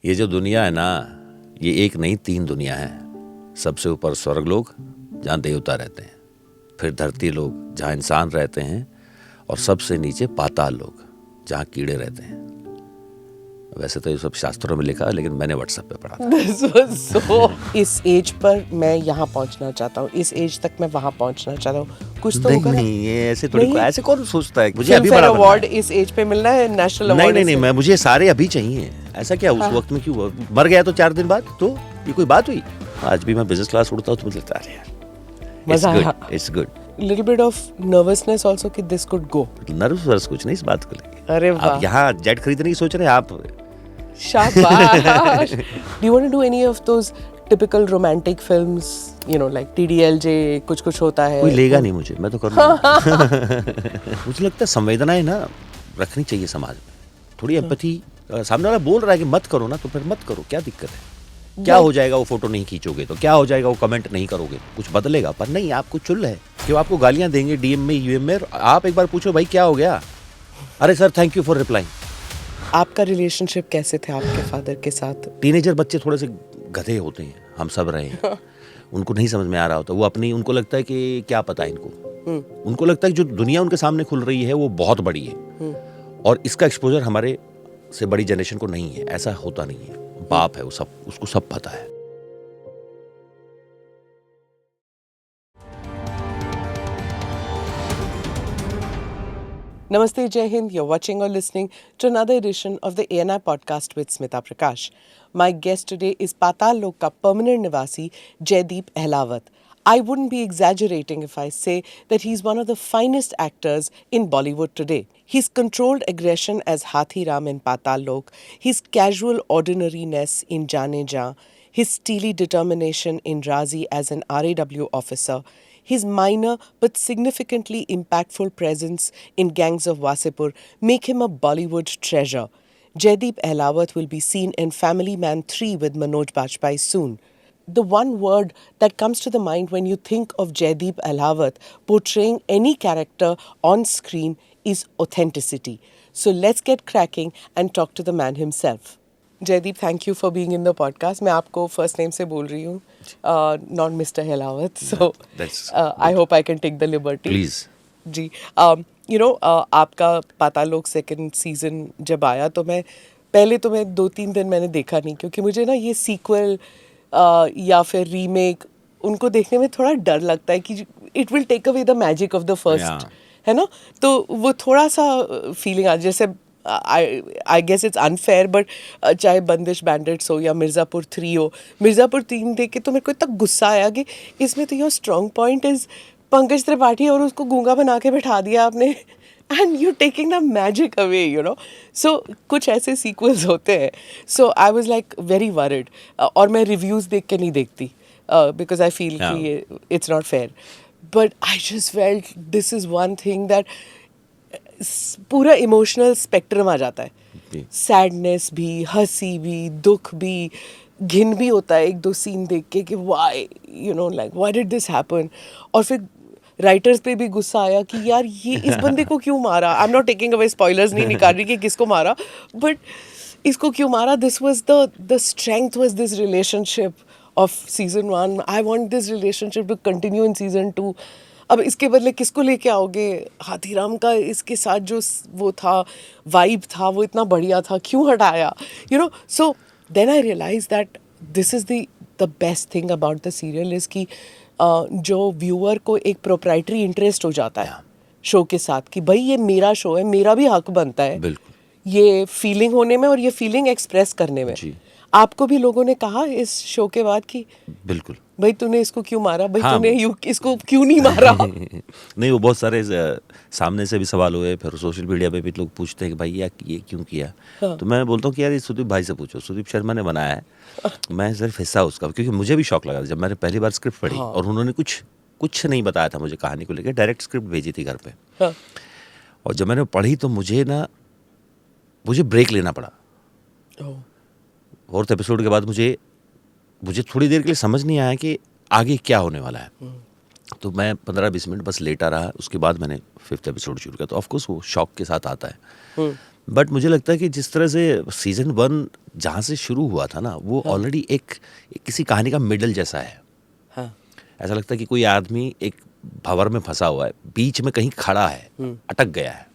ये जो दुनिया है ना, ये एक नहीं 3 दुनिया है। सबसे ऊपर स्वर्ग लोग जहाँ देवता रहते हैं, फिर धरती लोग जहाँ इंसान रहते हैं, और सबसे नीचे पाताल लोग जहाँ कीड़े रहते हैं। वैसे तो ये सब शास्त्रों में लिखा है, लेकिन मैंने व्हाट्सएप पे पढ़ा था। This was so... इस एज पर मैं यहाँ पहुँचना चाहता हूँ, इस एज तक मैं वहाँ पहुँचना चाहता हूँ, कुछ तो होगा ना? नहीं, ये ऐसे थोड़ी, ऐसे कौन सोचता है? मुझे फिल्म अभी फेयर बड़ा अवार्ड इस एज पे मिलना है, नेशनल अवार्ड नहीं, मैं मुझे सारे अभी चाहिए। ऐसा क्या उस वक्त में क्यों हुआ? मर गया तो 4 दिन बाद, तो ये कोई बात हुई? आज भी मैं बिजनेस क्लास उड़ता हूँ तो मुझे लगता है यार मजा आया। It's good. Little bit of nervousness also कि दिस कुड गो। नर्वस कुछ नहीं इस बात को लेके। अरे वाह, आप यहाँ जेट खरीदने की सोच रहे हैं आप? शाबाश। Do you want to do any of those typical romantic films, you know, like TDLJ, कुछ होता है? कोई लेगा नहीं मुझे, मैं तो करूँगा। मुझे लगता है संवेदनाएं ना रखनी चाहिए समाज में, थोड़ी एम्पैथी। सामने वाला बोल रहा है कि मत करो ना, तो फिर मत करो, क्या दिक्कत है? क्या हो जाएगा वो फोटो नहीं खींचोगे तो? क्या हो जाएगा वो कमेंट नहीं करोगे? कुछ बदलेगा? पर नहीं, आपको चुल है कि वो आपको गालियां देंगे डीएम में, यूएम में। आप एक बार पूछो भाई क्या हो गया? अरे sir thank you for replying. आपका रिलेशनशिप कैसे थे आपके फादर के साथ? टीनेजर बच्चे थोड़े से गधे होते हैं, हम सब रहे हैं। उनको नहीं समझ में आ रहा होता, वो अपनी, उनको लगता है कि क्या पता है इनको। उनको लगता है कि जो दुनिया उनके सामने खुल रही है वो बहुत बड़ी है, और इसका एक्सपोजर हमारे से बड़ी जनरेशन को नहीं है। ऐसा होता नहीं है। बाप है वो, सब उसको सब पता है। Namaste, Jai Hind. You're watching or listening to another edition of the ANI podcast with Smita Prakash. My guest today is Patal Lok ka permanent nivasi, Jaideep Ahlawat. I wouldn't be exaggerating if I say that he's one of the finest actors in Bollywood today. His controlled aggression as Hathi Ram in Patal Lok, his casual ordinariness in Jaane Jaan, his steely determination in Razi as an RAW officer, his minor but significantly impactful presence in Gangs of Wasipur make him a Bollywood treasure. Jaideep Ahlawat will be seen in Family Man 3 with Manoj Bajpayee soon. The one word that comes to the mind when you think of Jaideep Ahlawat portraying any character on screen is authenticity. So let's get cracking and talk to the man himself. Jaideep, thank you for being in the podcast. मैं आपको first name से बोल रही हूँ, not Mr. Ahlawat. So I hope I can take the liberty. Please. Ji, you know, आपका पाताल लोक second season जब आया तो मैं 2-3 दिन मैंने देखा नहीं, क्योंकि मुझे ना ये सीक्वल या फिर रीमेक उनको देखने में थोड़ा डर लगता है कि it will take away the magic of the first, है ना? तो वो थोड़ा सा फीलिंग आ, जैसे I guess it's unfair, but चाहे बंदिश बैंडिट्स हो या मिर्ज़ापुर 3 हो, मिर्ज़ापुर 3 देख के तो मेरे को इतना गुस्सा आया कि इसमें तो your strong point is Pankaj Tripathi, और उसको गूंगा बना के बैठा दिया आपने, and you taking the magic away, you know. So कुछ ऐसे सीक्वल्स होते हैं. So I was like very worried, और मैं रिव्यूज़ देख के नहीं देखती बिकॉज आई फील कि it's not fair. But I just felt this is one thing that पूरा इमोशनल स्पेक्ट्रम आ जाता है. सैडनेस भी, हंसी भी, दुख भी, घिन भी होता है 1-2 सीन देख के कि why, you know, like why did this happen. और फिर राइटर्स पे भी गुस्सा आया कि यार ये इस बंदे को क्यों मारा. आई am not taking away, spoilers नहीं निकाल रही कि किसको मारा, बट इसको क्यों मारा. This was the strength was this relationship of season 1. I want this relationship to continue in season 2. अब इसके बदले किसको लेके आओगे? हाथीराम का इसके साथ जो वो था, वाइब था, वो इतना बढ़िया था, क्यों हटाया, you know. So then I realize that this is the best thing about the serial is कि जो व्यूअर को एक प्रोप्राइटरी इंटरेस्ट हो जाता है शो के साथ कि भाई ये मेरा शो है, मेरा भी हक बनता है ये फीलिंग होने में और ये फीलिंग एक्सप्रेस करने में. आपको भी लोगों ने कहा इस शो के बाद कि बिल्कुल भाई तूने इसको क्यों मारा, भाई तूने इसको क्यों नहीं मारा? नहीं, वो बहुत सारे सामने से भी सवाल हुए, फिर सोशल मीडिया पे भी लोग पूछते हैं कि भाई ये क्यों किया. तो मैं बोलता हूँ कि यार ये सुदीप भाई से पूछो, सुदीप शर्मा ने बनाया है, मैं सिर्फ हिस्सा उसका. क्योंकि मुझे भी शौक लगा जब मैंने पहली बार स्क्रिप्ट पढ़ी और उन्होंने कुछ नहीं बताया था मुझे कहानी को लेकर, डायरेक्ट स्क्रिप्ट भेजी थी घर पे. और जब मैंने पढ़ी तो मुझे ब्रेक लेना पड़ा. 4th एपिसोड के बाद मुझे थोड़ी देर के लिए समझ नहीं आया कि आगे क्या होने वाला है. तो मैं 15-20 मिनट बस लेटा रहा. उसके बाद मैंने 5th एपिसोड शुरू किया. तो ऑफकोर्स वो शॉक के साथ आता है. बट मुझे लगता है कि जिस तरह से सीजन 1 जहाँ से शुरू हुआ था ना, वो ऑलरेडी एक किसी कहानी का मिडल जैसा है। हाँ ऐसा लगता है कि कोई आदमी एक भंवर में फंसा हुआ है, बीच में कहीं खड़ा है, अटक गया है,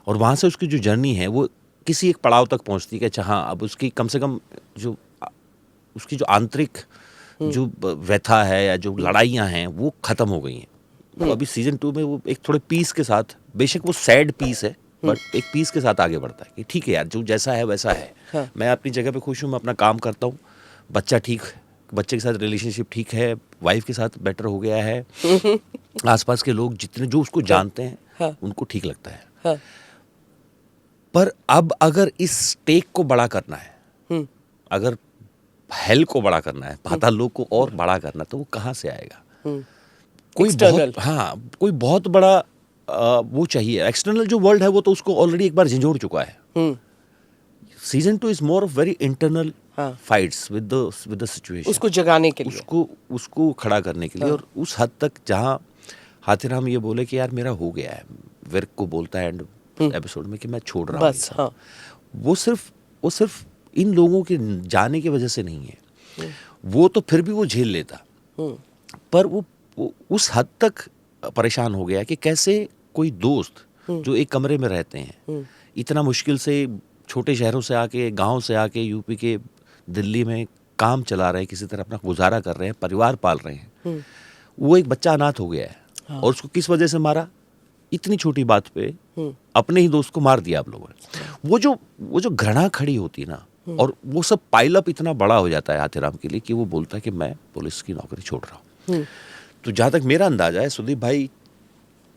और वहाँ से उसकी जो जर्नी है वो किसी एक पड़ाव तक पहुँचती है कि अच्छा हाँ, अब उसकी कम से कम जो उसकी जो आंतरिक जो व्यथा है या जो लड़ाइयाँ हैं वो ख़त्म हो गई हैं। तो अभी सीजन 2 में वो एक थोड़े पीस के साथ, बेशक वो सैड पीस है, बट एक पीस के साथ आगे बढ़ता है कि ठीक है यार, जो जैसा है वैसा है। हाँ। मैं अपनी जगह पे खुश हूँ, मैं अपना काम करता हूँ, बच्चे के साथ रिलेशनशिप ठीक है, वाइफ के साथ बेटर हो गया है, आसपास के लोग जितने जो उसको जानते हैं हाँ। उनको ठीक लगता है। हाँ पर अब अगर इस टेक को बड़ा करना है, अगर हेल को बड़ा करना है, पाताल लोक को और बड़ा करना है, तो वो कहाँ से आएगा? कोई External. कोई बहुत बड़ा वो चाहिए। एक्सटर्नल जो वर्ल्ड है वो तो उसको ऑलरेडी एक बार झंझोड़ चुका है। Season 2 is more of very internal fights with the situation, उसको जगाने के लिए, उसको खड़ा करने के लिए। और उस हद तक जहाँ हाथीराम ये बोले कि यार मेरा हो गया है, विर्क को बोलता है एंड एपिसोड में कि मैं छोड़ रहा हूँ बस। हाँ वो सिर्फ इन लोगों के जाने की वजह से नहीं है, वो तो फिर भी वो झेल लेता, पर वो उस हद तक परेशान हो गया कि कैसे कोई दोस्त जो एक कमरे में रहते हैं, इतना मुश्किल से छोटे शहरों से आके, गांव से आके यूपी के दिल्ली में काम चला रहे हैं, किसी तरह अपना गुजारा कर रहे हैं, परिवार पाल रहे हैं, वो एक बच्चा अनाथ हो गया है। हाँ। और उसको किस वजह से मारा? इतनी छोटी बात पे अपने ही दोस्त को मार दिया आप लोगों ने। वो जो घृणा खड़ी होती ना, और वो सब पाइल अप इतना बड़ा हो जाता है हाथीराम के लिए कि वो बोलता है कि मैं पुलिस की नौकरी छोड़ रहा हूँ। तो जहाँ तक मेरा अंदाजा है, सुदीप भाई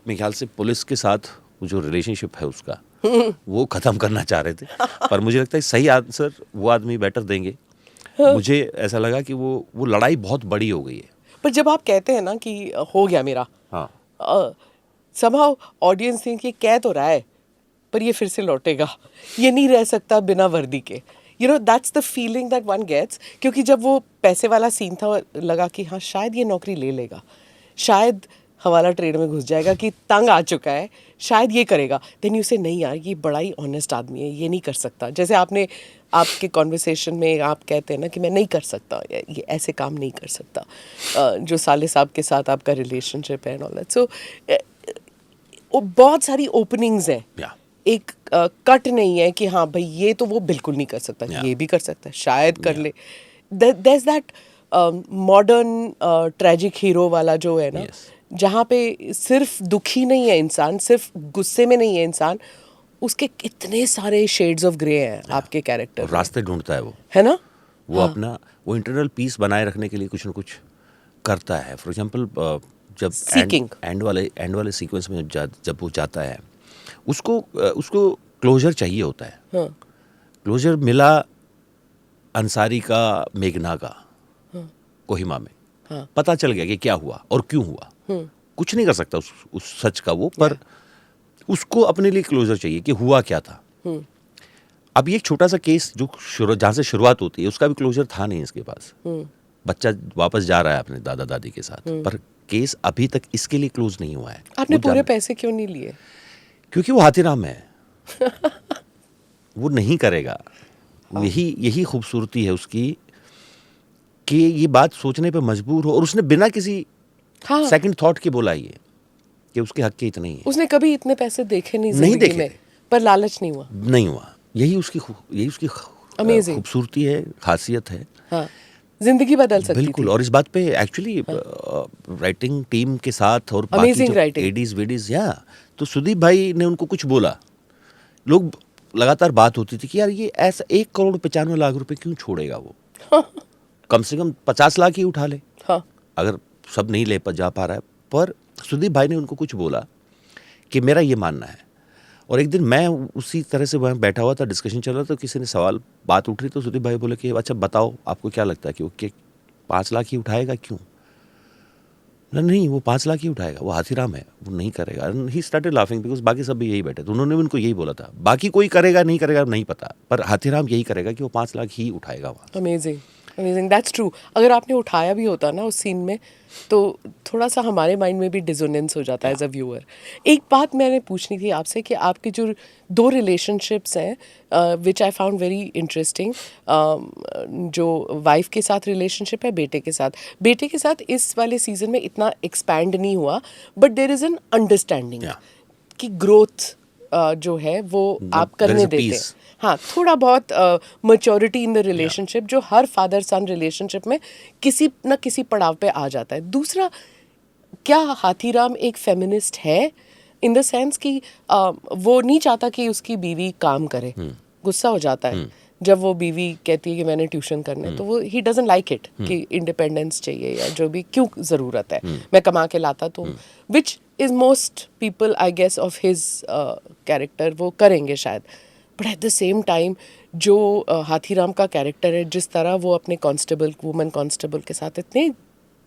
मेरे ख्याल से पुलिस के साथ वो जो रिलेशनशिप है उसका वो खत्म करना चाह रहे थे, पर मुझे लगता है सही आंसर वो आदमी बेटर देंगे। मुझे ऐसा लगा कि वो लड़ाई बहुत बड़ी हो गई है। पर जब आप कहते हैं ना कि हो गया मेरा, हाँ, somehow ऑडियंस थिंक कि कह तो रहा है पर ये फिर से लौटेगा, ये नहीं रह सकता बिना वर्दी के। You know that's the feeling that one gets. क्योंकि जब वो पैसे वाला सीन था, लगा कि हाँ शायद ये नौकरी ले लेगा, शायद हवाला ट्रेड में घुस जाएगा कि तंग आ चुका है, शायद ये करेगा। देन यू से नहीं यार, ये बड़ा ही ऑनेस्ट आदमी है, ये नहीं कर सकता। जैसे आपके कॉन्वर्सेशन में आप कहते हैं ना कि मैं नहीं कर सकता, ये ऐसे काम नहीं कर सकता, जो साले साहब के साथ आपका रिलेशनशिप है एंड ऑल दैट। सो बहुत सारी ओपनिंग्स हैं। एक कट नहीं है कि हाँ भाई ये तो वो बिल्कुल नहीं कर सकता, ये भी कर सकता है, शायद कर ले। There is that modern tragic hero वाला जो है ना, जहाँ पे सिर्फ दुखी नहीं है इंसान, सिर्फ गुस्से में नहीं है इंसान, उसके कितने सारे शेड्स ऑफ ग्रे हैं आपके कैरेक्टर। रास्ते ढूंढता है वो, है ना? वो अपना वो इंटरनल पीस बनाए रखने के लिए कुछ न कुछ करता है। फॉर एग्जांपल जब एंड वाले सीक्वेंस में जब वो जाता है, उसको क्लोजर चाहिए होता है। हाँ। क्लोजर मिला अंसारी का, मेघना का, हाँ। कोहिमा में। हाँ। पता चल गया कि क्या हुआ और क्यों हुआ। कुछ नहीं कर सकता उस सच का वो, पर उसको अपने लिए क्लोजर चाहिए कि हुआ क्या था। अब ये एक छोटा सा केस जो जहाँ से शुरुआत होती है, उसका भी क्लोजर था नहीं इसके पास। बच्चा वापस जा रहा है अपने दादा दादी के साथ, पर केस अभी तक इसके लिए क्लोज नहीं हुआ है। आपने पूरे पैसे क्यों नहीं लिए? क्योंकि वो हाथीराम है। वो नहीं करेगा। यही खूबसूरती है उसकी कि ये बात सोचने पे मजबूर हो, और उसने बिना किसी सेकंड थॉट के बोला ये कि उसके हक के इतने ही है। उसने कभी इतने पैसे देखे नहीं जिंदगी में, पर लालच नहीं हुआ। यही उसकी खूबसूरती है, खासियत है। हाँ, जिंदगी बदल सकती थी। बिल्कुल। और इस बात पे एक्चुअली राइटिंग टीम के साथ और बाकी जो एडीज वेडीज, तो सुदीप भाई ने उनको कुछ बोला, लोग लगातार बात होती थी कि यार ये ऐसा 1,95,00,000 रुपए क्यों छोड़ेगा वो। कम से कम 50 लाख ही उठा ले। हाँ। अगर सब नहीं ले जा पा रहा है। पर सुदीप भाई ने उनको कुछ बोला कि मेरा ये मानना है। और एक दिन मैं उसी तरह से वहाँ बैठा हुआ था, डिस्कशन चल रहा था, तो किसी ने बात उठ रही, तो सुदीप भाई बोले कि अच्छा बताओ आपको क्या लगता है कि वो 5 लाख ही उठाएगा, क्यों? नहीं, वो 5 लाख ही उठाएगा, वो हाथीराम है, वो नहीं करेगा। ही स्टार्टेड लाफिंग बिकॉज बाकी सब भी यही बैठे, तो उन्होंने भी उनको यही बोला था। बाकी कोई करेगा नहीं करेगा नहीं पता, पर हाथीराम यही करेगा कि वो 5 लाख ही उठाएगा वहाँ। अमेजिंग। Amazing, that's true. अगर आपने उठाया भी होता ना उस सीन में तो थोड़ा सा हमारे माइंड में भी डिसोनेंस हो जाता है एज अ व्यूअर. एक बात मैंने पूछनी थी आपसे कि आपके जो दो रिलेशनशिप्स हैं विच आई फाउंड वेरी इंटरेस्टिंग, जो वाइफ के साथ रिलेशनशिप है, बेटे के साथ इस वाले सीजन में इतना एक्सपैंड नहीं हुआ, but there is an understanding Yeah. कि ग्रोथ जो है वो आप there is करने a देते हैं. peace. हाँ, थोड़ा बहुत मैच्योरिटी इन द रिलेशनशिप जो हर फादर सन रिलेशनशिप में किसी न किसी पड़ाव पे आ जाता है. दूसरा, क्या हाथीराम एक फेमिनिस्ट है इन द सेंस कि वो नहीं चाहता कि उसकी बीवी काम करे, गुस्सा हो जाता है जब वो बीवी कहती है कि मैंने ट्यूशन करना है, तो वो ही डजंट लाइक इट कि इंडिपेंडेंस चाहिए या जो भी, क्यों ज़रूरत है, मैं कमा के लाता तो, which is most people I guess of his character वो करेंगे शायद. But at the same time जो हाथीराम का कैरेक्टर है, जिस तरह वो अपने कांस्टेबल, वुमेन कांस्टेबल के साथ इतने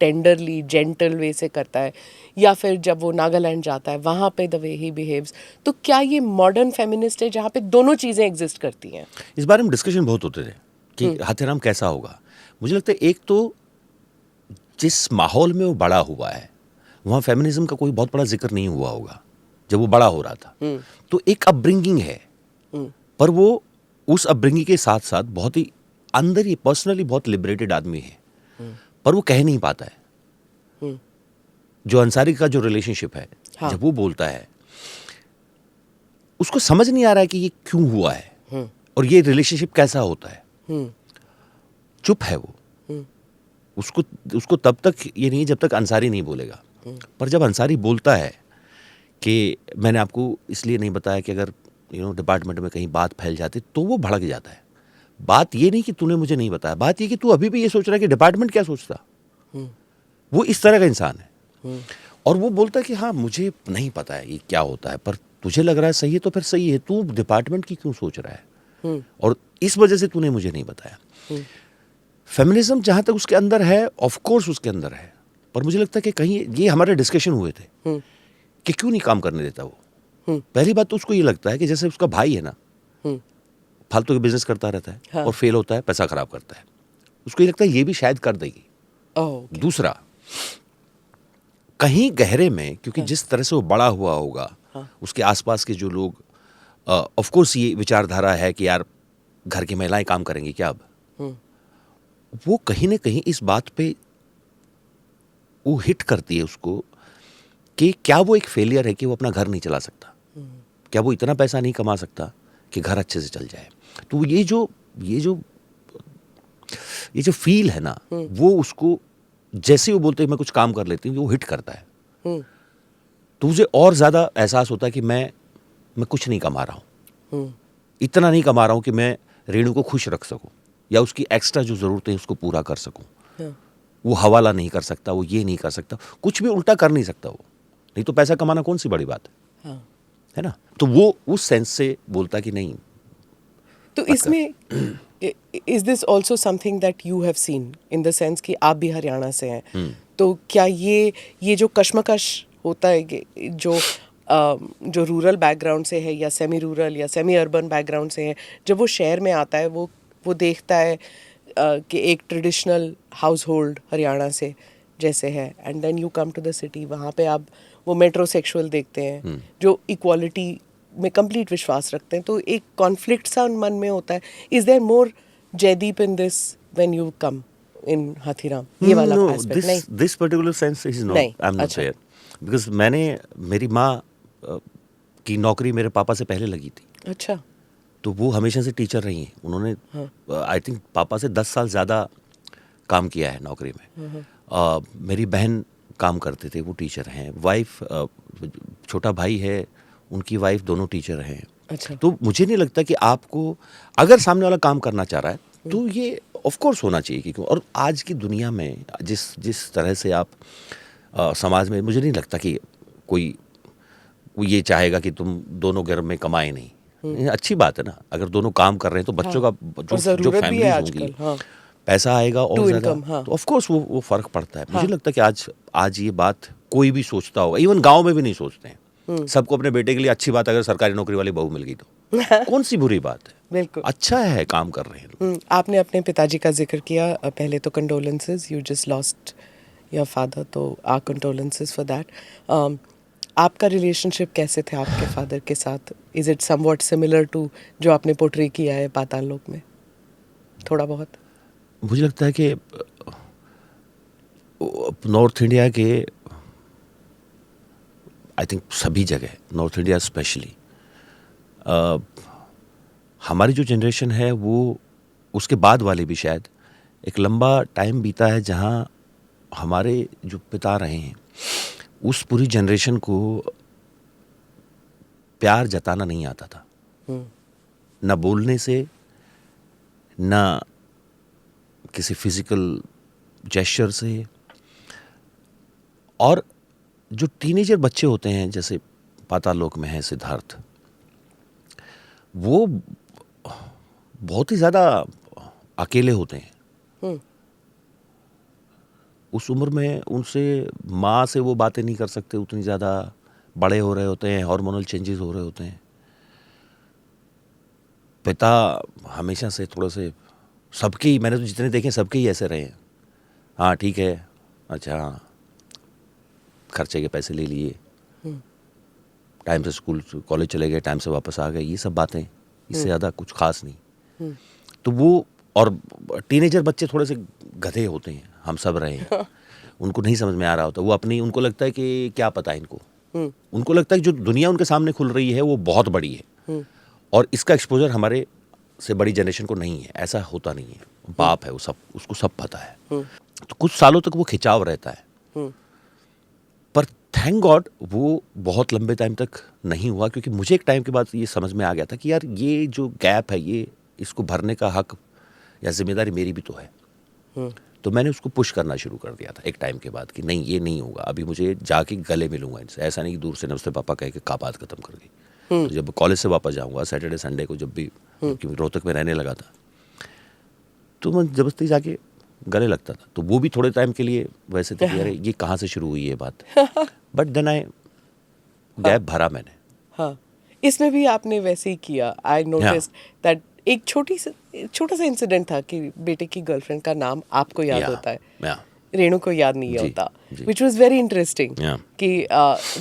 टेंडरली जेंटल वे से करता है, या फिर जब वो नागालैंड जाता है वहाँ पे द वे ही बिहेव्स, तो क्या ये मॉडर्न फेमिनिस्ट है जहाँ पे दोनों चीज़ें एग्जिस्ट करती हैं? इस बारे में डिस्कशन बहुत होते थे कि हाथीराम कैसा होगा. मुझे लगता है एक तो जिस माहौल में वो बड़ा हुआ है वहाँ फेमिनिज्म का कोई बहुत बड़ा जिक्र नहीं हुआ होगा जब वो बड़ा हो रहा था. तो एक अपब्रिंगिंग है, पर वो उस अपब्रिंगिंग के साथ साथ बहुत ही अंदर ही पर्सनली बहुत लिबरेटेड आदमी है, पर वो कह नहीं पाता है. जो अंसारी का जो रिलेशनशिप है, हाँ. जब वो बोलता है उसको समझ नहीं आ रहा है कि ये क्यों हुआ है और ये रिलेशनशिप कैसा होता है. चुप है वो. उसको तब तक ये नहीं जब तक अंसारी नहीं बोलेगा. पर जब अंसारी बोलता है कि मैंने आपको इसलिए नहीं बताया कि अगर डिपार्टमेंट में कहीं बात फैल जाती, तो वो भड़क जाता है. बात ये नहीं कि तूने मुझे नहीं बताया, बात ये कि तू अभी भी ये सोच रहा है कि डिपार्टमेंट क्या सोचता. वो इस तरह का इंसान है. और वो बोलता है कि हाँ मुझे नहीं पता है ये क्या होता है, पर तुझे लग रहा है सही है तो फिर सही है, तू डिपार्टमेंट की क्यों सोच रहा है और इस वजह से तूने मुझे नहीं बताया. फेमिनिज्म जहाँ तक उसके अंदर है, ऑफ कोर्स उसके अंदर है, पर मुझे लगता है कि कहीं ये हमारे डिस्कशन हुए थे कि क्यों नहीं काम करने देता वो. पहली बात तो उसको ये लगता है कि जैसे उसका भाई है ना, फालतू के बिजनेस करता रहता है, हाँ. और फेल होता है, पैसा खराब करता है, उसको ये लगता है ये भी शायद कर देगी. ओके. दूसरा, कहीं गहरे में, क्योंकि जिस तरह से वो बड़ा हुआ होगा, उसके आसपास के जो लोग, ऑफ कोर्स ये विचारधारा है कि यार घर की महिलाएं काम करेंगी क्या अब. वो कहीं ना कहीं इस बात पे वो हिट करती है उसको कि क्या वो एक फेलियर है कि वो अपना घर नहीं चला सकता, क्या वो इतना पैसा नहीं कमा सकता कि घर अच्छे से चल जाए. तो ये जो फील है ना, वो उसको जैसे वो बोलते हैं मैं कुछ काम कर लेती हूँ, वो हिट करता है. तो मुझे और ज्यादा एहसास होता है कि मैं कुछ नहीं कमा रहा हूँ, इतना नहीं कमा रहा हूँ कि मैं रेणु को खुश रख सकूं या उसकी एक्स्ट्रा जो जरूरतें हैं उसको पूरा कर सकूं. वो हवाला नहीं कर सकता, वो ये नहीं कर सकता, कुछ भी उल्टा कर नहीं सकता वो. नहीं तो पैसा कमाना कौन सी बड़ी बात है ना. तो वो उस सेंस से बोलता कि नहीं. तो इसमें is this also something that you have seen in the sense कि आप भी हरियाणा से हैं, तो क्या ये जो कश्मकश होता है कि जो रूरल बैकग्राउंड से है या सेमी रूरल या सेमी अर्बन बैकग्राउंड से है, जब वो शहर में आता है वो देखता है कि एक ट्रेडिशनल हाउस होल्ड हरियाणा से जैसे है, and then you come to the city, वहाँ पे आप वो मेट्रोसेक्सुअल देखते हैं जो इक्वालिटी में कंप्लीट विश्वास रखते हैं, तो एक कॉन्फ्लिक्ट सा मन में होता है. Is there more Jaideep in this when you come in Hathiram, ये वाला एस्पेक्ट? नहीं, this particular sense is not, I am not there, because मेरी माँ की नौकरी मेरे पापा से पहले लगी थी. अच्छा. तो वो हमेशा से टीचर रही हैं. उन्होंने आई थिंक पापा से 10 साल ज़्यादा काम किया है नौकरी में. मेरी बहन काम करते थे, वो टीचर हैं. वाइफ, छोटा भाई है, उनकी वाइफ, दोनों टीचर हैं. अच्छा. तो मुझे नहीं लगता कि आपको अगर सामने वाला काम करना चाह रहा है तो ये ऑफ कोर्स होना चाहिए कि क्यों. और आज की दुनिया में जिस तरह से आप समाज में, मुझे नहीं लगता कि कोई ये चाहेगा कि तुम दोनों घर में कमाए नहीं. अच्छी बात है ना, अगर दोनों काम कर रहे हैं तो बच्चों का जो फैमिली होगी, पैसा आएगा और ज्यादा, तो ऑफ कोर्स वो फर्क पड़ता है. मुझे लगता है कि आज ये बात कोई भी सोचता होगा, इवन गांव में भी नहीं सोचते हैं. सबको अपने बेटे के लिए अच्छी बात है अगर सरकारी नौकरी वाली बहू मिल गई तो कौन सी बुरी बात है, बिल्कुल अच्छा है, काम कर रहे हैं लोग। आपने अपने पिताजी का जिक्र किया, पहले तो condolences, you just lost your father, तो आर कंडोलेंसेस फॉर दैट। आपका रिलेशनशिप कैसे थे आपके फादर के साथ? Is it somewhat similar to जो आपने पोर्ट्रे किया है पाताल लोक में, थोड़ा बहुत? मुझे लगता है कि नॉर्थ इंडिया के, आई थिंक सभी जगह, नॉर्थ इंडिया स्पेशली, हमारी जो जनरेशन है वो, उसके बाद वाले भी शायद, एक लंबा टाइम बीता है जहाँ हमारे जो पिता रहे हैं उस पूरी जनरेशन को प्यार जताना नहीं आता था, ना बोलने से, ना किसी फिजिकल जेस्चर से। और जो टीनेजर बच्चे होते हैं, जैसे पाताल लोक में है सिद्धार्थ, वो बहुत ही ज़्यादा अकेले होते हैं। उस उम्र में उनसे, माँ से वो बातें नहीं कर सकते उतनी ज़्यादा, बड़े हो रहे होते हैं, हार्मोनल चेंजेस हो रहे होते हैं। पिता हमेशा से थोड़े से, सबके ही, मैंने तो जितने देखे सबके ही ऐसे रहे हैं, हाँ ठीक है, अच्छा हाँ, खर्चे के पैसे ले लिए, टाइम से स्कूल कॉलेज चले गए, टाइम से वापस आ गए, ये सब बातें, इससे ज़्यादा कुछ खास नहीं। तो वो, और टीनेजर बच्चे थोड़े से गधे होते हैं, हम सब रहे हैं, उनको नहीं समझ में आ रहा होता, वो अपनी, उनको लगता है कि क्या पता है इनको, उनको लगता है कि जो दुनिया उनके सामने खुल रही है वो बहुत बड़ी है, और इसका एक्सपोजर हमारे से बड़ी जनरेशन को नहीं है, ऐसा होता नहीं है। बाप है वो, सब उसको सब पता है, तो कुछ सालों तक वो खिंचाव रहता है, पर थैंक गॉड वो बहुत लंबे टाइम तक नहीं हुआ, क्योंकि मुझे एक टाइम के बाद ये समझ में आ गया था कि यार ये जो गैप है, ये इसको भरने का हक या जिम्मेदारी मेरी भी तो है। तो मैंने उसको पुश करना शुरू कर दिया था एक टाइम के बाद कि नहीं, ये नहीं होगा, अभी मुझे जाके गले मिलूंगा इनसे, ऐसा नहीं कि दूर से नमस्ते पापा कह के का बात खत्म कर गई। तो जब कॉलेज से वापस जाऊंगा सैटरडे संडे को, जब भी, क्योंकि रोहतक में रहने लगा था, तो मैं जबरदस्ती जाके गले लगता था। तो वो भी थोड़े टाइम के लिए वैसे थे कि अरे ये कहाँ से शुरू हुई ये बात, बट देन आई गैप भरा मैंने। हाँ, इसमें भी आपने वैसे ही किया। आई नोटिस दैट एक छोटा सा इंसिडेंट था कि बेटे की गर्लफ्रेंड का नाम आपको याद होता है, रेणु को याद नहीं होता, विच वॉज वेरी इंटरेस्टिंग, कि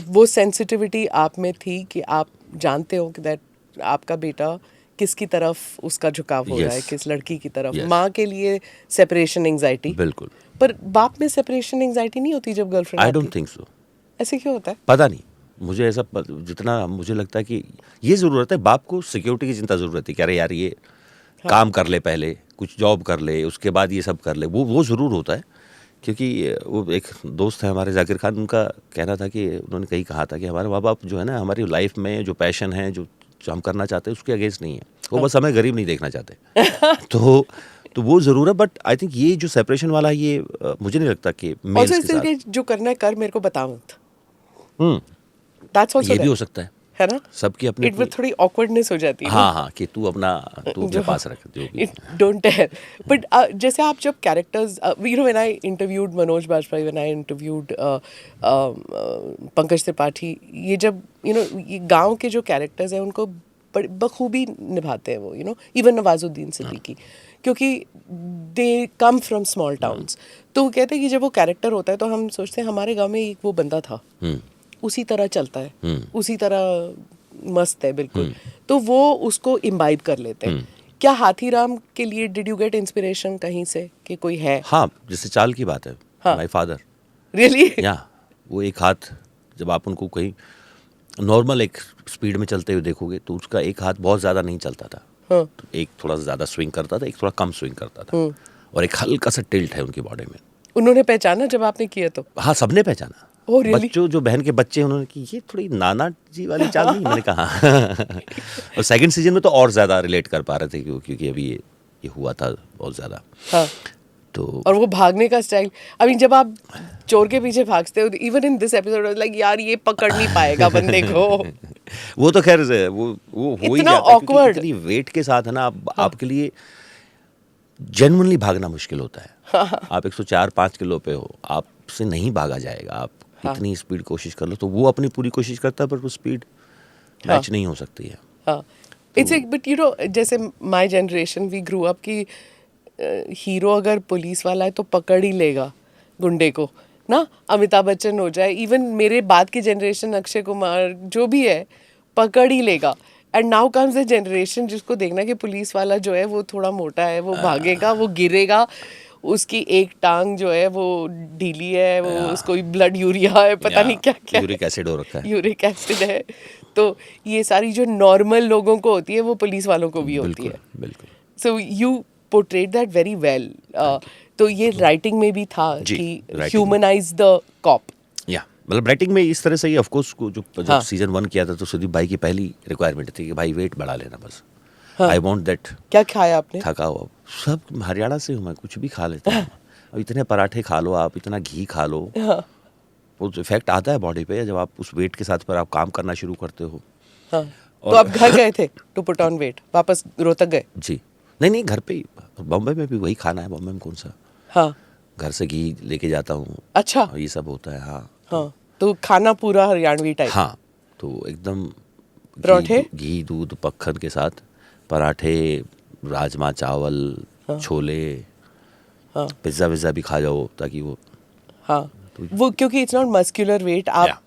वो सेंसिटिविटी आप में थी कि आप जानते हो कि दैट आपका बेटा किसकी तरफ उसका झुकाव हो रहा है, किस लड़की की तरफ। माँ के लिए सेपरेशन एंजाइटी, बिल्कुल, पर बाप में सेपरेशन एंजाइटी नहीं होती जब गर्लफ्रेंड आती? आई डोंट थिंक सो। ऐसे क्यों होता है? पता नहीं, मुझे ऐसा, जितना मुझे लगता है कि ये ज़रूरत है, बाप को सिक्योरिटी की चिंता ज़रूरत है कि अरे यार ये काम कर ले, पहले कुछ जॉब कर ले, उसके बाद ये सब कर ले, वो ज़रूर होता है। क्योंकि वो एक दोस्त है हमारे जाकिर खान, उनका कहना था कि उन्होंने कहीं कहा था कि हमारे माँ बाप जो है ना, हमारी लाइफ में जो पैशन है, जो हम करना चाहते हैं उसके अगेंस्ट नहीं है, वो बस हमें गरीब नहीं देखना चाहते। तो वो ज़रूर है, बट आई थिंक ये जो सेपरेशन वाला, ये मुझे नहीं लगता कि मेल्स के साथ। जो करना है कर, मेरे को बता मत, दैट्स आल्सो, ये भी हो सकता है ना, सबकी अपनी, इट विल थोड़ी ऑकवर्डनेस हो जाती है। हाँ, कि तू अपना, तू अपने पास रख, जो भी, डोंट टेल। बट जैसे आप जब characters, you know, when I interviewed Manoj Bajpayee, when I interviewed Pankaj Tripathi, ये जब, यू नो, ये गांव के जो कैरेक्टर्स हैं उनको बखूबी निभाते हैं वो, you know, even Nawazuddin Siddiqui, क्योंकि दे कम फ्रॉम स्मॉल टाउन्स। तो वो कहते हैं कि जब वो कैरेक्टर होता है तो हम सोचते हैं हमारे गांव में एक वो बंदा था, उसी तरह चलता है, उसी तरह मस्त है बिल्कुल, तो वो उसको इम्बाइब कर लेते हैं। क्या हाथीराम के लिए डिड यू गेट इंस्पिरेशन कहीं से कि कोई है? हाँ, जैसे चाल की बात है, माय फादर, रियली, या वो एक हाथ, जब आप उनको कहीं नॉर्मल एक स्पीड में चलते हुए देखोगे तो उसका एक हाथ बहुत ज़्यादा नहीं चलता था, तो एक थोड़ा ज़्यादा स्विंग करता था, एक थोड़ा कम स्विंग करता था, और एक हल्का सा टिल्ट है उनकी बॉडी में। उन्होंने पहचाना जब आपने किया तो? हाँ, सबने पहचाना। Oh, really? बच्चों, जो बहन के बच्चे, उन्होंने कि ये थोड़ी नाना जी वाली चाल नहीं, मैंने कहा। और सेकंड सीजन में तो और ज़्यादा रिलेट कर पा रहे थे, क्योंकि अभी ये हुआ था बहुत ज़्यादा। हाँ। तो और वो भागने का स्टाइल, आई मीन, जब आप चोर के पीछे भागते हो, even in this episode, like यार ये पकड़ नहीं पाएगा बंदे को। वो तो खैर वो हो ही जाता है, क्योंकि इतनी वेट के साथ है ना, आपके लिए जेन्युइनली भागना मुश्किल होता है। आप 104-5 किलो पे हो, आपसे नहीं भागा जाएगा, आप कितनी स्पीड कोशिश कर लो, तो वो अपनी पूरी कोशिश करता है पर वो स्पीड मैच नहीं हो सकती है. हाँ, इट्स एक बट यू नो जैसे my generation we grew up कि हीरो अगर पुलिस वाला है तो पकड़ ही लेगा गुंडे को ना. अमिताभ बच्चन हो जाए, इवन मेरे बाद की जनरेशन अक्षय कुमार जो भी है पकड़ ही लेगा. And now comes the generation जिसको देखना कि पुलिस वाला जो है वो थोड़ा मोटा है, वो भागेगा, वो गिरेगा, उसकी एक टांग जो है वो ढीली है, वो उसको ब्लड यूरिया है, पता नहीं क्या क्या यूरिक एसिड हो रखा है. यूरिक एसिड है. तो ये सारी जो नॉर्मल लोगों को होती है वो पुलिस वालों को भी होती है. बिल्कुल. So you portrait that very well. तो ये राइटिंग में भी था जी, कि writing ह्यूमनाइज द कॉप. या मतलब राइटिंग में इस तरह से ही ऑफ कोर्स जब हाँ. सीजन 1 किया था तो सुदीप भाई की पहली रिक्वायरमेंट थी कि भाई वेट बढ़ा लेना बस. I want that. क्या खाया आपने? थका हुआ सब हरियाणा से हूँ मैं, कुछ भी खा लेता हूँ. अब इतने पराठे खा लो आप, इतना घी खा लो, हाँ. वो इफेक्ट आता है बॉडी पे जब आप उस वेट के साथ पर आप काम करना शुरू करते हो. हाँ. तो आप घर गए थे टू पुट ऑन वेट, वापस रोहतक गए? जी नहीं घर पे ही. बॉम्बे में भी वही खाना है. बॉम्बे में कौन सा. हाँ. घर से घी लेके जाता हूँ. अच्छा. और ये सब होता है. हाँ. हाँ, तो खाना पूरा हरियाणवी टाइप. हाँ, तो एकदम पराठे? घी दूध मक्खन के साथ पराठे, राजमा चावल, छोले, हाँ. पिज्ज़ा विज़्ज़ा भी खा जाओ ताकि वो. हाँ, वो क्योंकि इट्स नॉट मस्कुलर वेट, आप Yeah.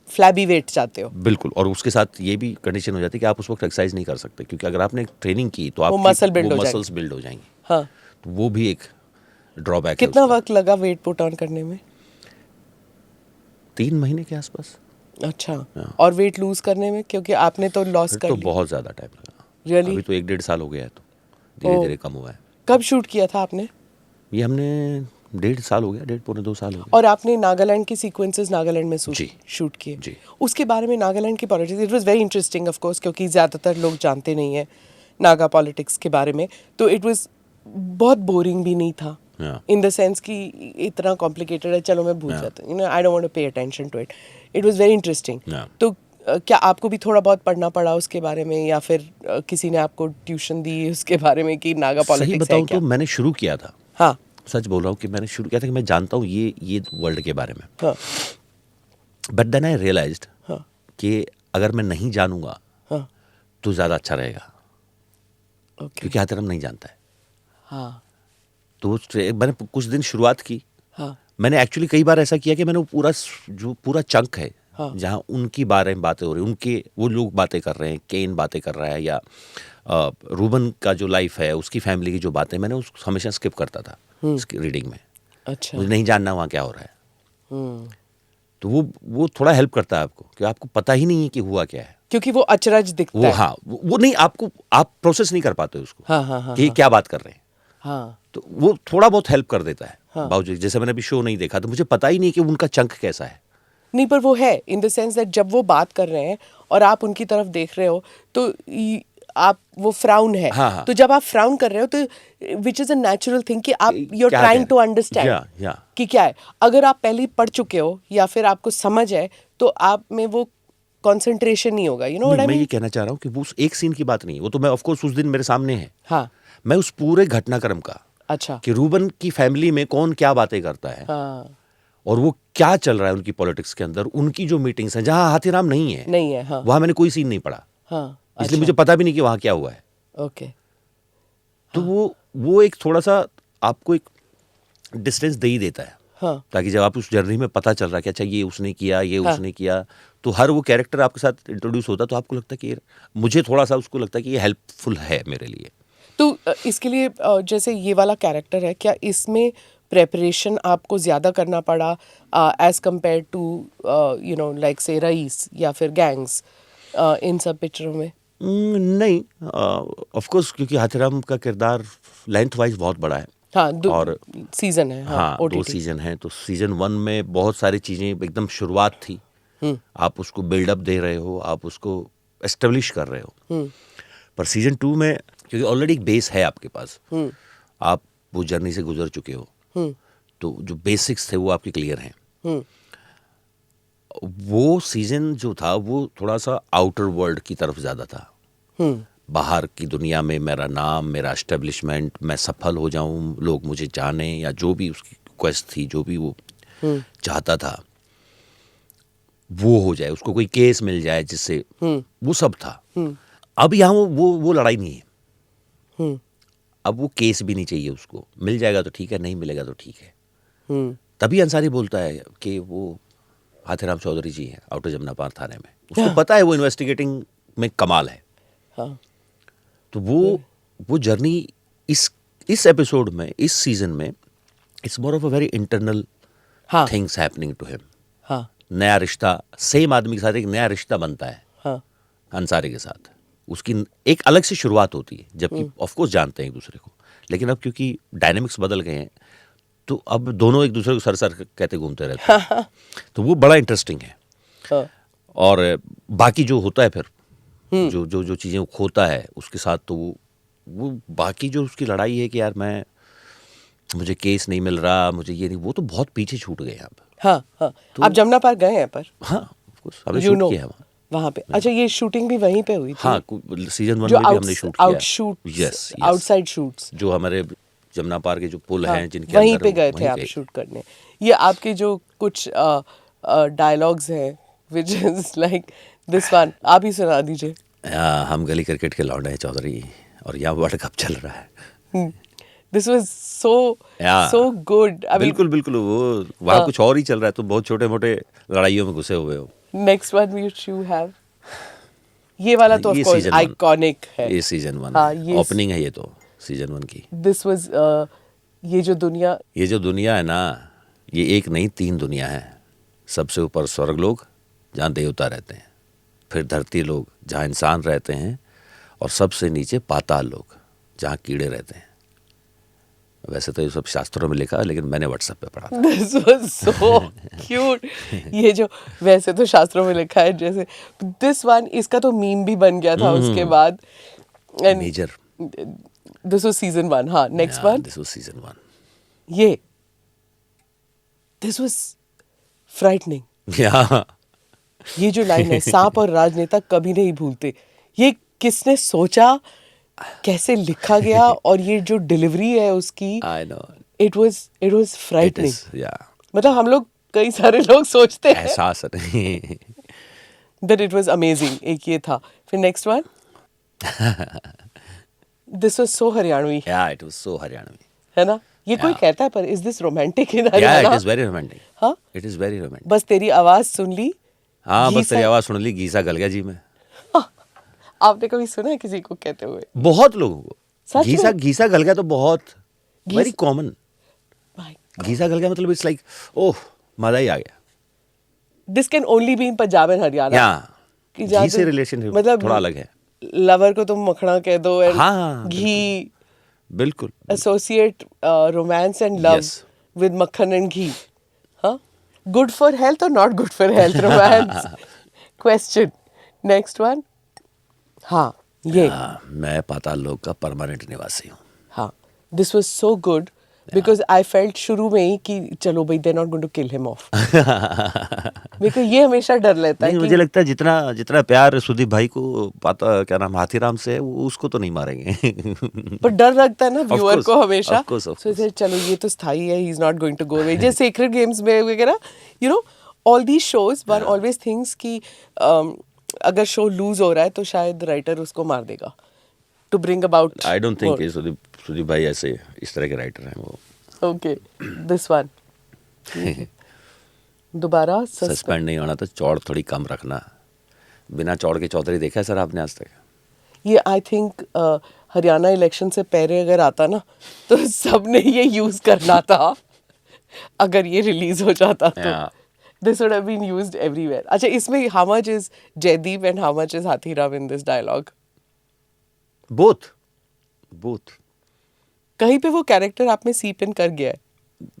फ्लैबी वेट चाहते हो. बिल्कुल. और उसके साथ ये भी कंडीशन हो जाती है कि आप उस वक्त एक्सरसाइज नहीं कर सकते क्योंकि अगर आपने ट्रेनिंग की तो आप muscle build हो मसल्स बिल्ड हो जाएंगे. हाँ. तो वो भी एक ड्रॉबैक है. कितना वक्त लगा वेट पुट ऑन करने में? 3 महीने के आसपास. अच्छा. हाँ. और वेट लूज करने में, क्योंकि आपने तो लॉस फिर कर तो लिया. बहुत ज़्यादा टाइम लगा. Really? अभी तो 1-1.5 साल हो गया है तो धीरे धीरे कम हुआ है. कब शूट किया था आपने? ये हमने 1.5 साल हो गया, 1.5-2 साल हो गया. और आपने नागालैंड की सीक्वेंसेस नागालैंड में जी. शूट किए. जी. उसके बारे में नागालैंड की politics, it was very interesting of course, क्योंकि ज़्यादातर लोग जानते नहीं है नागा पॉलिटिक्स के बारे में. तो इट वाज बहुत बोरिंग भी नहीं था इन द सेंस कि इतना कॉम्प्लिकेटेड है, चलो मैं भूल जाता हूँ, you know, I don't want to pay attention to it. It was very interesting. तो क्या आपको भी थोड़ा बहुत पढ़ना पड़ा उसके बारे में, या फिर किसी ने आपको ट्यूशन दी उसके बारे में कि नागा सही पॉलिटिक्स है बताऊं क्या? तो मैंने शुरू किया था. हाँ. सच बोल रहा हूँ कि मैंने शुरू किया था कि मैं जानता हूँ ये वर्ल्ड के बारे में. हाँ. बट देन आई रियलाइज्ड हाँ. कि अगर मैं नहीं जानूंगा हाँ. तो ज़्यादा अच्छा रहेगा. ओके. क्योंकि हाथरम नहीं जानता है. हाँ. तो मैंने कुछ दिन शुरुआत की. हाँ. मैंने एक्चुअली कई बार ऐसा किया कि मैंने वो जो पूरा चंक है, हाँ. जहाँ उनकी बारे में बातें हो रही, उनके वो लोग बातें कर रहे हैं, केन बातें कर रहा है या रूबन का जो लाइफ है उसकी फैमिली की जो बातें, मैंने उसको हमेशा स्किप करता था उसकी रीडिंग में. अच्छा. मुझे नहीं जानना वहाँ क्या हो रहा है. तो वो थोड़ा हेल्प करता है आपको कि आपको पता ही नहीं है कि हुआ क्या है. क्योंकि वो अचरज दिखता वो है. हाँ वो नहीं, आप प्रोसेस नहीं कर पाते उसको. हाँ, हाँ, हाँ, कि क्या बात कर रहे हैं. हाँ. तो वो थोड़ा बहुत हेल्प कर देता है. हाँ. बावजूद जैसे मैंने अभी शो नहीं देखा तो मुझे पता ही नहीं कि उनका चंक कैसा है. नहीं, पर वो है इन द सेंस दैट जब वो बात कर रहे हैं और आप उनकी तरफ देख रहे हो तो आप वो फ्राउन है. हाँ, हाँ. तो जब आप फ्राउन कर रहे हो तो which is a natural thing कि आप यू आर क्या ट्राइंग कह टू रहे हैं? अंडरस्टैंड या. कि क्या है. अगर आप पहले ही पढ़ चुके हो या फिर आपको समझ है तो आप में वो कंसंट्रेशन नहीं होगा. यू नो व्हाट आई मैं ये मीन? कहना चाह रहा हूँ कि वो उस एक सीन की बात नहीं है. वो तो मैं ऑफ कोर्स उस दिन मेरे सामने है. हाँ. मैं उस पूरे घटनाक्रम का, अच्छा. कि रूबन की फैमिली में कौन क्या बातें करता है. हाँ. और वो क्या चल रहा है उनकी पॉलिटिक्स के अंदर, उनकी जो मीटिंग्स हैं जहां हाथीराम नहीं है. नहीं है. हाँ. वहां मैंने कोई सीन नहीं पढ़ा. हाँ. इसलिए मुझे पता भी नहीं कि वहां क्या हुआ है. ओके. तो वो एक थोड़ा सा आपको एक डिस्टेंस दे ही देता है. हाँ. ताकि जब आप उस जर्नी में पता चल रहा है कि अच्छा ये उसने किया, ये उसने किया, तो हर वो कैरेक्टर आपके साथ इंट्रोड्यूस होता है तो आपको लगता है कि मुझे थोड़ा सा उसको लगता है कि ये हेल्पफुल है मेरे लिए. तो इसके लिए जैसे ये वाला कैरेक्टर है, क्या इसमें प्रेपरेशन आपको ज़्यादा करना पड़ा as compared to you know like say Raees या फिर गैंग्स इन सब पिक्चरों में? नहीं, ऑफ कोर्स क्योंकि हाथीराम का किरदार लेंथ वाइज बहुत बड़ा है. हाँ. और सीजन है. हाँ, 2 OTT. सीजन हैं. तो सीजन 1 में बहुत सारी चीज़ें एकदम शुरुआत थी. आप उसको बिल्डअप दे रहे हो, आप उसको एस्टेब्लिश कर रहे हो. पर सीजन 2 में क्योंकि ऑलरेडी एक बेस है आपके पास, आप वो जर्नी से गुजर चुके हो, तो जो बेसिक्स थे वो आपके क्लियर हैं. वो सीजन जो था वो थोड़ा सा आउटर वर्ल्ड की तरफ ज़्यादा था. बाहर की दुनिया में मेरा नाम, मेरा एस्टेब्लिशमेंट, मैं सफल हो जाऊं, लोग मुझे जाने, या जो भी उसकी क्वेस्ट थी, जो भी वो चाहता था, वो हो जाए, उसको कोई केस मिल जाए जिससे, वो सब था। अब यहाँ वो लड़ाई नहीं है। अब वो केस भी नहीं चाहिए उसको, मिल जाएगा तो ठीक है, नहीं मिलेगा तो ठीक है। तभी अंसारी बोलता है कि वो हाथीराम चौधरी जी हैं आउटर जमुना पार थाने में, उसको पता है वो इन्वेस्टिगेटिंग में कमाल है। हाँ. तो वो जर्नी इस एपिसोड में, इस सीजन में, it's more of a very internal हाँ. Things happening to him. हाँ. नया रिश्ता, सेम आदमी के साथ एक नया रिश्ता बनता है हाँ. अंसारी के साथ, उसकी एक अलग सी शुरुआत होती है, जबकि ऑफ कोर्स जानते हैं एक दूसरे को, लेकिन अब क्योंकि डायनेमिक्स बदल गए हैं तो अब दोनों एक दूसरे को सर सर कहते घूमते रहते हैं। तो वो बड़ा इंटरेस्टिंग है। हाँ. और बाकी जो होता है फिर, जो जो जो चीज़ें वो खोता है उसके साथ, तो वो बाकी जो उसकी लड़ाई है कि यार मुझे केस नहीं मिल रहा, मुझे ये नहीं, वो तो बहुत पीछे छूट गए अब। हाँ. हाँ. आप जमुना पार गए हैं पर? हाँ, ऑफ कोर्स हमने You शूट know, किया है वहाँ पे। अच्छा, ये शूटिंग भी वहीं पे हुई थी? हाँ, सीजन 1 जो में भी हमने शूट किया। आउटशूट्स, आउटसाइड शूट्स, जो हमारे जमुना पार के जो पुल हाँ, हैं जिनके वहीं अंदर पे गए थे वहीं आप पे। शूट करने। ये आपके जो कुछ डायलॉग्स हैं which is like this one, आप ही सुना दीजिए। हम गली क्रिकेट के लौंडे हैं चौधरी, और यहाँ वर्ल्ड कप चल रहा है। This was so good. बिल्कुल बिल्कुल, वो वहाँ कुछ और ही चल रहा है, तो बहुत छोटे मोटे लड़ाइयों में घुसे हुए हो। Next one which you have, ये वाला तो ऑफ ये कोर्स season one। आइकॉनिक है। ये सीजन 1 हाँ, है, ये ओपनिंग है ये तो सीजन 1 की। दिस वाज ये जो दुनिया है ना, ये एक नहीं 3 दुनिया है। सबसे ऊपर स्वर्ग लोग जहाँ देवता रहते हैं, फिर धरती लोग जहाँ इंसान रहते हैं, और सबसे नीचे पाताल लोग जहाँ कीड़े रहते हैं। वैसे तो ये सब शास्त्रों में लिखा है, लेकिन मैंने व्हाट्सएप पे पढ़ा था। This was so cute. ये जो वैसे तो शास्त्रों में लिखा है, जैसे दिस वन, इसका तो मीम भी बन गया था उसके बाद। And major, this was season 1। हाँ, next one, this was season 1। ये दिस वाज फ्राइटनिंग। या ये जो लाइन है, सांप और राजनेता कभी नहीं भूलते, ये किसने सोचा, कैसे लिखा गया, और ये जो डिलीवरी है उसकी, I know, it was frightening. या मतलब हम लोग, कई सारे लोग सोचते हैं एहसास नहीं। that it was amazing। एक ये था। फिर next one, this was so Haryanvi, या इट वाज सो हरियाणवी। है ना? ये कोई Yeah. कहता है, पर इज दिस रोमांटिक इन या Haryana? It is very romantic. हाँ? It is very romantic. बस तेरी आवाज सुन ली। हाँ, बस घीसा- तेरी आवाज सुन ली, गीसा गल गया जी में। आपने कभी सुना है किसी को कहते हुए? बहुत लोगों को सच घीसा में? घीसा गल गया तो बहुत घीस- वेरी कॉमन। My घीसा गल गया मतलब इट्स लाइक ओह मजा ही आ गया। This can only be in Punjab and Haryana. या कि जहाँ घी से तुम- रिलेशन मतलब थोड़ा अलग है। लवर को तुम मखना कह दो, एंड हाँ, घी, बिल्कुल। associate romance and love Yes. with makhan and ghee. Huh? Good for health or not good for health? Romance. Question. Next one. हाँ, ये मैं पाताल लोक का परमानेंट निवासी हूँ। हाँ, this was so good because I felt शुरू में ही कि चलो भाई, they're not going to kill him off। मेरे को ये हमेशा डर रहता है नहीं, कि मुझे लगता है जितना प्यार सुदीप भाई को पाता क्या नाम हाथीराम से है, वो उसको तो नहीं मारेंगे। पर डर लगता है ना व्यूअर course, को हमेशा। of course, of So इसे चलो, ये तो स्थायी है, he is not going to go away. जैसे सीक्रेट गेम्स में वगैरह, you know, all these shows, one always thinks कि अगर शो लूज हो रहा है तो शायद राइटर उसको मार देगा to bring about. I don't think Sudeep भाई ऐसे इस तरह के राइटर हैं वो। ओके, दिस वन दोबारा सस्पेंड नहीं होना तो चौड़ थोड़ी कम रखना। बिना चौड़ के चौधरी देखा है सर आपने आज तक? ये आई थिंक हरियाणा इलेक्शन से पहले अगर आता ना तो सबने ये यूज करना था। अगर ये रिलीज हो जाता तो Yeah. This would have been used everywhere. अच्छा, इसमें how much is Jaideep and how much is Hathiram in this dialogue? Both. कहीं पे वो कैरेक्टर आप में सीप इन कर गया है?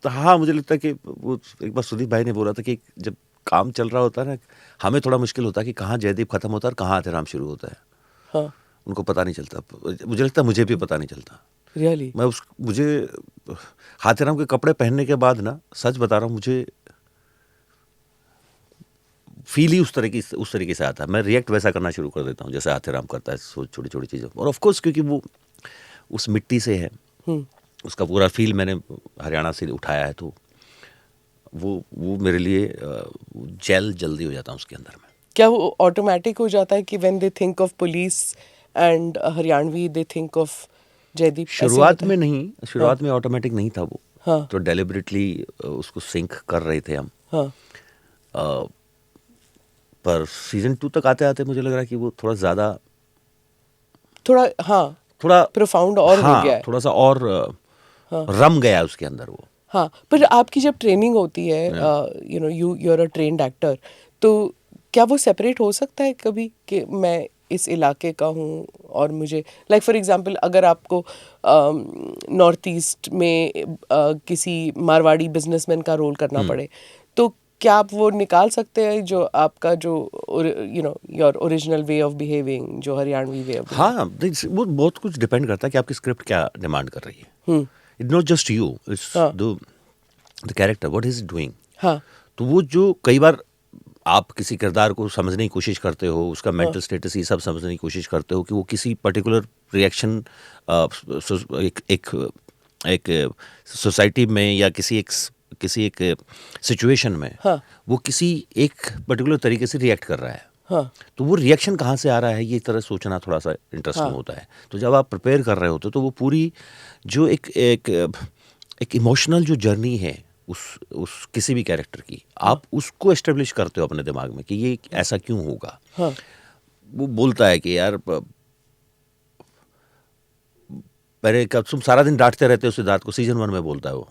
तो हाँ, मुझे लगता है कि वो एक बार सुदीप भाई ने बोला था कि जब काम चल रहा होता है ना, हमें थोड़ा मुश्किल होता है कि कहाँ जयदीप खत्म होता है और कहाँ हाथीराम शुरू होता है। हाँ, उनको पता नहीं चलता। मुझे लगता है मुझे भी पता नहीं चलता। रियली? मुझे हाथीराम के कपड़े पहनने के बाद ना, सच बता रहा हूँ, मुझे फील ही उस तरीके से आता है। मैं रिएक्ट वैसा करना शुरू कर देता हूँ जैसे हाथीराम करता है, छोटी छोटी चीज़ों। और ऑफ कोर्स क्योंकि वो उस मिट्टी से है, उसका पूरा फील मैंने हरियाणा से उठाया है, तो वो मेरे लिए जेल जल्दी हो जाता है उसके अंदर में। क्या वो ऑटोमेटिक हो जाता है कि when they think of police and Haryanvi they think of Jaideep? ऐसे शुरुआत होता है? में नहीं, शुरुआत में ऑटोमेटिक नहीं था वो, हाँ तो डेलिबरेटली उसको सिंक कर रहे थे हम। हाँ अ, पर सीजन 2 तक आते आते मुझे लग रहा है कि वो थोड़ा ज़्यादा, थोड़ा हाँ थोड़ा प्रोफाउंड और हो हाँ गया है। थोड़ा सा और रम गया है उसके अंदर वो। हाँ पर आपकी जब ट्रेनिंग होती है, you know you are a trained actor, तो क्या वो सेपरेट हो सकता है कभी कि मैं इस इलाके का हूँ और मुझे लाइक फॉर एग्जांपल अगर आपको नॉर्थ ईस्ट में किसी मारवाड़ी बिजनेसमैन का रोल करना पड़े, तो क्या आप वो निकाल सकते हैं जो आपका जो you know your original way of behaving, जो हरियाणवी वे ऑफ? हाँ, वो बहुत कुछ डिपेंड करता है कि आपकी स्क्रिप्ट क्या डिमांड कर रही है। It's not just you, it's हाँ। The character what is doing. हाँ तो वो जो कई बार आप किसी किरदार को समझने की कोशिश करते हो, उसका मेंटल स्टेटस ये सब समझने की कोशिश करते हो कि वो किसी पर्टिकुलर रिएक्शन एक एक सोसाइटी में या किसी एक सिचुएशन में हाँ वो किसी एक पर्टिकुलर तरीके से रिएक्ट कर रहा है। हाँ तो वो रिएक्शन कहाँ से आ रहा है, ये तरह सोचना थोड़ा सा इंटरेस्टिंग हाँ। होता है। तो जब आप प्रिपेयर कर रहे होते हो तो वो पूरी जो एक इमोशनल जो जर्नी है उस किसी भी कैरेक्टर की, आप उसको एस्टेब्लिश करते हो अपने दिमाग में कि ये ऐसा क्यों होगा। हाँ वो बोलता है कि यार पहले कब तुम सारा दिन डांटते रहते हो सिद्धार्थ को, सीजन 1 में बोलता है वो,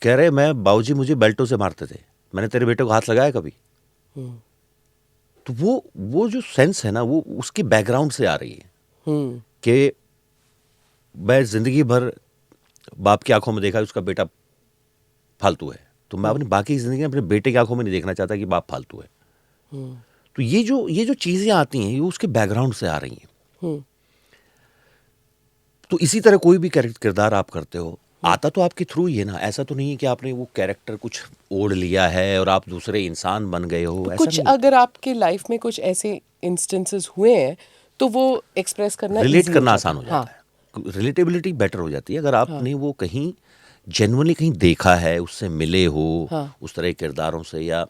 कह रहे मैं बाबूजी मुझे बेल्टों से मारते थे, मैंने तेरे बेटे को हाथ लगाया कभी? तो वो जो सेंस है ना वो उसकी बैकग्राउंड से आ रही है कि मैं जिंदगी भर बाप की आंखों में देखा है उसका बेटा फालतू है, तो मैं अपनी बाकी जिंदगी में अपने बेटे की आंखों में नहीं देखना चाहता कि बाप फालतू है। तो ये जो चीजें आती हैं ये उसके बैकग्राउंड से आ रही हैं। तो इसी तरह कोई भी किरदार आप करते हो आता तो आपके थ्रू ही है ना, ऐसा तो नहीं है कि आपने वो कैरेक्टर कुछ ओढ़ लिया है और आप दूसरे इंसान बन गए हो, तो ऐसा कुछ नहीं। अगर आपके लाइफ में कुछ ऐसे इंस्टेंसेस हुए हैं तो वो एक्सप्रेस करना रिलेट easy करना हो आसान हो हाँ जाता है, रिलेटेबिलिटी बेटर हो जाती है अगर आपने वो कहीं जेन्युइनली कहीं देखा है, उससे मिले हो, हाँ। उस तरह के किरदारों से, या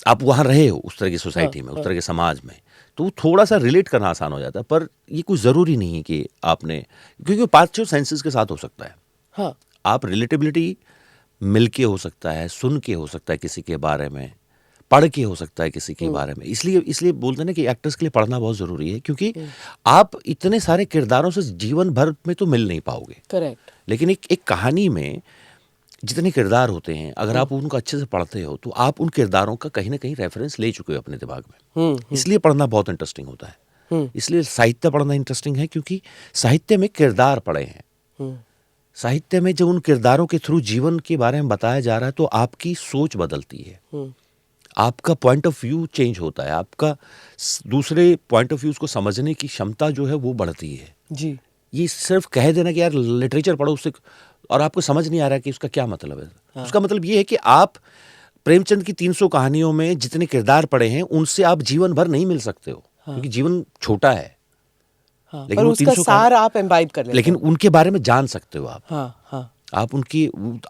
आप वहाँ रहे हो उस तरह की सोसाइटी में, उस तरह के समाज में, तो वो थोड़ा सा रिलेट करना आसान हो जाता है। पर ये कोई ज़रूरी नहीं है कि आपने, क्योंकि पाँचों सेंसेस के साथ हो सकता है। हाँ आप रिलेटेबिलिटी मिल के हो सकता है, सुन के हो सकता है किसी के बारे में, पढ़ के हो सकता है किसी के बारे में। इसलिए बोलते हैं ना कि एक्टर्स के लिए पढ़ना बहुत ज़रूरी है, क्योंकि आप इतने सारे किरदारों से जीवन भर में तो मिल नहीं पाओगे, करेक्ट। लेकिन एक कहानी में जितने किरदार होते हैं अगर आप उनको अच्छे से पढ़ते हो तो आप उन किरदारों का कहीं ना कहीं रेफरेंस ले चुके हो अपने दिमाग में। इसलिए पढ़ना बहुत इंटरेस्टिंग होता है। इसलिए साहित्य पढ़ना इंटरेस्टिंग है, क्योंकि साहित्य में किरदार पढ़े हैं। साहित्य में जब उन किरदारों के थ्रू जीवन के बारे में बताया जा रहा है तो आपकी सोच बदलती है, आपका पॉइंट ऑफ व्यू चेंज होता है, आपका दूसरे पॉइंट ऑफ व्यूज को समझने की क्षमता जो है वो बढ़ती है। जी ये सिर्फ कह देना कि यार लिटरेचर पढ़ो उससे और आपको समझ नहीं आ रहा है कि उसका क्या मतलब है, उसका मतलब ये है कि आप प्रेमचंद की 300 कहानियों में जितने किरदार पढ़े हैं उनसे आप जीवन भर नहीं मिल सकते हो, क्योंकि जीवन छोटा है। हाँ, लेकिन पर वो उसका 300 सार आप इम्बाइब कर लेते लेकिन हो। उनके बारे में जान सकते हो आप। हाँ हाँ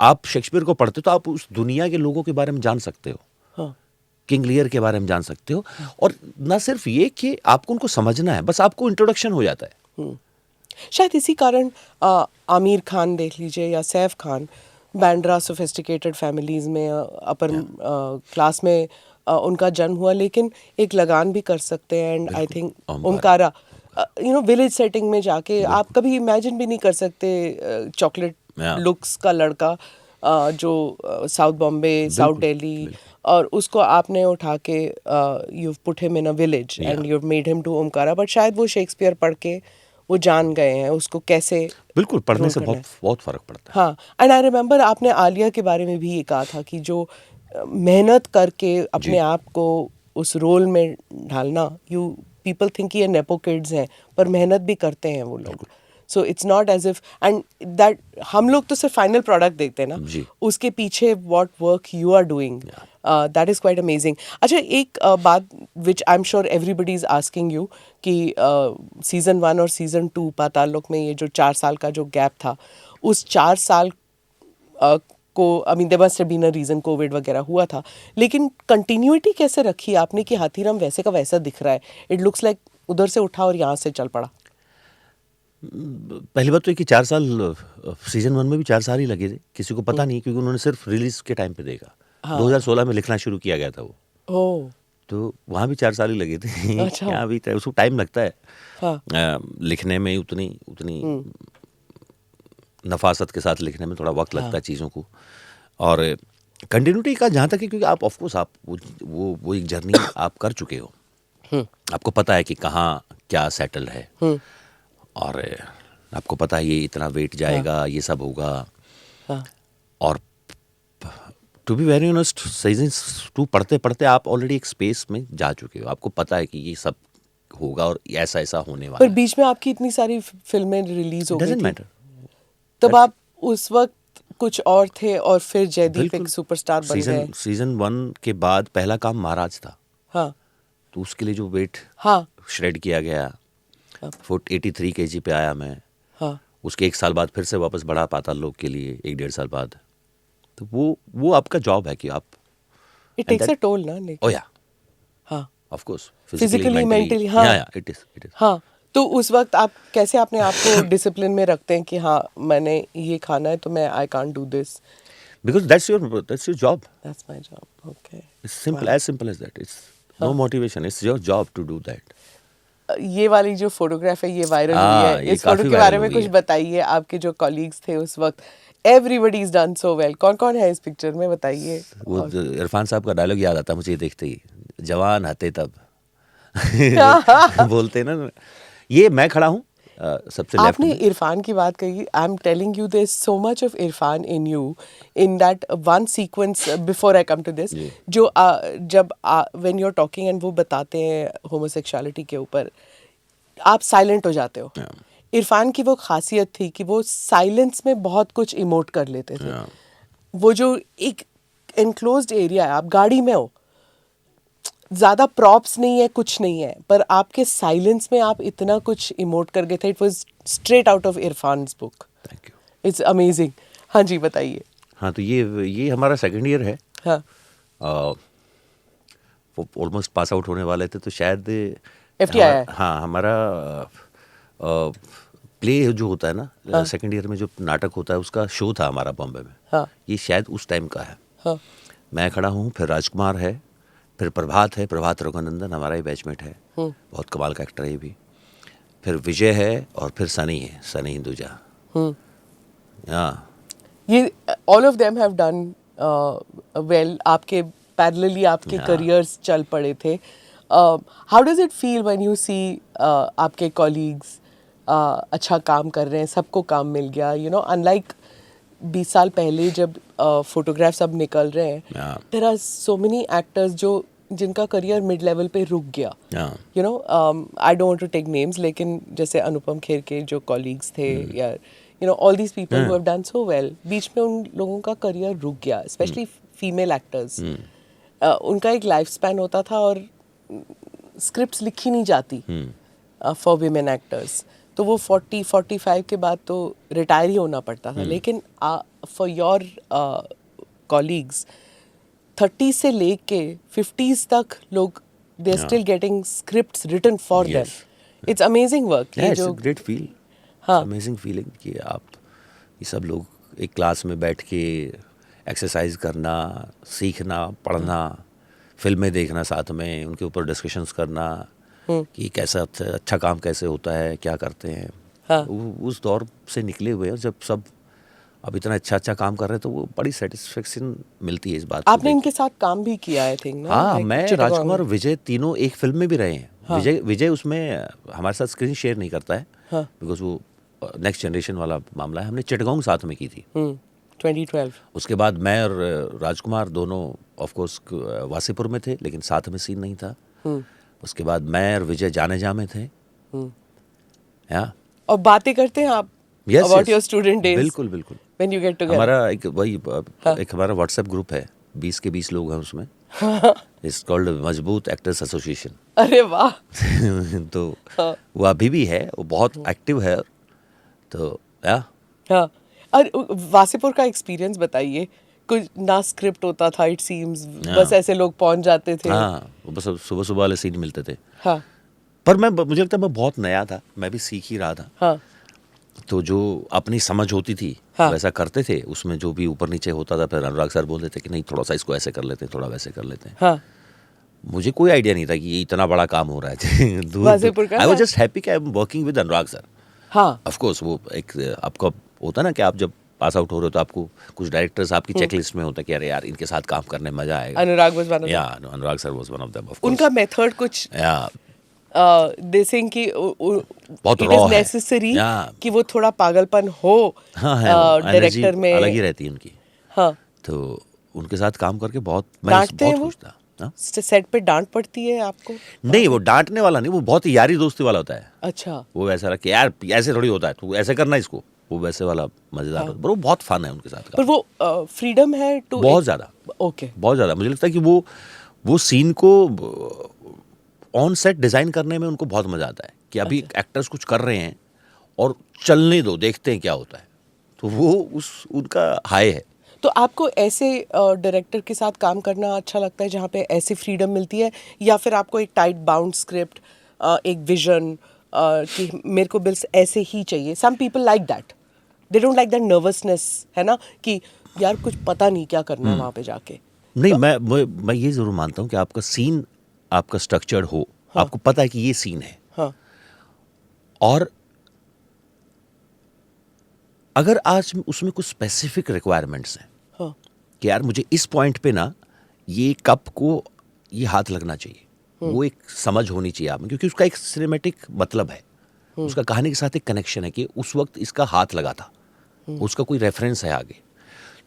आप शेक्सपियर को पढ़ते हो तो आप उस दुनिया के लोगों के बारे में जान सकते हो, हाँ किंग लियर के बारे में जान सकते हो। और न सिर्फ ये कि आपको उनको समझना है, बस आपको इंट्रोडक्शन हो जाता है। शायद इसी कारण आमिर खान देख लीजिए या सैफ खान, बैंड्रा सोफिस्टिकेटेड फैमिलीज में अपर क्लास में उनका जन्म हुआ, लेकिन एक लगान भी कर सकते हैं। And I think Omkara you know village setting में जाके आप कभी इमेजिन भी नहीं कर सकते चॉकलेट लुक्स का लड़का जो साउथ बॉम्बे साउथ दिल्ली, और उसको आपने उठा के you put him in a village and you made him to Omkara. बट शायद वो शेक्सपियर पढ़ के वो जान गए हैं उसको कैसे। बिल्कुल, पढ़ने रोल से करना है। बहुत फर्क पड़ता है। हाँ, एंड आई रिमेम्बर आपने आलिया के बारे में भी ये कहा था कि जो मेहनत करके अपने आप को उस रोल में ढालना, यू पीपल थिंक ये नेपो किड्स हैं पर मेहनत भी करते हैं वो लोग। So it's not as if and that हम लोग तो सिर्फ फाइनल प्रोडक्ट देखते हैं ना, उसके पीछे what work you are doing, that is quite amazing. अच्छा, एक बात which I am sure everybody is asking you कि सीजन 1 और सीजन 2 पाताल लोक में ये जो 4 साल का जो गैप था, उस 4 साल आपको I mean there must have been a reason covid वगैरह हुआ था, लेकिन कंटिन्यूटी कैसे रखी आपने कि हाथीराम वैसे का वैसा दिख रहा है, इट लुक्स लाइक उधर से उठा और यहाँ से चल पड़ा? पहली बात तो ये कि 4 साल सीजन 1 में भी 4 साल ही लगे थे, किसी को पता नहीं, क्योंकि उन्होंने सिर्फ रिलीज के टाइम पे देखा। 2016 में लिखना शुरू किया गया था वो, ओह तो वहाँ भी 4 साल ही लगे थे। अच्छा। यहाँ भी उसको टाइम लगता है हाँ लिखने में, उतनी नफासत के साथ लिखने में थोड़ा वक्त लगता है चीज़ों को। और कंटिन्यूटी का जहाँ तक है, क्योंकि आप ऑफकोर्स आप वो एक जर्नी आप कर चुके हो, आपको पता है कि कहाँ क्या सेटल है, और आपको पता है ये इतना वेट जाएगा, ये सब होगा। हाँ और to be very honest, season 2 पढ़ते पढ़ते आप ऑलरेडी एक स्पेस में जा चुके हो, आपको पता है कि ये सब होगा और ऐसा ऐसा होने वाला पर है। बीच में आपकी इतनी सारी फिल्में रिलीज हो गई डजंट थी, मैटर। तब आप उस वक्त कुछ और थे और फिर जयदीप एक सुपरस्टार बन गए। सीजन 1 के बाद पहला काम महाराज था, हाँ तो उसके लिए जो वेट हाँ श्रेड किया गया, 83 kg पे आया मैं। हाँ उसके 1 साल बाद फिर से वापस बढ़ा पाताल लोक के लिए, 1-1.5 साल बाद। तो वो आपका जॉब है कि आप इट टेक्स अ टोल ना, लेकिन ओ या हाँ ऑफ कोर्स फिजिकली मेंटली, हाँ या इट इज हाँ। तो उस वक्त आप कैसे अपने आप को डिसिप्लिन में रखते हैं कि हाँ मैंने ये खाना है तो मैं I can't do this? Because that's your job, that's my job. Okay, it's simple as that, it's no motivation, it's your job to do that. ये वाली जो फोटोग्राफ है ये वायरल हुई है, ये इस फोटो काफी के बारे viral में हुई कुछ है। बताइए। आपके जो कॉलीग्स थे उस वक्त, everybody is done so well, कौन कौन है इस पिक्चर में बताइए? वो इरफान साहब का डायलॉग याद आता मुझे देखते ही, जवान हते तब बोलते ना, ये मैं खड़ा हूँ सबसे लेफ्ट आपने में। इरफान की बात कही, I am telling you there is so much of Irfan in you, in that one sequence before I come to this, जो जब when you are talking and वो बताते हैं होमोसेक्सुअलिटी के ऊपर, आप साइलेंट हो जाते हो। इरफान की वो खासियत थी कि वो साइलेंस में बहुत कुछ इमोट कर लेते थे। वो जो एक एनक्लोज्ड एरिया है, आप गाड़ी में हो, ज़्यादा प्रॉप्स नहीं है, कुछ नहीं है, पर आपके साइलेंस में आप इतना कुछ इमोट कर गए थे। It was straight out of Irrfan's book. Thank you. It's amazing. हाँ जी बताइए। हाँ, तो ये हमारा सेकंड ईयर है, हाँ वो ऑलमोस्ट पास आउट होने वाले थे, तो शायद FTI है। हाँ, हमारा प्ले जो होता है ना, सेकंड ईयर में जो नाटक होता है, उसका शो था हमारा बॉम्बे में। हाँ ये शायद उस टाइम का है। हाँ मैं खड़ा हूँ, फिर राजकुमार है, फिर प्रभात है, प्रभात रघुनंदन हमारा ही बैचमेट है, बहुत कमाल का एक्टर है ये भी। फिर विजय है, और फिर सनी है, सनी हिंदुजा। हाँ, ये all of them have done well. आपके पैरेलली आपके करियर्स चल पड़े थे। How does it feel when you see आपके कॉलीग्स अच्छा काम कर रहे हैं, सबको काम मिल गया, यू नो, अनलाइक 20 साल पहले जब फोटोग्राफ्स अब निकल रहे हैं, there are so many actors जिनका करियर मिड लेवल पे रुक गया। You know, I don't want to take names, लेकिन जैसे अनुपम खेर के जो कॉलीग्स थे, या you know all these people who have done so well, बीच में उन लोगों का करियर रुक गया, स्पेशली फीमेल एक्टर्स। उनका एक लाइफ स्पैन होता था और स्क्रिप्ट्स लिखी नहीं जाती फॉर वीमेन एक्टर्स, तो वो 40-45 के बाद तो रिटायर ही होना पड़ता था। लेकिन फॉर योर कॉलीग्स 30 से लेके 50s तक लोग they are still getting scripts written for them. It's amazing work. ये जो ग्रेट फील, हाँ अमेजिंग फीलिंग कि आप ये सब लोग एक क्लास में बैठ के एक्सरसाइज करना, सीखना, पढ़ना, फिल्में देखना, साथ में उनके ऊपर डिस्कशंस करना कि कैसा अच्छा काम कैसे होता है, क्या करते हैं। हाँ। उस दौर से निकले हुए हैं, जब सब अब इतना अच्छा काम कर रहे हैं, तो वो बड़ी सेटिस्फेक्शन मिलती है इस बात। आपने इनके साथ काम भी किया है, थिंक ना? हाँ, like मैं चिटागोंग। राजकुमार विजय तीनों एक फिल्म में भी रहे हैं। हाँ। विजय उसमें हमारे साथ स्क्रीन शेयर नहीं करता है, हाँ। बिकॉज वो नेक्स्ट जनरेशन वाला मामला है। हमने चिटागोंग साथ में की थी 2012। उसके बाद मैं और राजकुमार दोनों ऑफ कोर्स वासीपुर में थे, लेकिन साथ में सीन नहीं था। उसके बाद मैं और विजय जाने जामे थे। या और बातें करते हैं आप अबाउट योर स्टूडेंट डेज? बिल्कुल बिल्कुल। When you get together? हमारा एक एक हमारा व्हाट्सएप ग्रुप है, 20 के 20 लोग हैं उसमें। इट्स कॉल्ड मजबूत एक्टर्स एसोसिएशन। अरे वाह। तो वो अभी भी है, वो बहुत एक्टिव है। तो या हाँ, और वासीपुर का एक्सपीरियंस बताइए, कुछ ना स्क्रिप्ट होता था इट सीम्स, बस ऐसे लोग पहुंच जाते थे. हाँ, वो बस सुबह सुबह वाले सीन मिलते थे. हाँ पर मुझे लगता है मैं बहुत नया था, मैं भी सीख ही रहा था. हाँ तो जो अपनी समझ होती थी हाँ. वैसा करते थे, उसमें जो भी ऊपर नीचे होता था फिर अनुराग सर बोलते थे कि नहीं थोड़ा सा इसको ऐसे कर लेते हैं, थोड़ा वैसे कर लेते हैं. हाँ. मुझे कोई आइडिया नहीं था कि ये इतना बड़ा काम हो रहा है. वासेपुर का आई वाज जस्ट हैप्पी कि I am working with Anurag sir. हाँ ऑफ कोर्स वो एक आपका होता ना कि आप जब पास आउट हो रहे हो तो आपको कुछ डायरेक्टर्स आपकी चेकलिस्ट में होता है कि अरे यार इनके साथ काम करने में मजा आएगा. अनुराग was one of them. या Anurag sir was one of them of course. उनका मेथड कुछ या दे सेइंग कि बहुत इट raw इज है. Necessary Yeah. कि वो थोड़ा पागलपन हो हाँ है, डायरेक्टर में. अलग ही रहती है उनकी. हाँ. तो उनके साथ काम करके बहुत मैं डांटते हैं बहुत वो? खुश था. हाँ? सेट पे डांट पड़ती है आपको? नहीं वो डांटने वाला नहीं, वो बहुत ही यारी दोस्ती वाला होता है. अच्छा. वो ऐसा रहा कि यार ऐसे थोड़ी होता है, तू ऐसे करना इसको, वो वैसे वाला मजेदार होता है. पर वो बहुत फन है उनके साथ पर वो फ्रीडम है टू बहुत ज्यादा. ओके. बहुत ज़्यादा मुझे लगता है कि वो सीन को ऑन सेट डिज़ाइन करने में उनको बहुत मज़ा आता है कि अभी एक्टर्स कुछ कर रहे हैं और चलने दो, देखते हैं क्या होता है. तो वो उनका हाई है. तो आपको ऐसे डायरेक्टर के साथ काम करना अच्छा लगता है जहाँ पे ऐसी फ्रीडम मिलती है, या फिर आपको एक टाइट बाउंड स्क्रिप्ट, एक विजन कि मेरे को बिल्स ऐसे ही चाहिए? Some people like that, they don't like that nervousness, है ना, कि यार कुछ पता नहीं क्या करना है वहाँ पे जाके. नहीं मैं ये ज़रूर मानता हूँ कि आपका सीन आपका स्ट्रक्चर्ड हो. हाँ. आपको पता है कि ये सीन है. हाँ और अगर आज उसमें कुछ स्पेसिफिक रिक्वायरमेंट्स हैं हाँ कि यार मुझे इस पॉइंट पे ना ये कप को ये हाथ लगना चाहिए, वो एक समझ होनी चाहिए आप में, क्योंकि उसका एक सिनेमैटिक मतलब है, उसका कहानी के साथ एक कनेक्शन है कि उस वक्त इसका हाथ लगा था, उसका कोई रेफरेंस है आगे.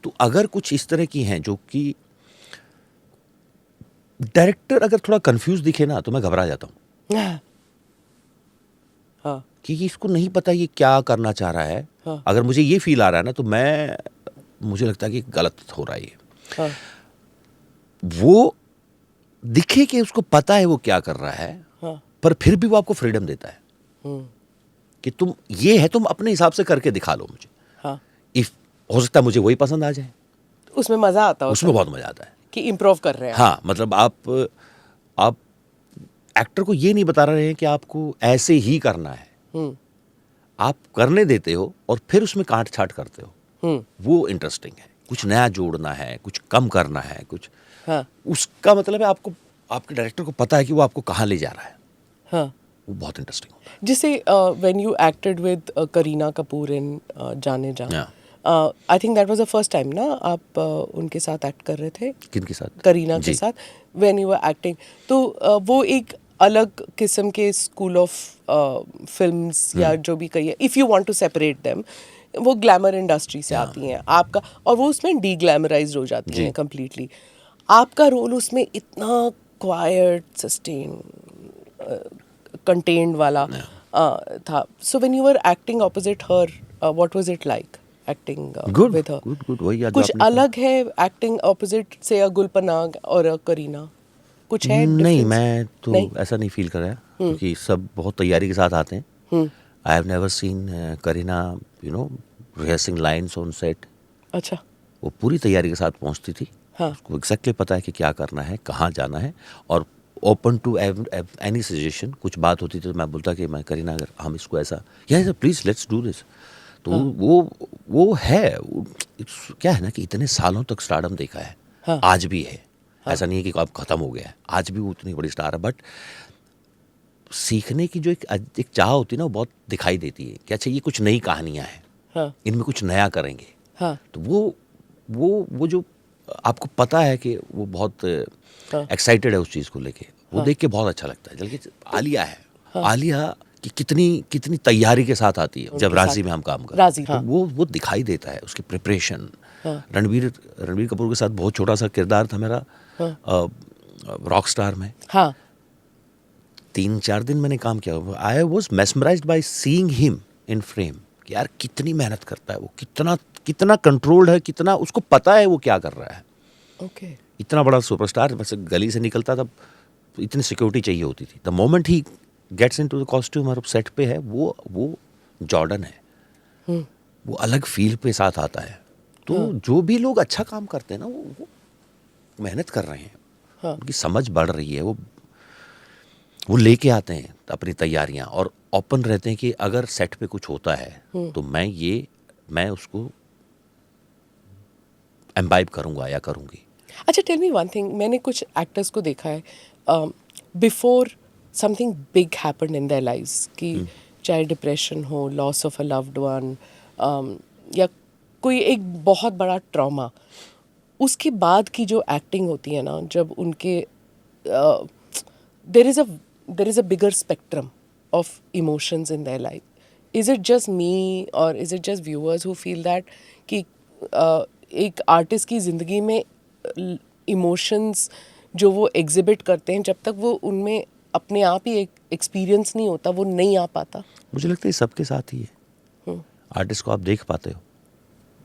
तो अगर कुछ इस तरह की हैं जो कि डायरेक्टर अगर थोड़ा कंफ्यूज दिखे ना तो मैं घबरा जाता हूँ हाँ कि इसको नहीं पता ये क्या करना चाह रहा है. हाँ. अगर मुझे ये फील आ रहा है ना तो मुझे लगता है कि गलत हो रहा है ये. हाँ वो दिखे कि उसको पता है वो क्या कर रहा है, हाँ. पर फिर भी वो आपको फ्रीडम देता है कि तुम ये है, तुम अपने हिसाब से करके दिखा लो मुझे. हाँ. इफ हो सकता है मुझे वही पसंद आ जाए, उसमें मजा आता है, उसमें बहुत मजा आता है कि इम्प्रोव कर रहे हैं. हाँ मतलब आप एक्टर को ये नहीं बता रहे हैं कि आपको ऐसे ही करना है, आप करने देते हो और फिर उसमें काट छाट करते हो. वो इंटरेस्टिंग है. कुछ नया जोड़ना है, कुछ कम करना है, कुछ. हाँ. उसका मतलब है आपको, आपके डायरेक्टर को पता है कि वो आपको कहाँ ले जा रहा है. हाँ. वो बहुत इंटरेस्टिंग होता है. जैसे when you acted with Kareena Kapoor in Jaane Jaa, Yeah. I think that was the first time ना आप उनके साथ एक्ट कर रहे थे? किनके साथ? करीना के जी. साथ व्हेन यू वर एक्टिंग. तो वो एक अलग किस्म के स्कूल ऑफ फिल्म्स या जो भी कहिए, if you want to separate them, वो ग्लैमर इंडस्ट्री से आती हैं आपका, और वो उसमें डी ग्लैमराइज हो जाती जी. हैं कम्प्लीटली. आपका रोल उसमें इतना क्वाइट, सस्टेन, कंटेन्ड वाला था. So when you were acting opposite her, what was it like acting with her? Good वही याद कुछ अलग है एक्टिंग ऑपोजिट से अ गुलपनाग और अ करीना? कुछ है नहीं, difference? मैं तो नहीं? ऐसा नहीं फील कर रहा क्योंकि सब बहुत तैयारी के साथ आते हैं. I have never seen Kareena rehearsing lines on set. अच्छा. वो पूरी तैयारी के साथ पहुंचती थी. हाँ. उसको एग्जैक्टली पता है कि क्या करना है, कहाँ जाना है, और ओपन टू एनी सजेशन. कुछ बात होती थी तो मैं बोलता कि मैं करीना अगर हम इसको ऐसा, या प्लीज लेट्स डू दिस. तो वो है क्या है ना कि इतने सालों तक स्टारडम देखा है. हाँ. आज भी है. ऐसा नहीं है कि अब खत्म हो गया है, आज भी वो उतनी बड़ी स्टार है. बट सीखने की जो एक चाह होती है ना, वो बहुत दिखाई देती है कि अच्छा ये कुछ नई कहानियां हैं. हाँ. इनमें कुछ नया करेंगे. हाँ. तो वो जो आपको पता है कि वो बहुत एक्साइटेड है उस चीज़ को लेके, वो देख के बहुत अच्छा लगता है. जबकि आलिया है, आलिया कि कितनी तैयारी के साथ आती है जब राजी में हम काम करते हैं. हाँ. तो वो दिखाई देता है उसकी प्रिपरेशन. रणबीर कपूर के साथ बहुत छोटा सा किरदार था मेरा रॉक स्टार में. हाँ. 3-4 दिन मैंने काम किया. I was mesmerised by seeing him in frame कि यार कितनी मेहनत करता है वो, कितना कंट्रोल्ड है, कितना उसको पता है वो क्या कर रहा है. ओके. इतना बड़ा सुपरस्टार वैसे गली से निकलता था तो इतनी सिक्योरिटी चाहिए होती थी. The moment he gets into the costume और सेट पे है, वो जॉर्डन है. वो अलग फील पे साथ आता है. तो जो भी लोग अच्छा काम करते हैं ना वो मेहनत कर रहे हैं, हाँ। उनकी समझ बढ़ रही है, वो लेके आते हैं अपनी तैयारियां और ओपन रहते हैं कि अगर सेट पे कुछ होता है तो मैं उसको एम्बाइब करूंगा या करूंगी। अच्छा, टेल मी वन थिंग, मैंने कुछ एक्टर्स को देखा है before something big happened in their lives, कि चाहे डिप्रेशन हो, loss of a loved one, या कोई एक बहुत बड़ा ट्रॉमा, उसके बाद की जो एक्टिंग होती है ना, जब उनके there is a bigger spectrum of emotions in their life. Is it just me और is it just viewers who feel that कि एक आर्टिस्ट की ज़िंदगी में इमोशंस जो वो एग्जिबिट करते हैं, जब तक वो उनमें अपने आप ही एक एक्सपीरियंस नहीं होता, वो नहीं आ पाता? मुझे लगता है सबके साथ ही है। आर्टिस्ट को आप देख पाते हो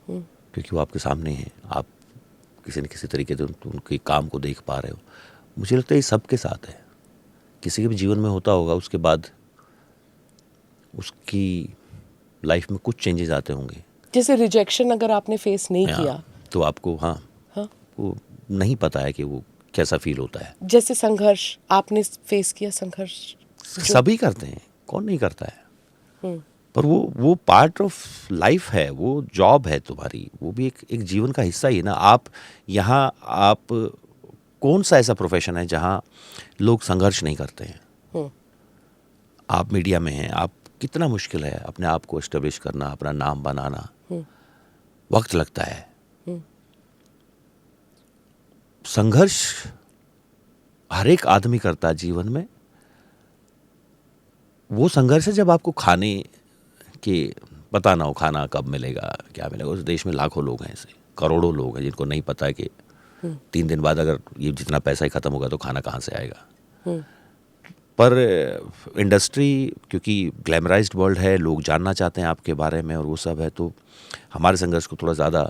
क्योंकि वो आपके सामने है, आप किसी न किसी तरीके से उनके काम को देख पा रहे हो। मुझे लगता है ये सबके साथ है, किसी के भी जीवन में होता होगा, उसके बाद उसकी लाइफ में कुछ चेंजेस आते होंगे। जैसे रिजेक्शन अगर आपने फेस नहीं किया तो आपको हाँ वो नहीं पता है कि वो कैसा फील होता है। जैसे संघर्ष आपने फेस किया, संघर्ष सभी करते हैं, कौन नहीं करता है, पर वो पार्ट ऑफ लाइफ है, वो जॉब है तुम्हारी, वो भी एक जीवन का हिस्सा ही है ना। आप कौन सा ऐसा प्रोफेशन है जहाँ लोग संघर्ष नहीं करते हैं? आप मीडिया में हैं, आप कितना मुश्किल है अपने आप को एस्टेब्लिश करना, अपना नाम बनाना, वक्त लगता है। संघर्ष हर एक आदमी करता है जीवन में। वो संघर्ष है जब आपको खाने के पता ना हो, खाना कब मिलेगा, क्या मिलेगा। उस देश में लाखों लोग हैं, ऐसे करोड़ों लोग हैं जिनको नहीं पता है कि 3 दिन बाद अगर ये जितना पैसा ही खत्म होगा तो खाना कहाँ से आएगा। पर इंडस्ट्री क्योंकि ग्लैमराइज्ड वर्ल्ड है, लोग जानना चाहते हैं आपके बारे में और वो सब है, तो हमारे संघर्ष को थोड़ा ज़्यादा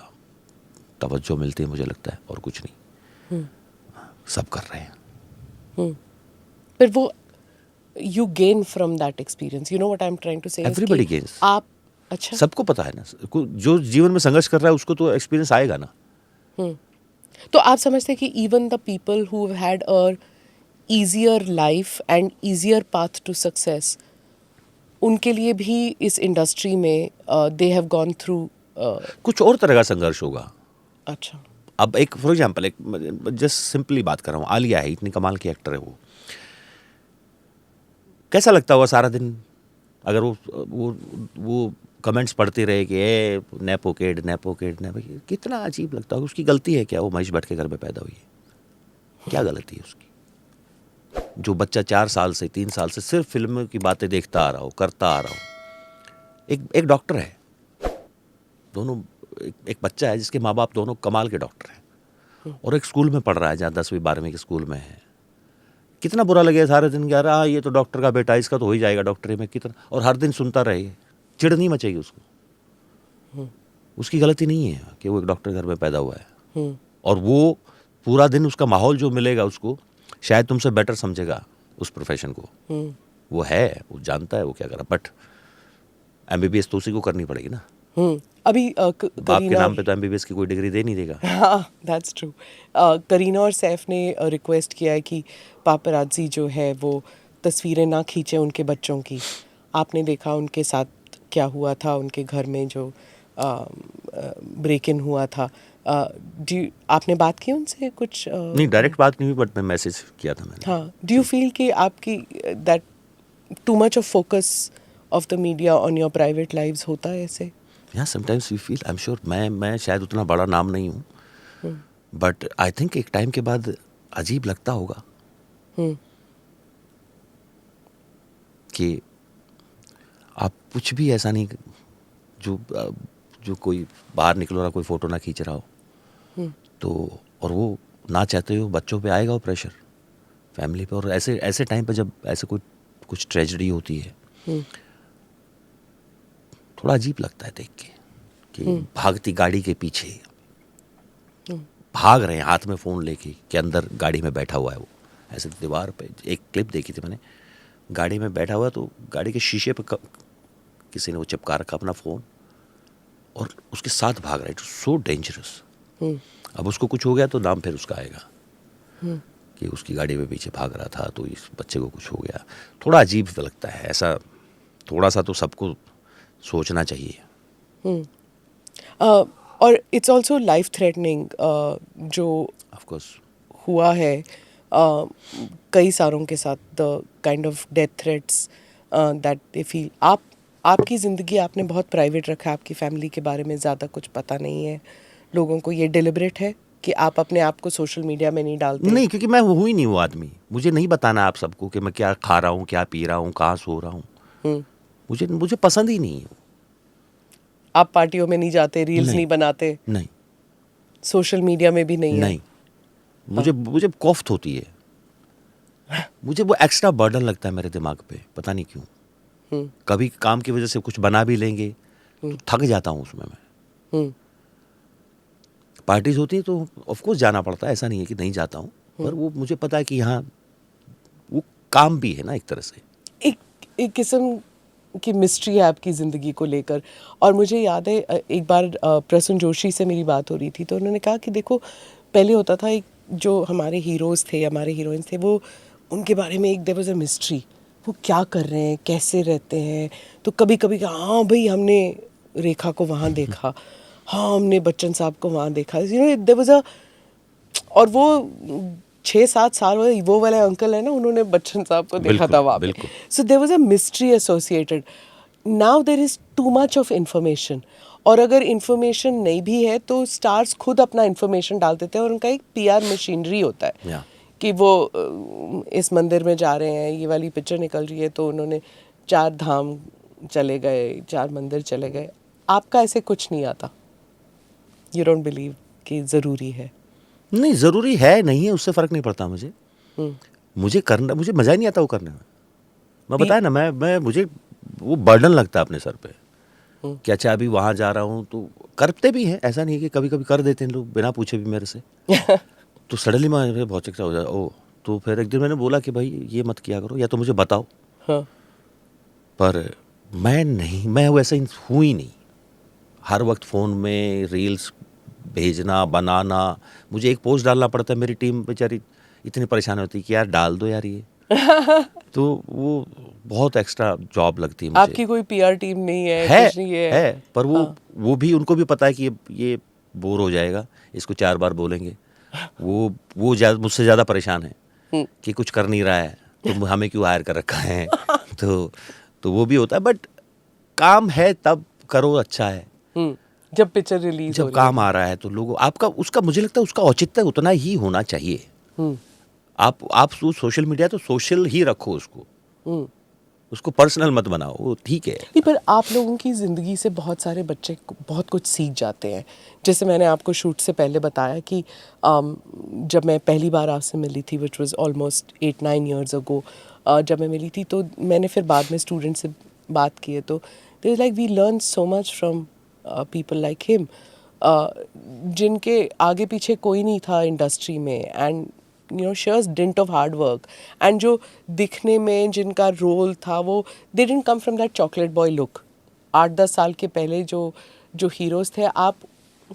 तवज्जो मिलती है, मुझे लगता है, और कुछ नहीं। सब कर रहे हैं। पर वो you gain from that experience, you know what I'm trying to say is Everybody कि gains. आप अच्छा सबको पता है ना, जो जीवन में संघर्ष कर रहा है उसको तो एक्सपीरियंस आएगा ना। तो आप समझते हैं कि even the people who have had a easier life and easier path to success, उनके लिए भी इस इंडस्ट्री में they have gone through कुछ और तरह का संघर्ष होगा। अच्छा, अब एक फॉर एग्जांपल, एक जस्ट सिंपली बात कर रहा हूँ, आलिया है, इतनी कमाल की एक्टर है, वो कैसा लगता होगा सारा दिन अगर वो कमेंट्स पढ़ते रहे कि ए नेपोकेड, कितना अजीब लगता होगा। उसकी गलती है क्या? वो महेश भट्ट के घर में पैदा हुई है, क्या गलती है उसकी? जो बच्चा 4 साल से 3 साल से सिर्फ फिल्म की बातें देखता आ रहा हो, करता आ रहा हो, एक डॉक्टर है, दोनों, एक बच्चा है जिसके माँ बाप दोनों कमाल के डॉक्टर हैं, और एक स्कूल में पढ़ रहा है जहाँ 10वीं 12वीं के स्कूल में है। कितना बुरा लगे सारे दिन, यार ये तो डॉक्टर का बेटा, इसका तो हो ही जाएगा डॉक्टरी में, कितना, और हर दिन सुनता रहे, चिढ़ नहीं मचेगी उसको? उसकी गलती नहीं है कि वो एक डॉक्टर घर में पैदा हुआ है, और वो पूरा दिन उसका माहौल जो मिलेगा उसको शायद तुमसे बेटर समझेगा उस प्रोफेशन को। वो है, वो जानता है वो क्या कर रहा, बट MBBS तो उसी को करनी पड़ेगी ना। अभी बाप के नाम पे तो MBBS की कोई डिग्री दे नहीं देगा। हाँ, दैट्स ट्रू। करीना और सैफ ने रिक्वेस्ट किया है कि पापराजी जो है वो तस्वीरें ना खींचे उनके बच्चों की। आपने देखा उनके साथ क्या हुआ था, उनके घर में जो ब्रेक इन हुआ था। आपने बात की उनसे कुछ? नहीं, डायरेक्ट बात नहीं हुई, बट मैं मैसेज किया था मैंने। हाँ, डू यू फील कि आपकी that too much of focus of the media on your private lives होता है ऐसे? या sometimes we feel, I am sure, मैं शायद उतना बड़ा नाम नहीं हूँ, बट आई थिंक एक टाइम के बाद अजीब लगता होगा कि आप कुछ भी ऐसा नहीं, जो कोई बाहर निकल रहा, कोई फोटो ना खींच रहा हो, तो और वो ना चाहते हो बच्चों पे आएगा वो प्रेशर, फैमिली पे, और ऐसे टाइम पे जब ऐसे कुछ ट्रेजेडी होती है, थोड़ा अजीब लगता है देख के कि भागती गाड़ी के पीछे भाग रहे हैं, हाथ में फ़ोन लेके, के अंदर गाड़ी में बैठा हुआ है वो, ऐसे दीवार पे एक क्लिप देखी थी मैंने, गाड़ी में बैठा हुआ, तो गाड़ी के शीशे पे किसी ने वो चिपका रखा अपना फ़ोन, और उसके साथ भाग रहा है, इट्स सो डेंजरस। अब उसको कुछ हो गया तो नाम फिर उसका आएगा कि उसकी गाड़ी में पीछे भाग रहा था तो इस बच्चे को कुछ हो गया। थोड़ा अजीब लगता है ऐसा, थोड़ा सा तो सबको सोचना चाहिए। और इट्स ऑल्सो लाइफ थ्रेटनिंग जो ऑफ कोर्स हुआ है कई सारों के साथ, the kind of death threats that they feel. आपकी ज़िंदगी आपने बहुत प्राइवेट रखा है, आपकी फैमिली के बारे में ज़्यादा कुछ पता नहीं है लोगों को। ये डिलिबरेट है कि आप अपने आप को सोशल मीडिया में नहीं डालते? नहीं, क्योंकि मैं हूँ ही नहीं वो आदमी। मुझे नहीं बताना आप सबको कि मैं क्या खा रहा हूँ, क्या पी रहा हूँ, कहाँ सो रहा हूँ। मुझे पसंद ही नहीं है। आप पार्टियों में नहीं जाते, रील्स नहीं बनाते? नहीं, सोशल मीडिया में भी नहीं? नहीं। मुझे कॉफ्त होती है। मुझे वो एक्स्ट्रा बर्डन लगता है मेरे दिमाग पे, पता नहीं क्यों। कभी काम की वजह से कुछ बना भी लेंगे तो थक जाता हूँ उसमें मैं। पार्टीज होती है तो ऑफ कोर्स जाना पड़ता है, ऐसा नहीं है कि नहीं जाता हूँ, पर वो मुझे पता है कि यहाँ वो काम भी है ना एक तरह से। एक किस्म की मिस्ट्री है आपकी ज़िंदगी को लेकर। और मुझे याद है एक बार प्रसून जोशी से मेरी बात हो रही थी तो उन्होंने कहा कि देखो पहले होता था, एक जो हमारे हीरोज़ थे, हमारे हीरोइंस थे, वो उनके बारे में एक देयर वाज अ मिस्ट्री, वो क्या कर रहे हैं, कैसे रहते हैं। तो कभी कभी हाँ भाई हमने रेखा को वहाँ देखा, हाँ हमने बच्चन साहब को वहाँ देखा, you know there was a. और वो 6-7 साल वो वाले अंकल है ना, उन्होंने बच्चन साहब को देखा था वहाँ पे। So there was a mystery associated. Now there is too much of information, और अगर इंफॉर्मेशन नहीं भी है तो स्टार्स खुद अपना इंफॉर्मेशन डाल देते हैं और उनका एक पीआर मशीनरी होता है कि वो इस मंदिर में जा रहे हैं, ये वाली पिक्चर निकल रही है तो उन्होंने 4 धाम चले गए, 4 मंदिर चले गए। आपका ऐसे कुछ नहीं आता? यू डोंट बिलीव कि ज़रूरी है? नहीं, ज़रूरी है नहीं है उससे फ़र्क नहीं पड़ता मुझे। मुझे मज़ा ही नहीं आता वो करने में। मैं बताया ना, मुझे वो बर्डन लगता है अपने सर पे कि अच्छा अभी वहाँ जा रहा हूँ। तो करते भी हैं, ऐसा नहीं है कि कभी कभी कर देते हैं लोग बिना पूछे भी मेरे से। तो सडनली मैं बहुत चिकचा हो जाए। ओ तो फिर एक दिन मैंने बोला कि भाई ये मत किया करो, या तो मुझे बताओ। हाँ। पर मैं वैसा हूँ ही नहीं। हर वक्त फ़ोन में रील्स भेजना, बनाना, मुझे एक पोस्ट डालना पड़ता है, मेरी टीम बेचारी इतनी परेशान होती है कि यार डाल दो यार ये। तो वो बहुत एक्स्ट्रा जॉब लगती है मुझे। आपकी कोई पीआर टीम नहीं है? कुछ नहीं है? पर वो भी, उनको भी पता है कि ये बोर हो जाएगा, इसको 4 बार बोलेंगे। वो मुझसे ज़्यादा परेशान है कि कुछ कर नहीं रहा है तो हमें क्यों हायर कर रखा है। तो वो भी होता है, बट काम है तब करो, अच्छा है। जब पिक्चर रिलीज जब काम आ रहा है तो लोगों आपका उसका, मुझे लगता है उसका औचित्य उतना ही होना चाहिए। आप सोशल मीडिया तो सोशल ही रखो उसको पर्सनल मत बनाओ, वो ठीक है। नहीं, पर आप लोगों की ज़िंदगी से बहुत सारे बच्चे बहुत कुछ सीख जाते हैं। जैसे मैंने आपको शूट से पहले बताया कि जब मैं पहली बार आपसे मिली थी, which was almost 8-9 years ago, जब मैं मिली थी तो मैंने फिर बाद में स्टूडेंट से बात की है तो they like we learn so much from people like him, जिनके आगे पीछे कोई नहीं था इंडस्ट्री में, and you know shares dint of hard work, and जो दिखने में जिनका रोल था वो they didn't come from that chocolate boy look. 8-10 साल के पहले जो हीरोज थे, आप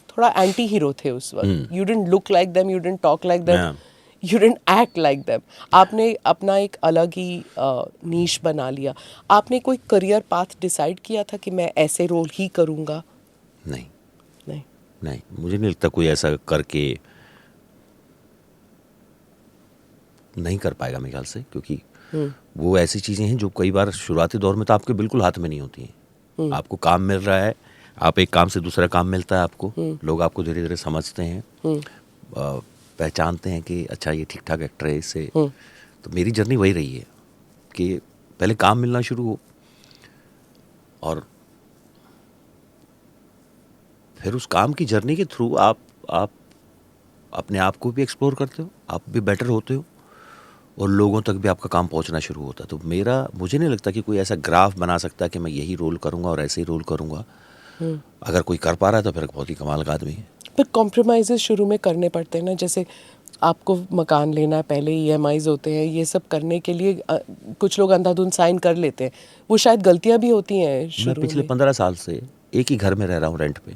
थोड़ा एंटी हीरो थे उस वक्त। You didn't look like them, you didn't talk like them, you didn't act like them. आपने अपना एक अलग ही नीश बना लिया। आपने कोई करियर पाथ डिसाइड किया था कि मैं ऐसे रोल ही करूँगा? नहीं, मुझे नहीं लगता कोई ऐसा करके नहीं कर पाएगा मेरे ख्याल से, क्योंकि वो ऐसी चीज़ें हैं जो कई बार शुरुआती दौर में तो आपके बिल्कुल हाथ में नहीं होती हैं। आपको काम मिल रहा है, आप एक काम से दूसरा काम मिलता है आपको, लोग आपको धीरे धीरे समझते हैं, पहचानते हैं कि अच्छा ये ठीक ठाक एक्टर है, इससे। तो मेरी जर्नी वही रही है कि पहले काम मिलना शुरू हो और फिर उस काम की जर्नी के थ्रू आप अपने आप को भी एक्सप्लोर करते हो, आप भी बेटर होते हो और लोगों तक भी आपका काम पहुंचना शुरू होता है। तो मुझे नहीं लगता कि कोई ऐसा ग्राफ बना सकता कि मैं यही रोल करूंगा और ऐसे ही रोल करूंगा। अगर कोई कर पा रहा है तो फिर बहुत ही कमाल का आदमी है। पर कॉम्प्रोमाइज़ शुरू में करने पड़ते हैं ना, जैसे आपको मकान लेना है, पहले EMIs होते हैं, ये सब करने के लिए कुछ लोग अंधाधुंध साइन कर लेते हैं, वो शायद गलतियां भी होती हैं शुरू में। मैं पिछले 15 साल से एक ही घर में रह रहा हूँ रेंट पे,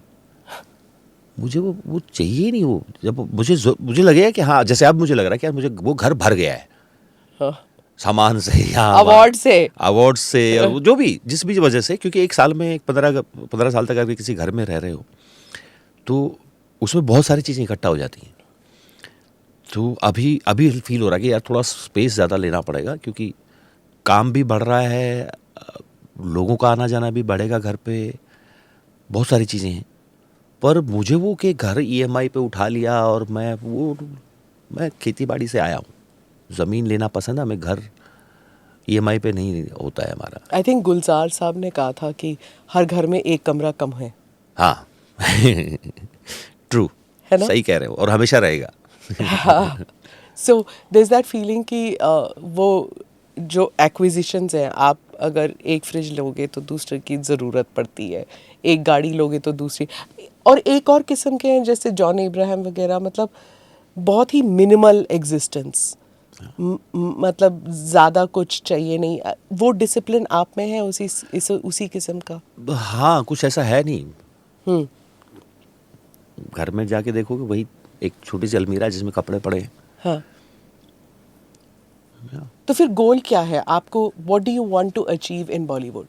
मुझे वो चाहिए ही नहीं। वो जब मुझे लगेगा कि हाँ, जैसे अब मुझे लग रहा है कि यार मुझे वो घर भर गया है हाँ, सामान से या अवार्ड से और वो जो भी जिस भी वजह से, क्योंकि एक साल में 15 साल तक अगर किसी घर में रह रहे हो तो उसमें बहुत सारी चीज़ें इकट्ठा हो जाती हैं। तो अभी फील हो रहा है कि यार थोड़ा स्पेस ज़्यादा लेना पड़ेगा, क्योंकि काम भी बढ़ रहा है, लोगों का आना जाना भी बढ़ेगा घर पे, बहुत सारी चीज़ें हैं। पर मुझे वो कि घर ईएमआई पे उठा लिया और मैं खेती बाड़ी से आया हूँ, ज़मीन लेना पसंद है हमें, घर ईएमआई पे नहीं होता है हमारा। आई थिंक गुलजार साहब ने कहा था कि हर घर में एक कमरा कम है। हाँ ट्रू, है ना? सही कह रहे हो, और हमेशा रहेगा। So there is that feeling कि वो जो एक्विजिशंस हैं, आप अगर एक फ्रिज लोगे तो दूसरे की ज़रूरत पड़ती है, एक गाड़ी लोगे तो दूसरी, और एक और किस्म के हैं जैसे जॉन इब्राहिम वगैरह, मतलब बहुत ही मिनिमल एग्जिस्टेंस, मतलब ज़्यादा कुछ चाहिए नहीं। वो डिसिप्लिन आप में है उसी किस्म का? हाँ, कुछ ऐसा है नहीं। हम्म। घर में जाके देखोगे वही एक छोटी सी अलमीरा जिसमें कपड़े पड़े हैं। हाँ। तो फिर गोल क्या है आपको? What do you want to achieve in Bollywood?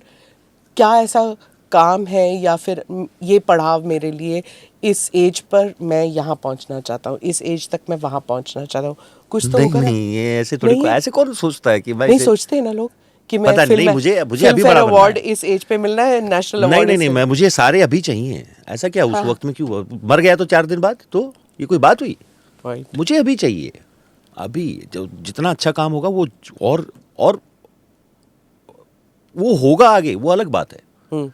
क्या ऐसा काम है या फिर ये पड़ाव मेरे लिए, इस एज पर मैं यहाँ पहुँचना चाहता हूँ, इस एज तक मैं वहाँ पहुँचना चाहता हूँ, कुछ तो होगा ना? नहीं, ये ऐसे थोड़ी, नहीं है? ऐसे कौन सोचता है कि मैं नहीं इसे- सोचते हैं ना लोग कि मैं पता नहीं, फिल्म मुझे अभी फिल्म फेयर बड़ा बनना अवार्ड है। इस एज पे मिलना है, नेशनल नहीं अवार्ड नहीं नहीं, मैं मुझे सारे अभी चाहिए। ऐसा क्या उस हाँ। वक्त में क्यों मर गया तो 4 दिन बाद, तो ये कोई बात हुई? पॉइंट। मुझे अभी चाहिए, अभी जो जितना अच्छा काम होगा वो और वो होगा आगे, वो अलग बात है। हम्म।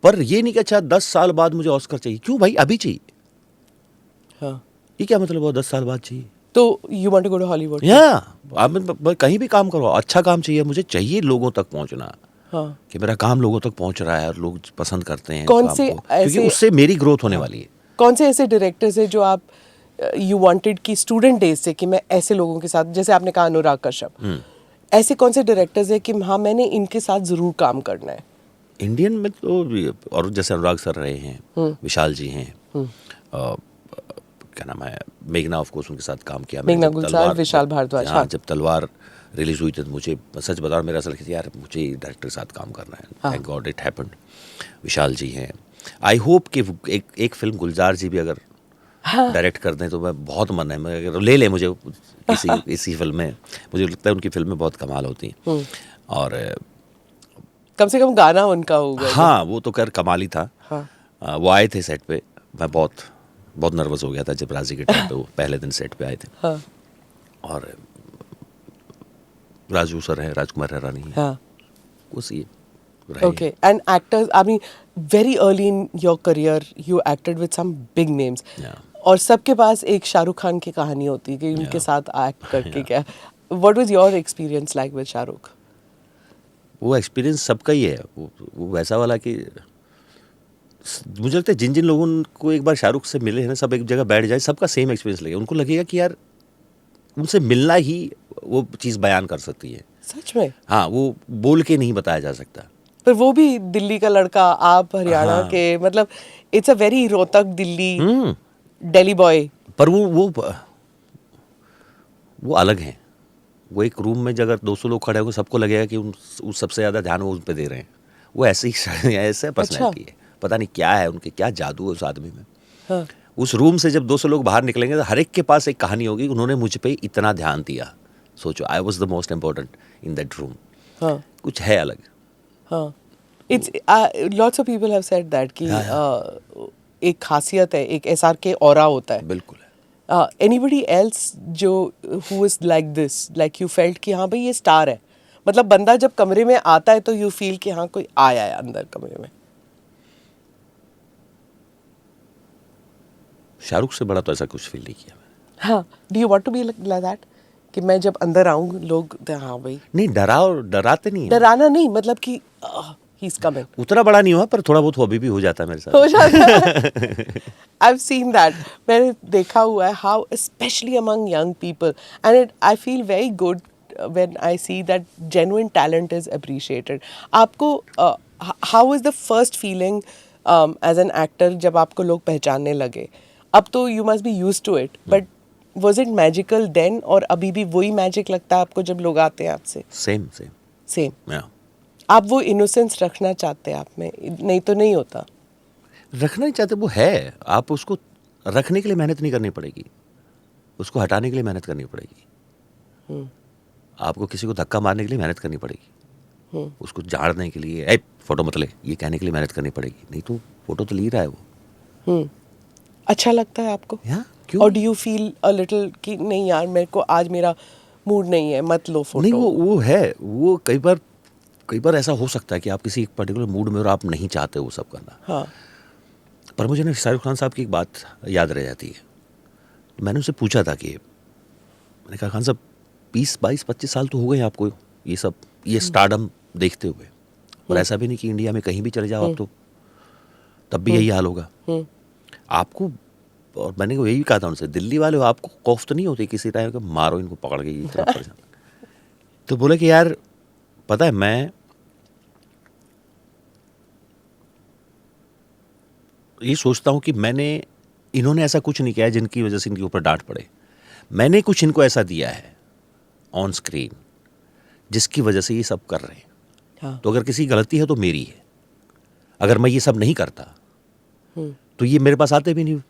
पर ये नहीं कि अच्छा 10 साल बाद मुझे ऑस्कर चाहिए। क्यों भाई, अभी चाहिए? हाँ। ये क्या मतलब हुआ 10 साल बाद चाहिए? तो you want to go to Hollywood? या आप कहीं भी काम करो, अच्छा काम चाहिए, मुझे चाहिए लोगों तक पहुंचना, हाँ। कि मेरा काम लोगों तक पहुंच रहा है और लोग पसंद करते हैं कौन इस से काम को, क्योंकि ऐसे- उससे मेरी ग्रोथ होने वाली है। कौन से ऐसे डायरेक्टर्स हैं जो आप यू वांटेड कि स्टूडेंट डेज से कि मैं ऐसे लोगों के साथ, जैसे आपने कहा अनुराग कश्यप, ऐसे कौन से डायरेक्टर्स हैं कि हाँ मैंने इनके साथ ज़रूर काम करना है? इंडियन में तो और जैसे अनुराग सर रहे हैं, विशाल जी हैं, क्या नाम है, मेघना, ऑफ कोर्स उनके साथ काम किया मैंने। मेघना जब गुलजार, तलवार- विशाल भारद्वाज, हाँ, हाँ। जब तलवार रिलीज हुई थी तो मुझे, सच बता रहा, मेरा असल कि यार मुझे डायरेक्टर के साथ काम करना है। हाँ। Thank god it happened. Vishal ji हैं, आई होप कि एक फिल्म गुलजार जी भी अगर डायरेक्ट कर दें तो मैं, बहुत मन है, मैं अगर ले मुझे इसी फिल्म में, मुझे लगता है उनकी फिल्में बहुत कमाल होती हैं। और कम से कम गाना उनका होगा। हाँ, वो तो खैर कमाल ही था। हाँ। वो आए थे सेट पे, मैं बहुत नर्वस हो गया था जब राजी के टाइम पे वो पहले दिन सेट पे आए थे। हाँ। और राजू सर है, राजकुमार हैरानी है, हाँ। उसी रहे। Okay, and actors, I mean, very early in your career, you acted with some big names. Yeah. और सबके पास एक शाहरुख खान की कहानी होती है कि उनके Yeah. साथ एक्ट करके क्या. What was your experience like with Shahrukh? वो एक्सपीरियंस सबका ही है, वो वैसा वाला कि मुझे लगता है जिन जिन लोगों को एक बार शाहरुख से मिले हैं ना, सब एक जगह बैठ जाए, सबका सेम एक्सपीरियंस लगेगा। उनको लगेगा कि यार उनसे मिलना ही वो चीज़ बयान कर सकती है। सच में? हाँ, वो बोल के नहीं बताया जा सकता। पर वो भी दिल्ली का लड़का, आप हरियाणा हाँ। के, मतलब it's a very Rohtak Delhi, hmm, Delhi boy. पर वो अलग हैं। वो एक रूम में अगर 200 लोग खड़े होंगे, सबको लगेगा कि उस सबसे ज़्यादा ध्यान वो उन पे दे रहे हैं। वो ऐसे ही ऐसे पर्सनैलिटी है, पता नहीं क्या है उनके, क्या जादू है उस आदमी में। हाँ. उस रूम से जब 200 लोग बाहर निकलेंगे तो हर एक के पास एक कहानी होगी, उन्होंने मुझ पे इतना ध्यान दिया। सोचो, I was the most important in that room. हाँ. कुछ है अलग। हाँ. It's lots of people have said that कि एक खासियत है, एक SRK ऑरा होता है. बिल्कुल। Anybody else जो who is like this, like you felt कि हाँ भाई ये स्टार है, मतलब बंदा जब कमरे में आता है तो you feel कि हाँ कोई आया है अंदर कमरे में. शाहरुख से बड़ा तो ऐसा कुछ फील नहीं किया मैंने। हाँ. Do you want to be like that कि मैं जब अंदर आऊँ लोग हाँ भाई. नहीं, डराते नहीं है। डराना नहीं, मतलब कि he's coming. उतना बड़ा नहीं हुआ, पर थोड़ा बहुत अभी भी हो जाता है मेरे साथ। हो जाता है. I've seen that. मैंने देखा हुआ है how especially among young people, and I feel very good when I see that genuine talent is appreciated. आपको how is the first feeling as an actor जब आपको लोग पहचानने लगे, अब तो you must be used to it, but was it magical then, और अभी भी वही मैजिक लगता है आपको जब लोग आते हैं आपसे? Same same same. आप वो इनोसेंस रखना चाहते हैं आप में, नहीं तो नहीं होता। रखना ही चाहते, वो है, आप उसको रखने के लिए मेहनत नहीं करनी पड़ेगी, उसको हटाने के लिए मेहनत करनी पड़ेगी। आपको किसी को धक्का मारने के लिए मेहनत करनी पड़ेगी, उसको झाड़ने के लिए ए फोटो मत ले ये कहने के लिए मेहनत करनी पड़ेगी, नहीं तो फोटो तो ले रहा है वो। अच्छा लगता है आपको? क्यों? और do you feel a little कि नहीं यार मेरे को आज मेरा मूड नहीं है, मत लो फोटो? नहीं, वो है, वो कई बार ऐसा हो सकता है कि आप किसी एक पर्टिकुलर मूड में और आप नहीं चाहते वो सब करना। हाँ। पर मुझे ना शाहरुख खान साहब की एक बात याद रह जाती है। मैंने उनसे पूछा था कि, मैंने कहा खान साहब 20, 22, 25 साल तो हो गए आपको ये स्टारडम देखते हुए, और ऐसा भी नहीं कि इंडिया में कहीं भी चले जाओ आप तो तब भी यही हाल होगा आपको। और मैंने यही कहा था उनसे, दिल्ली वाले हो, आपको खौफ तो नहीं होती किसी टाइम का मारो इनको पकड़ के ये तरफ पड़ जाता? तो बोले कि यार पता है, मैं ये सोचता हूं कि इन्होंने ऐसा कुछ नहीं किया है जिनकी वजह से इनके ऊपर डांट पड़े। मैंने कुछ इनको ऐसा दिया है ऑन स्क्रीन जिसकी वजह से ये सब कर रहे हैं। हाँ। तो अगर किसी गलती है तो मेरी है। अगर मैं ये सब नहीं करता तो ये मेरे पास आते भी नहीं,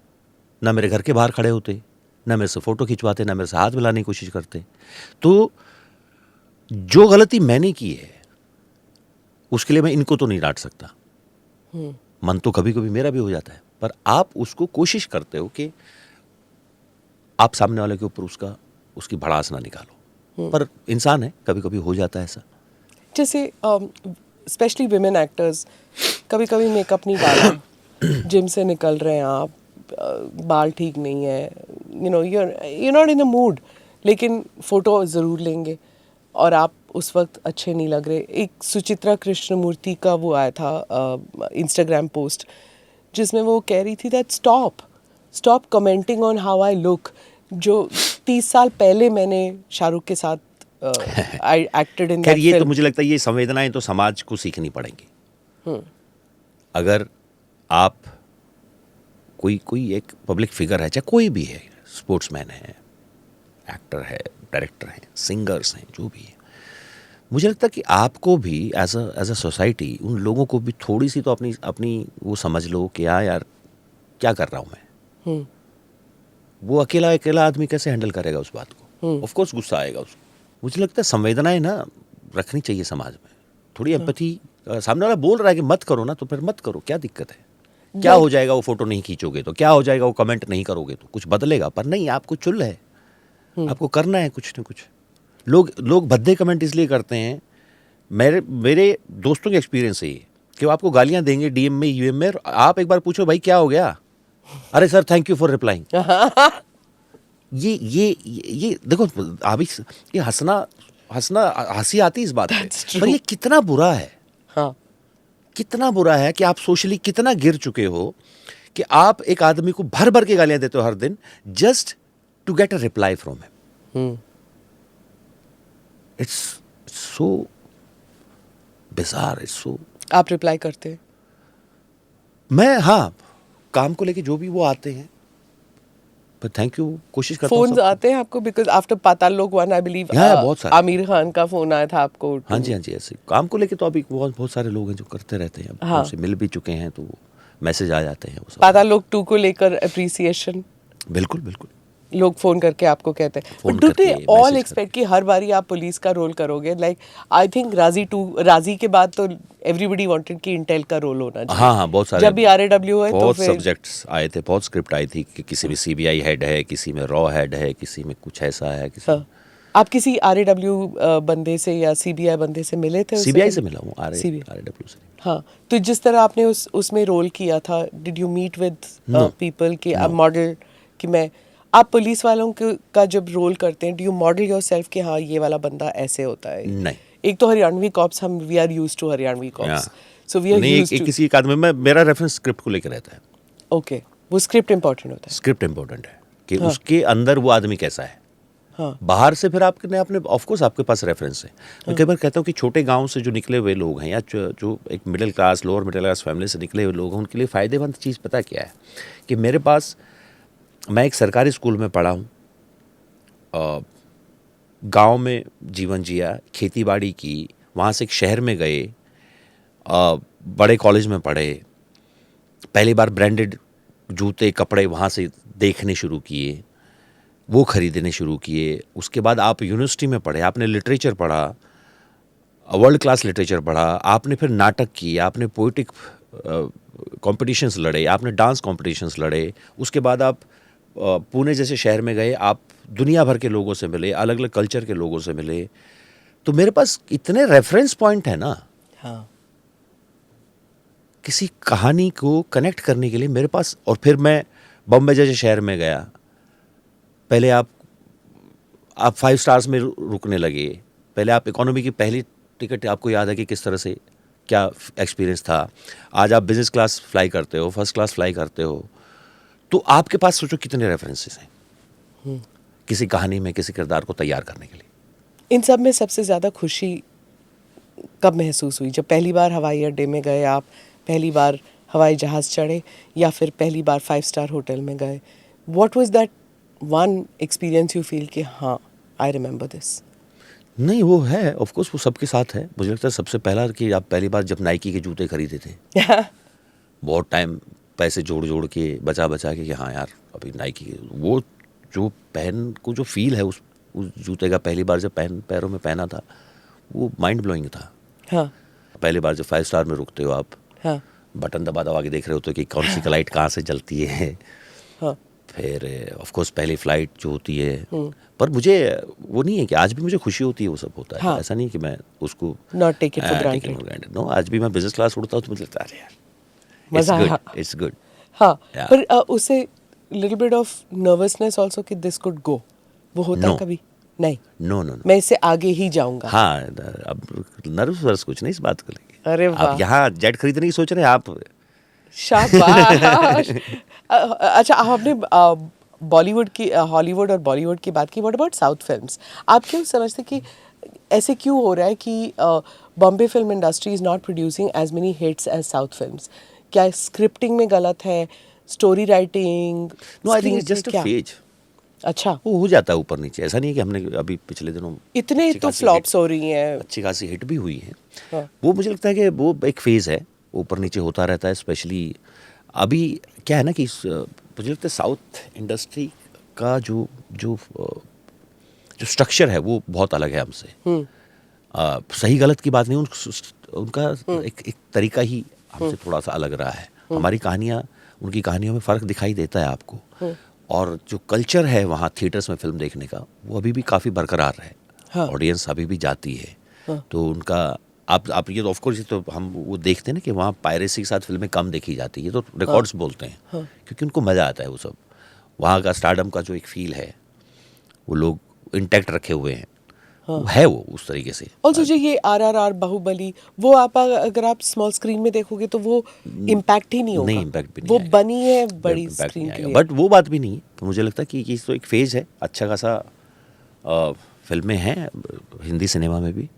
ना मेरे घर के बाहर खड़े होते, ना मेरे से फोटो खिंचवाते, ना मेरे से हाथ मिलाने की कोशिश करते। तो जो गलती मैंने की है उसके लिए मैं इनको तो नहीं डांट सकता। मन तो कभी कभी मेरा भी हो जाता है, पर आप उसको कोशिश करते हो कि आप सामने वाले के ऊपर उसकी भड़ास ना निकालो। पर इंसान है, कभी कभी हो जाता है ऐसा। जैसे स्पेशली विमेन एक्टर्स, कभी कभी मेकअप नहीं डाला, जिम से निकल रहे हैं आप, बाल ठीक नहीं है, you no you're not in a mood, लेकिन फोटो ज़रूर लेंगे और आप उस वक्त अच्छे नहीं लग रहे। एक सुचित्रा कृष्णमूर्ति का वो आया था इंस्टाग्राम पोस्ट जिसमें वो कह रही थी that stop commenting on how I look, जो 30 साल पहले मैंने शाहरुख के साथ आई एक्टेड इन दैट ये फिल्म। तो मुझे लगता है ये संवेदनाएं तो समाज को सीखनी पड़ेंगी। अगर आप कोई एक पब्लिक फिगर है, चाहे कोई भी है, स्पोर्ट्समैन है, एक्टर है, डायरेक्टर है, सिंगर्स हैं, जो भी है, मुझे लगता है कि आपको भी एज अ सोसाइटी उन लोगों को भी थोड़ी सी तो अपनी वो समझ लो कि यार क्या कर रहा हूँ मैं। वो अकेला आदमी कैसे हैंडल करेगा उस बात को? ऑफ कोर्स गुस्सा आएगा उसको। मुझे लगता है संवेदनाएं ना रखनी चाहिए समाज में, थोड़ी एम्पैथी। सामने वाला बोल रहा है कि मत करो ना, तो फिर मत करो, क्या दिक्कत है? क्या हो जाएगा वो फोटो नहीं खींचोगे तो? क्या हो जाएगा वो कमेंट नहीं करोगे तो? कुछ बदलेगा? पर नहीं, आपको चुल है, आपको करना है कुछ ना कुछ। लोग भद्दे कमेंट इसलिए करते हैं, मेरे दोस्तों के एक्सपीरियंस से ये, कि वो आपको गालियां देंगे डीएम में, यूएम में, आप एक बार पूछो भाई क्या हो गया, अरे sir thank you for replying. ये देखो, अभी ये हंसी आती है इस बात पे, पर ये कितना बुरा है। हाँ। कितना बुरा है कि आप सोशली कितना गिर चुके हो कि आप एक आदमी को भर भर के गालियां देते हो हर दिन, just to get a reply from him. It's so bizarre, it's so. आप रिप्लाई करते हैं? मैं, हाँ, काम को लेके जो भी वो आते हैं, पर थैंक यू, कोशिश करता हूँ। फोन्स आते हैं आपको? बिकॉज आफ्टर पाताल लोक 1 आई बिलीव बहुत सारे आमिर खान का फोन आया था आपको। हाँ जी, ऐसे काम को लेके तो अभी बहुत सारे लोग हैं जो करते रहते हैं। हाँ। उनसे मिल भी चुके हैं तो मैसेज आ जाते हैं वो सब। पाताल लोक 2 को लेकर अप्रिसिएशन? बिल्कुल लोग फोन करके आपको कहते हैं, फोन बट डू दे करके, ऑल मैसेज एक्सपेक्ट कि हर बारी आप पुलिस का रोल करोगे? लाइक आई थिंक राजी के बाद तो एवरीबॉडी वांटेड कि इंटेल का रोल होना चाहिए। हाँ, बहुत सारे, जब भी RAW है तो बहुत फिर सब्जेक्ट्स आए थे, बहुत स्क्रिप्ट आई थी कि किसी में CBI हेड है, किसी में रॉ हेड है, किसी में कुछ ऐसा है, किसी हाँ। आप किसी RAW बंदे से या CBI बंदे से मिले थे? CBI से मिला हूँ, CBI RAW से। हाँ, तो जिस तरह आपने उसमें रोल किया था, did you meet with people कि मॉडल कि मैं, आप पुलिस वालों का जब रोल करते हैं, डू यू मॉडल योरसेल्फ कि हाँ ये वाला बंदा ऐसे होता है? नहीं। एक तो हरियाणवी कॉप्स, हम we are used to Haryanvi cops, so we are used to. किसी एक आदमी में मेरा रेफरेंस स्क्रिप्ट को लेकर रहता है। ओके, वो स्क्रिप्ट इंपॉर्टेंट होता है। स्क्रिप्ट इंपॉर्टेंट है कि उसके अंदर वो आदमी कैसा है। हाँ। बाहर से फिर आपने अपने ऑफ कोर्स आपके पास रेफरेंस है। मैं कई बार कहता हूँ कि छोटे गांव से जो निकले हुए लोग हैं या जो एक middle class lower middle class family से निकले हुए लोग हैं, उनके लिए फ़ायदेमंद चीज़ पता क्या है कि मेरे पास, मैं एक सरकारी स्कूल में पढ़ा हूँ, गांव में जीवन जिया, खेती बाड़ी की, वहाँ से एक शहर में गए, बड़े कॉलेज में पढ़े, पहली बार ब्रांडेड जूते कपड़े वहाँ से देखने शुरू किए, वो खरीदने शुरू किए। उसके बाद आप यूनिवर्सिटी में पढ़े, आपने लिटरेचर पढ़ा, वर्ल्ड क्लास लिटरेचर पढ़ा, आपने फिर नाटक किए, आपने पोइटिक कॉम्पिटिशन्स लड़े, आपने डांस कॉम्पिटिशन्स लड़े। उसके बाद आप पुणे जैसे शहर में गए, आप दुनिया भर के लोगों से मिले, अलग अलग कल्चर के लोगों से मिले। तो मेरे पास इतने रेफरेंस पॉइंट है ना, हाँ, किसी कहानी को कनेक्ट करने के लिए मेरे पास। और फिर मैं बॉम्बे जैसे शहर में गया, पहले आप 5 स्टार्स में रुकने लगे, पहले आप इकोनॉमी की पहली टिकट आपको याद है कि किस तरह से क्या एक्सपीरियंस था। आज आप बिजनेस क्लास फ्लाई करते हो, फर्स्ट क्लास फ्लाई करते हो। तो आपके पास सोचो कितने रेफरेंसेस हैं किसी कहानी में, किसी किरदार को तैयार करने के लिए। इन सब में सबसे ज़्यादा खुशी कब महसूस हुई? जब पहली बार हवाई अड्डे में गए आप, पहली बार हवाई जहाज़ चढ़े, या फिर पहली बार 5 स्टार होटल में गए? What was that one experience you feel कि हाँ, आई रिमेंबर दिस? नहीं, वो है ऑफ कोर्स, वो सबके साथ है। मुझे लगता है सबसे पहला कि आप पहली बार जब नाइकी के जूते खरीदे थे, बहुत टाइम पैसे जोड़ जोड़ के बचा बचा के कि हाँ यार अभी नाइकी, वो जो पहन को जो फील है उस जूते का, पहली बार जब पैरों में पहना था, वो माइंड ब्लोइंग था। हाँ, पहली बार जब 5 स्टार में रुकते हो आप, हाँ, बटन दबा दबा के देख रहे होते हो कि कौन सी लाइट कहाँ से जलती है। हाँ, फिर ऑफ कोर्स पहली फ्लाइट जो होती है, पर मुझे वो नहीं है कि आज भी मुझे खुशी होती है वो सब होता है। हाँ। ऐसा नहीं कि मैं उसको not take it for granted. No, आज भी मैं बिजनेस क्लास उड़ता हूँ तो मुझे लगता है अरे यार मजा आया। It's good. हाँ, Yeah. पर उससे little bit of nervousness also कि दिस कुड गो, वो होता है No. कभी? नहीं, नो नो नो, मैं इससे आगे ही जाऊंगा। हाँ, अब नर्वस वर्स कुछ नहीं इस बात को लेके। अरे वाह, आप यहाँ जेट खरीदने की सोच रहे हैं आप? शाबाश। अच्छा, आपने बॉलीवुड की, हॉलीवुड और बॉलीवुड की बात की। What about south films? आप क्यों समझते कि ऐसे क्यों हो रहा है कि Bombay film industry is not producing as many hits as south films? क्या स्क्रिप्टिंग में गलत है, story writing? No, I think it's just a phase. अच्छा, वो हो जाता है ऊपर नीचे, ऐसा नहीं है कि हमने अभी पिछले दिनों इतने अच्छी तो खासी फ्लॉप्स हो रही हैं। अच्छी खासी हिट भी हुई है। हाँ। वो मुझे लगता है कि वो एक फेज़ है, ऊपर नीचे होता रहता है। स्पेशली अभी क्या है ना कि मुझे लगता है साउथ इंडस्ट्री का जो जो जो स्ट्रक्चर है वो बहुत अलग है हमसे। सही गलत की बात नहीं, उनका एक तरीका ही हमसे थोड़ा सा अलग रहा है। हमारी कहानियाँ, उनकी कहानियों में फ़र्क दिखाई देता है आपको। और जो कल्चर है वहाँ थिएटर्स में फिल्म देखने का, वो अभी भी काफ़ी बरकरार है। हाँ। ऑडियंस अभी भी जाती है। तो उनका आप ये तो ऑफ कोर्स, तो हम वो देखते हैं ना कि वहाँ पायरेसी के साथ फिल्में कम देखी जाती है, तो रिकॉर्ड्स बोलते हैं। क्योंकि उनको मज़ा आता है वो सब, वहाँ का स्टारडम का जो एक फील है वो लोग इंटैक्ट रखे हुए हैं। वो है वो उस तरीके से। ऑल्सो जो ये RRR, बाहुबली, वो आप अगर आप स्मॉल स्क्रीन में देखोगे तो वो इम्पैक्ट ही नहीं होगा। नहीं, इम्पैक्ट भी नहीं वो आएगा। बनी है बड़ी Impact स्क्रीन नहीं के आएगा। लिए। बट वो बात भी नहीं है। तो मुझे लगता है कि ये तो एक फेज है। अच्छा खासा फिल्में हैं हिंदी सिनेमा में भी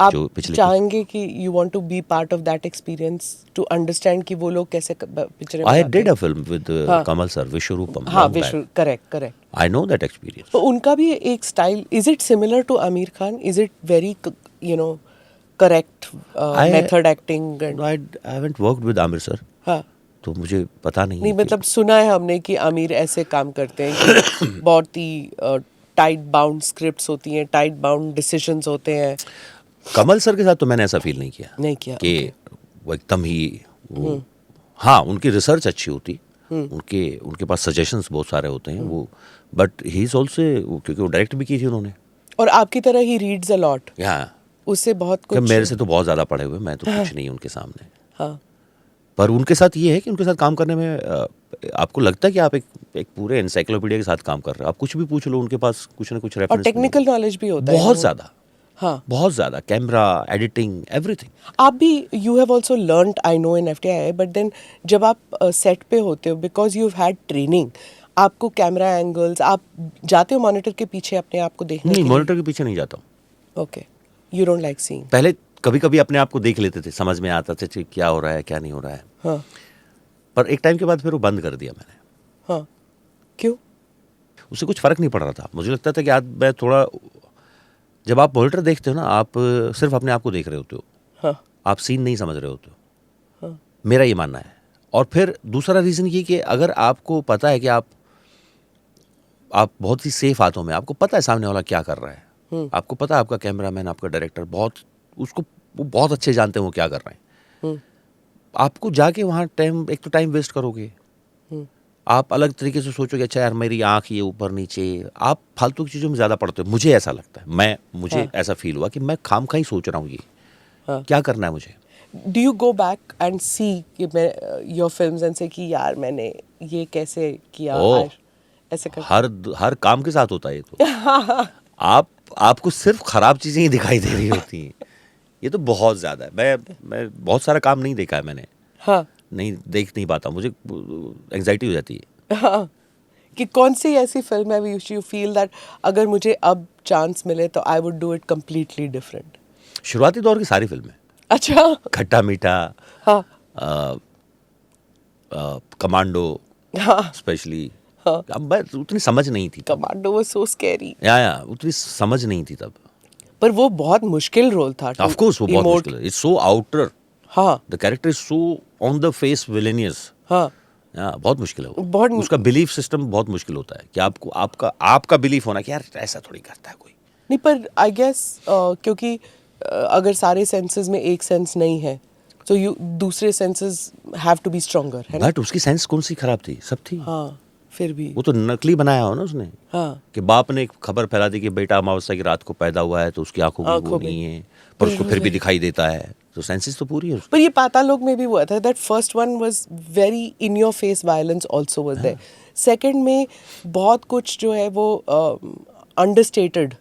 आप जो पिछले चाहेंगे कि you want to be part of that experience to understand कि वो लोग कैसे पिक्चरें आई बनाते डिड हैं? A film with Kamal sir, Vishwaroopam. हाँ, Vishwa, correct. I know that experience. तो उनका भी एक style, is it similar to Aamir Khan? Is it very correct method acting? I haven't worked with Aamir sir, हाँ, तो मुझे पता नहीं नहीं है कि- मतलब सुना है हमने कि आमिर ऐसे काम करते हैं कि बहुत ही टाइट बाउंड स्क्रिप्ट्स होती हैं, टाइट बाउंड डिसीजंस होते हैं। कमल सर के साथ तो मैंने ऐसा फील नहीं किया। नहीं किया, कि वो एकदम ही वो, हाँ उनकी रिसर्च अच्छी होती, उनके पास सजेशंस बहुत सारे होते हैं वो। बट ही इज ऑल्सो, क्योंकि वो डायरेक्ट भी की थी उन्होंने। और आपकी तरह ही रीड्स अ लॉट, हाँ, उससे बहुत कुछ। मेरे से तो बहुत ज़्यादा पढ़े हुए, मैं तो कुछ नहीं उनके सामने। हाँ, पर उनके साथ ये है कि उनके साथ काम करने में आपको लगता है कि आप एक पूरे एनसाइक्लोपीडिया के साथ काम कर रहे हो। आप कुछ भी पूछ लो, उनके पास कुछ ना कुछ और रेफरेंस टेक्निकल नॉलेज भी होता है बहुत ज़्यादा, हाँ। बहुत ज़्यादा। Camera, editing, everything. आप भी, you have also learned, I know, in FTI, but then जब आप सेट पे होते हो, because you have had training, आपको कैमरा एंगल्स, आप जाते हो मॉनिटर के पीछे अपने आप को देखने नहीं, के मॉनिटर के पीछे नहीं जाता हूँ। लिए? Okay, you don't like seeing. पहले कभी कभी अपने आप को देख लेते थे, समझ में आता था कि क्या हो रहा है क्या नहीं हो रहा है, हाँ पर एक टाइम के बाद फिर वो बंद कर दिया मैंने। हाँ, क्यों? उससे कुछ फर्क नहीं पड़ रहा था। मुझे लगता था कि आज मैं थोड़ा, जब आप मॉनिटर देखते हो ना, आप सिर्फ अपने आप को देख रहे होते हो, हाँ आप सीन नहीं समझ रहे होते हो। हाँ मेरा ये मानना है। और फिर दूसरा रीज़न ये कि अगर आपको पता है कि आप बहुत ही सेफ हाथों में, आपको पता है सामने वाला क्या कर रहा है, आपको पता है आपका कैमरामैन, आपका डायरेक्टर बहुत उसको, वो बहुत अच्छे जानते हैं वो क्या कर रहे हैं, आपको जाके वहाँ टाइम, एक तो टाइम वेस्ट करोगे, आप अलग तरीके से सोचोगे अच्छा यार मेरी आँख ये ऊपर नीचे, आप फालतू की चीज़ों में ज़्यादा पड़ते हो। मुझे ऐसा लगता है, मुझे हाँ। ऐसा फील हुआ कि मैं खामखा ही सोच रहा हूँ ये हाँ। क्या करना है मुझे। Do you go back and see कि मैं योर फिल्म्स एंड से कि यार मैंने ये कैसे किया ओह, आज, ऐसे कर? हर काम के साथ होता है ये तो। आपको सिर्फ खराब चीजें ही दिखाई दे रही होती हैं, ये तो बहुत ज्यादा है। मैं बहुत सारा काम नहीं देखा है मैंने, हाँ नहीं देख नहीं पाता, मुझे एंजाइटी हो जाती है। हाँ, कि कौन सी ऐसी फिल्म है विच यू फील दैट अगर मुझे अब चांस मिले तो I would do it completely different? शुरुआती दौर की सारी फिल्में, अच्छा। खट्टा मीठा, हाँ कमांडो हाँ स्पेशली, हाँ। अब मैं उतनी समझ नहीं थी तब। Commando was so scary. या उतनी समझ नहीं थी तब। पर वो बहुत मुश्किल रोल था। ऑफ कोर्स वो बहुत मुश्किल है, इट्स सो आउटर, हाँ the character is so on the face villainous. हाँ, बहुत मुश्किल है वो। बहुत उसका बिलीफ सिस्टम बहुत मुश्किल होता है कि आपको आपका बिलीफ होना कि यार ऐसा थोड़ी करता है कोई। नहीं, पर आई गेस क्योंकि अगर सारे सेंसेस में एक सेंस नहीं है तो यू दूसरे senses have to be stronger, है ना? बट उसकी सेंस कौन सी खराब थी, सब थी। हाँ फिर भी। वो तो नकली बनाया हो ना उसने, हाँ कि बाप ने एक खबर फैला दी कि बेटा अमावस्या की रात को पैदा हुआ है तो उसकी आंखों में वो नहीं है, पर उसको फिर भी दिखाई देता है, तो सेंसेस तो पूरी है उसकी। पर ये पाताल लोक में भी हुआ था, that first one was very in your face violence also was there. Second में बहुत कुछ जो है वो अंडरस्टेटेड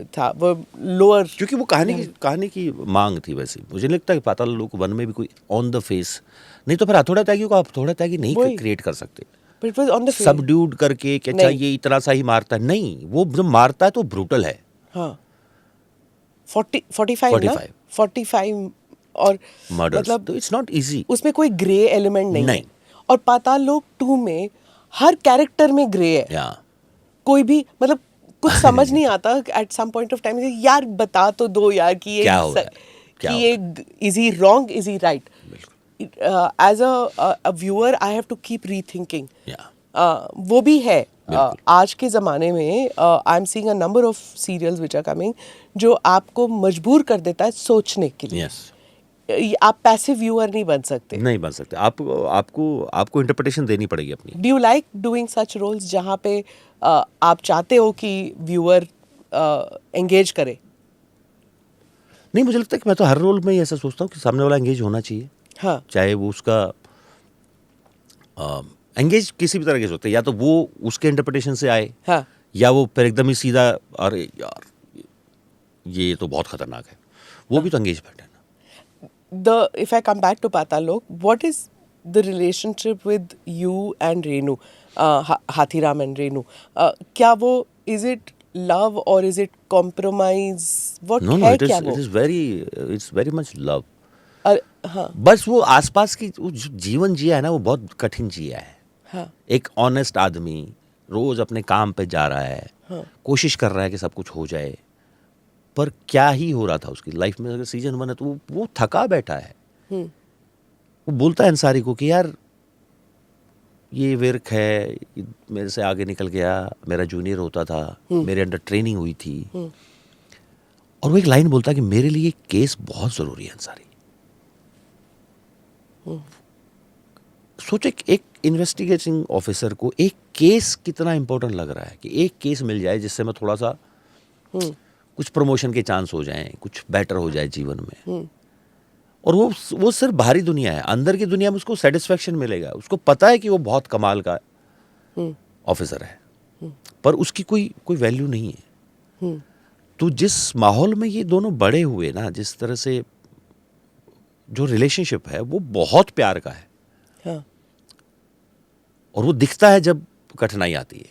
था, वो लोअर, क्योंकि वो कहानी की मांग थी। वैसे मुझे नहीं लगता कि पाताल लोक वन में भी कोई ऑन द फेस, नहीं तो फिर हथौड़ा त्यागी को आप हथौड़ा त्यागी नहीं क्रिएट कर सकते। But it was on the face, subdued करके कि अच्छा ये इतना सा ही मारता है, नहीं, वो जब मारता है तो ब्रूटल है। हाँ 45 ना, 45 और मर्डर्स, मतलब तो इट्स नॉट इजी, उसमें कोई ग्रे एलिमेंट नहीं नहीं। है। और पाताल लोक 2 में हर कैरेक्टर में ग्रे है। या कोई भी मतलब कुछ समझ नहीं आता at some point of time, यार बता तो दो यार कि ये क्या हो रहा है, क्या कि हो ये is he wrong, is he right? As a viewer I have to keep rethinking. वो भी है। आज के ज़माने में I am seeing a number of serials which are coming जो आपको मजबूर कर देता है सोचने के लिए। आप पैसिव व्यूअर नहीं बन सकते, नहीं बन सकते, आपको इंटरप्रिटेशन देनी पड़ेगी अपनी। Do you like doing such roles जहाँ पे आप चाहते हो कि व्यूअर एंगेज करे? नहीं, मुझे लगता है कि मैं तो हर रोल में ही ऐसा सोचता हूँ कि सामने वाला एंगेज होना चाहिए। हाँ चाहे वो उसका एंगेज किसी भी तरह के से होते हैं, या तो वो उसके इंटरप्रिटेशन से आए, हाँ या वो फिर एकदम ही सीधा अरे यार ये तो बहुत खतरनाक है, वो भी तो एंगेजमेंट है ना। if I come back to Patal Lok, what is the relationship with you and Renu, Hathiram and Renu? क्या वो, is it love or is it compromise? What No, है it क्या is वो? it's very much love. हाँ बस वो आसपास की जो जीवन जिया है ना, वो बहुत कठिन जिया है। हाँ एक ऑनेस्ट आदमी रोज अपने काम पे जा रहा है, हाँ कोशिश कर रहा है कि सब कुछ हो जाए, पर क्या ही हो रहा था उसकी लाइफ में। अगर सीजन 1 है तो वो थका बैठा है। वो बोलता है अंसारी को कि यार ये विर्क है, ये मेरे से आगे निकल गया, मेरा जूनियर होता था, मेरे अंडर ट्रेनिंग हुई थी, और वो एक लाइन बोलता है कि मेरे लिए केस बहुत जरूरी है अंसारी। सोचो एक इन्वेस्टिगेटिंग ऑफिसर को एक केस कितना इंपॉर्टेंट लग रहा है कि एक केस मिल जाए जिससे मैं थोड़ा सा कुछ प्रमोशन के चांस हो जाएं, कुछ बेटर हो जाए जीवन में। और वो सिर्फ बाहरी दुनिया है, अंदर की दुनिया में उसको सेटिस्फेक्शन मिलेगा। उसको पता है कि वो बहुत कमाल का ऑफिसर है, पर उसकी कोई वैल्यू नहीं है। तो जिस माहौल में ये दोनों बड़े हुए ना, जिस तरह से जो रिलेशनशिप है वो बहुत प्यार का है। हाँ और वो दिखता है जब कठिनाई आती है,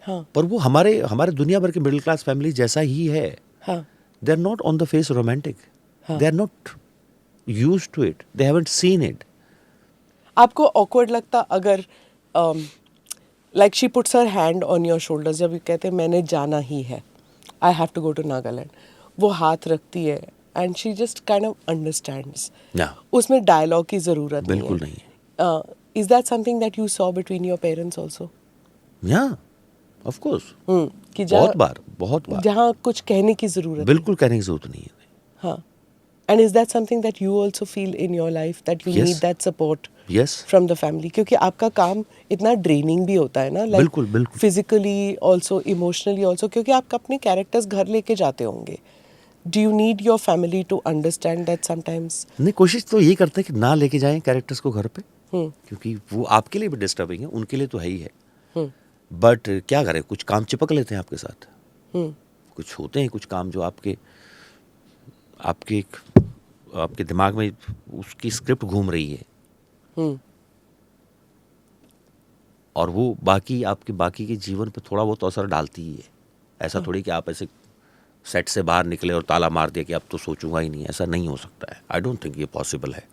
हाँ पर वो हमारे हमारे दुनिया भर के मिडिल क्लास फैमिली जैसा ही है. हाँ they are not on the face romantic, हाँ. They are not used to it, they haven't seen it. आपको awkward लगता अगर like she puts her hand on your shoulders, जब कहते हैं मैंने जाना ही है, I have to go to Nagaland, वो हाथ रखती है and she just kind of understands, ना, उसमें डायलॉग की ज़रूरत बिल्कुल नहीं नहीं है. है. Is that something that you saw between your parents also? या ऑफ कोर्स, कि बहुत बार जहाँ कुछ कहने की ज़रूरत बिल्कुल कहने की जरूरत नहीं है. हाँ. And is that something that you also feel in your life that you Yes. Need that support yes, from the family? क्योंकि आपका काम इतना ड्रेनिंग भी होता है ना, लाइक बिल्कुल, बिल्कुल. फिजिकली ऑल्सो, इमोशनली ऑल्सो, क्योंकि आप अपने कैरेक्टर्स घर लेके जाते होंगे. Do you need your family to understand that sometimes? नहीं, कोशिश तो यही करते हैं कि ना लेके जाएं कैरेक्टर्स को घर पे, क्योंकि वो आपके लिए भी डिस्टर्बिंग है, उनके लिए तो है ही है. बट क्या करें, कुछ काम चिपक लेते हैं आपके साथ. कुछ होते हैं कुछ काम जो आपके आपके आपके दिमाग में उसकी स्क्रिप्ट घूम रही है, और वो बाकी के जीवन पे थोड़ा बहुत असर डालती ही है. ऐसा थोड़ी कि आप ऐसे सेट से बाहर निकले और ताला मार दिया कि अब तो सोचूंगा ही नहीं. ऐसा नहीं हो सकता है. आई डोंट थिंक ये पॉसिबल है.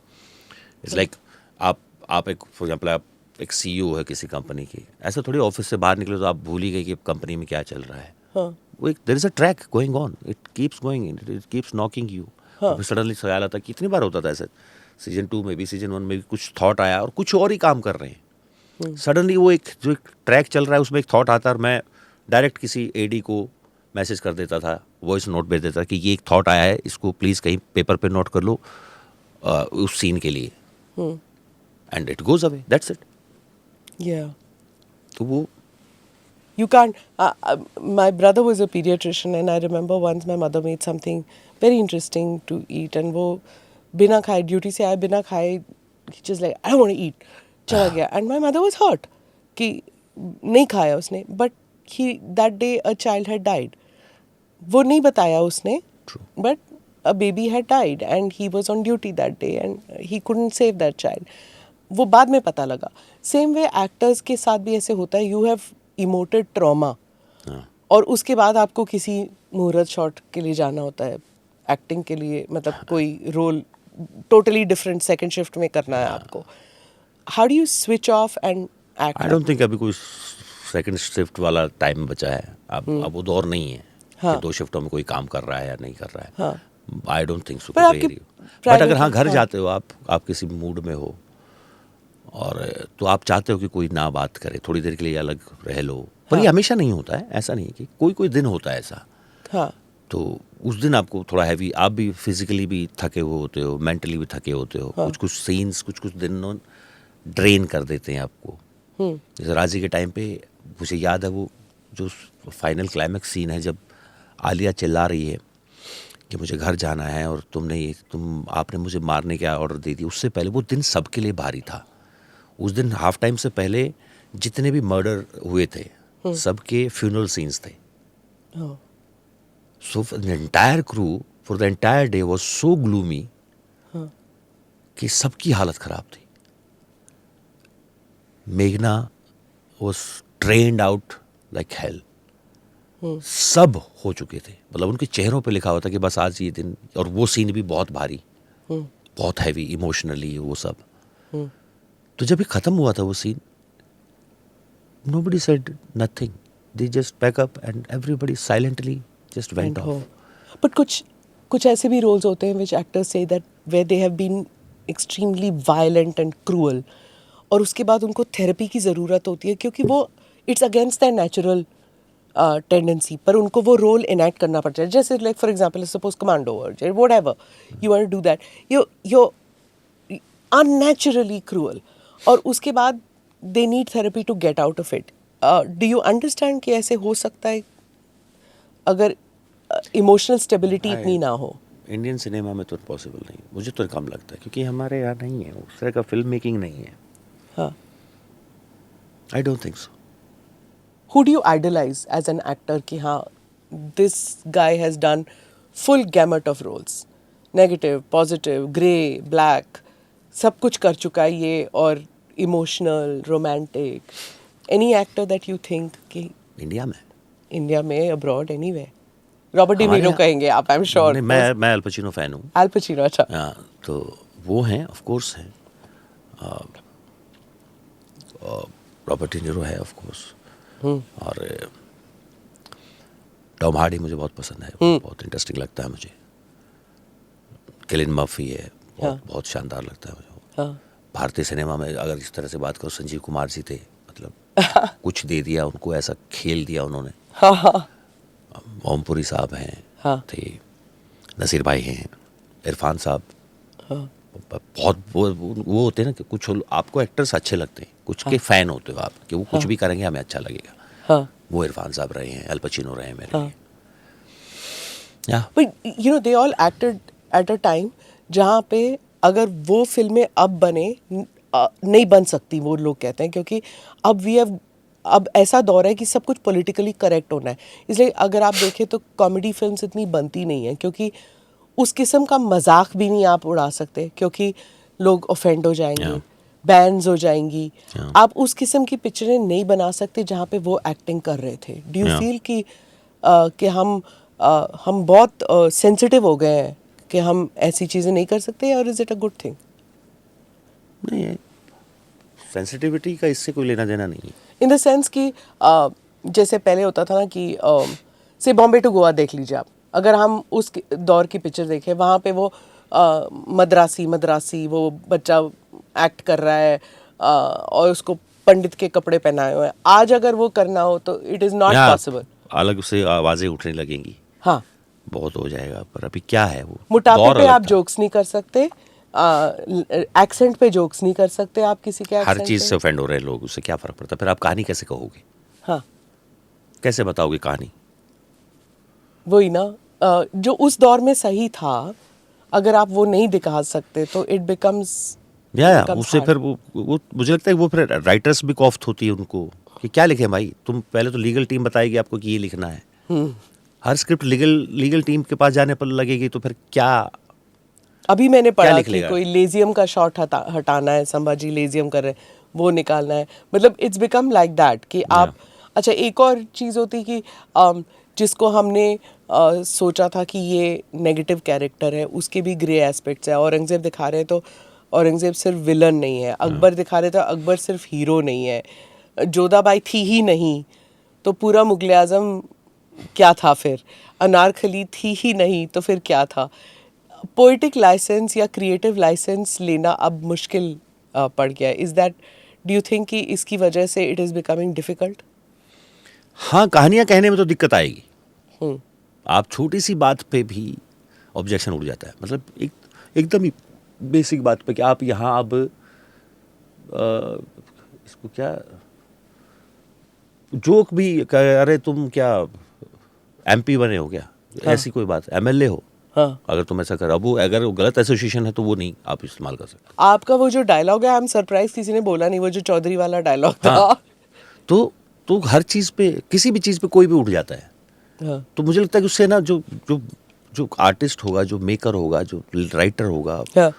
इट्स लाइक आप एक, फॉर एग्जाम्पल, आप एक CEO है किसी कंपनी की, ऐसा थोड़ी ऑफिस से बाहर निकले तो आप भूल ही गए कि कंपनी में क्या चल रहा है. वो एक there is a track going on, it keeps going, it keeps knocking you. फिर सडनली ख्याल आता, कितनी बार होता था ऐसे, सीजन 2 में भी, सीजन 1 में भी, कुछ थॉट आया और कुछ और ही काम कर रहे हैं. सडनली वो एक ट्रैक चल रहा है उसमें एक थॉट आता है, और मैं डायरेक्ट किसी AD को मैसेज कर देता था, वॉइस नोट भेज देता कि ये एक थॉट आया है, इसको प्लीज़ कहीं पेपर पे नोट कर लो उस सीन के लिए, and it goes away, that's it. या. तो वो You can't. My brother was a pediatrician, and I remember once my mother made something very interesting to eat, and वो बिना खाए ड्यूटी से आया, बिना खाए, he just like, I don't want to eat, चला गया. And my mother was hurt कि नहीं खाया उसने, but that day a child had died. वो नहीं बताया उसने, True. but a baby had died and he was on duty that day and he couldn't save that child. वो बाद में पता लगा. Same way actors के साथ भी ऐसे होता है. You have emoted trauma, और उसके बाद आपको किसी मुहूर्त शॉट के लिए जाना होता है, एक्टिंग के लिए, मतलब कोई role totally different second shift में करना है आपको. How do you switch off and act? I don't think अभी कोई सेकंड शिफ्ट वाला टाइम बचा है. अब वो दौर नहीं है कि 2 शिफ्टों में कोई काम कर रहा है या नहीं कर रहा है. आई डोंट थिंक सो. बट अगर हाँ घर जाते हो आप किसी मूड में हो, और तो आप चाहते हो कि कोई ना बात करे, थोड़ी देर के लिए अलग रह लो. पर ये हमेशा नहीं होता है, ऐसा नहीं है कि कोई दिन होता है ऐसा. तो उस दिन आपको थोड़ा हैवी, आप भी फिजिकली भी थके हुए होते हो, मेंटली भी थके होते हो. कुछ सीन्स कुछ दिन ड्रेन कर देते हैं आपको. जैसे राजी के टाइम पे मुझे याद है वो जो फाइनल क्लाइमैक्स सीन है, जब आलिया चिल्ला रही है कि मुझे घर जाना है और आपने मुझे मारने का ऑर्डर दे दिया. उससे पहले वो दिन सबके लिए भारी था. उस दिन हाफ टाइम से पहले जितने भी मर्डर हुए थे सबके फ्यूनरल सीन्स थे. So the entire crew for the entire day was so gloomy कि सबकी हालत खराब थी. मेघना was drained out like hell. सब हो चुके थे, मतलब उनके चेहरों पे लिखा हुआ था कि बस आज ये दिन. और वो सीन भी बहुत भारी, बहुत हैवी इमोशनली वो सब. तो जब ये खत्म हुआ था वो scene, nobody said nothing. They just pack up and everybody silently just went off. But कुछ ऐसे भी roles होते हैं which actors say that where they have been extremely violent and cruel, और उसके बाद उनको थेरेपी की ज़रूरत होती है, क्योंकि वो it's against their natural tendency, पर उनको वो रोल इनैक्ट करना पड़ता है. जैसे like for example suppose commando और whatever you want to do that, you unnaturally cruel, और उसके बाद they need therapy to get out of it. Do you understand कि ऐसे हो सकता है अगर इमोशनल स्टेबिलिटी इतनी ना हो? इंडियन सिनेमा में तो पॉसिबल नहीं, मुझे तो कम लगता है, क्योंकि हमारे यहाँ नहीं है उस तरह का फिल्म मेकिंग नहीं है. हाँ. I don't think so. Who do you idolize as an actor कि हाँ this guy has done full gamut of roles, negative, positive, grey, black, सब कुछ कर चुका है ये, और emotional, romantic, any actor that you think कि इंडिया में इंडिया में, अब्रॉड, एनीवेयर? रॉबर्ट डी हमारे नीरो यहाँ- कहेंगे आप, आई एम श्योर। नहीं, मैं अल पचिनो फैन हूँ। अल पचिनो, अच्छा। हाँ, तो वो हैं, ऑफ कोर्स हैं। रॉबर्ट डी नीरो है ऑफ कोर्स, और टॉम हार्डी मुझे बहुत पसंद है, बहुत इंटरेस्टिंग लगता है मुझे। किलियन मर्फी है, बहुत शानदार लगता है मुझे। हाँ। भारतीय सिनेमा में अगर इस तरह से बात करो, संजीव कुमार जी थे, मतलब कुछ दे दिया उनको, ऐसा खेल दिया उन्होंने। हाँ हाँ ओमपुरी साहब हैं, हाँ। थे नसीर भाई हैं, इरफान साहब। हाँ। बहुत वो होते हैं ना कि कुछ आपको एक्टर्स अच्छे लगते हैं, कुछ के फैन होते हो आप, कि वो कुछ भी करेंगे हमें अच्छा लगेगा। हाँ। वो इरफान साहब रहे हैं, अल पचिनो रहे हैं मेरे हाँ। लिए। या But you know, they all acted at a time जहाँ पे अगर वो फिल्में अब बने नहीं बन सकती, वो लोग कहते हैं, क्योंकि अब ऐसा दौर है कि सब कुछ पॉलिटिकली करेक्ट होना है। इसलिए अगर आप देखें तो कॉमेडी फिल्म्स इतनी बनती नहीं है, क्योंकि उस किस्म का मजाक भी नहीं आप उड़ा सकते, क्योंकि लोग ऑफेंड हो जाएंगे, Yeah. बैन्स हो जाएंगी। Yeah. आप उस किस्म की पिक्चरें नहीं बना सकते जहाँ पे वो एक्टिंग कर रहे थे। Do you Yeah. फील कि हम बहुत सेंसिटिव हो गए हैं कि हम ऐसी चीज़ें नहीं कर सकते, और is it a good thing? नहीं है, सेंसिटिविटी का इससे कोई लेना देना नहीं है। इन द सेंस कि जैसे पहले होता था ना कि से बॉम्बे टू गोवा देख लीजिए आप, अगर हम उस दौर की पिक्चर देखें, वहाँ पे वो मद्रासी वो बच्चा एक्ट कर रहा है और उसको पंडित के कपड़े पहनाए हुए हैं। आज अगर वो करना हो तो इट इज़ नॉट पॉसिबल। अलग से आवाज़ें उठने लगेंगी, हाँ, बहुत हो जाएगा, पर अभी क्या है वो मोटापे दौर पे अलग आप था। जोक्स नहीं कर सकते, एक्सेंट पे जोक्स नहीं कर सकते आप किसी के हर accent चीज़ पे। से ऑफेंड हो रहे हैं लोग, उससे क्या फ़र्क पड़ता है? फिर आप कहानी कैसे कहोगे, हाँ, कैसे बताओगे कहानी? वही ना, जो उस दौर में सही था, अगर आप वो नहीं दिखा सकते तो इट बिकम्स या उससे फिर वो मुझे लगता है कि वो फिर राइटर्स भी कॉफ्त होती है उनको कि क्या लिखें भाई, तुम पहले तो लीगल टीम बताएगी आपको कि ये लिखना है। हर स्क्रिप्ट लीगल टीम के पास जाने पर लगेगी, तो फिर क्या? अभी मैंने पढ़ा लिख कि लेगा? कोई लेजियम का शॉट हटाना है, संभाजी लेजियम कर रहे हैं, वो निकालना है। मतलब इट्स बिकम लाइक दैट कि आप, अच्छा एक और चीज़ होती कि जिसको हमने सोचा था कि ये नेगेटिव कैरेक्टर है, उसके भी ग्रे एस्पेक्ट्स है। औरंगज़ेब दिखा रहे हैं तो औरंगज़ेब सिर्फ विलन नहीं है, अकबर दिखा रहे तो अकबर सिर्फ हीरो नहीं है, जोधाबाई थी ही नहीं तो पूरा मुगल आज़म क्या था, फिर अनारकली थी ही नहीं तो फिर क्या था। पोइटिक लाइसेंस या क्रिएटिव लाइसेंस लेना अब मुश्किल पड़ गया है। Is that, do you think कि इसकी वजह से इट इज़ बिकमिंग डिफ़िकल्ट? हाँ, कहानियाँ कहने में तो दिक्कत आएगी। आप छोटी सी बात पे भी ऑब्जेक्शन उठ जाता है, मतलब एकदम ही बेसिक बात पे कि आप यहाँ अब इसको क्या जोक भी अरे तुम क्या एमपी बने हो क्या? हाँ। ऐसी कोई बात, एमएलए हो, हाँ, अगर तुम ऐसा कर, अब वो अगर वो गलत एसोसिएशन है तो वो नहीं आप इस्तेमाल कर सकते। आपका वो जो डायलॉग है, आई एम सरप्राइज किसी ने बोला नहीं, वो जो चौधरी वाला डायलॉग था। हाँ। तो हर चीज़ पे, किसी भी चीज़ पे कोई भी उठ जाता है। हाँ, तो मुझे लगता है कि उससे ना जो आर्टिस्ट होगा, जो मेकर होगा, जो राइटर होगा, हाँ,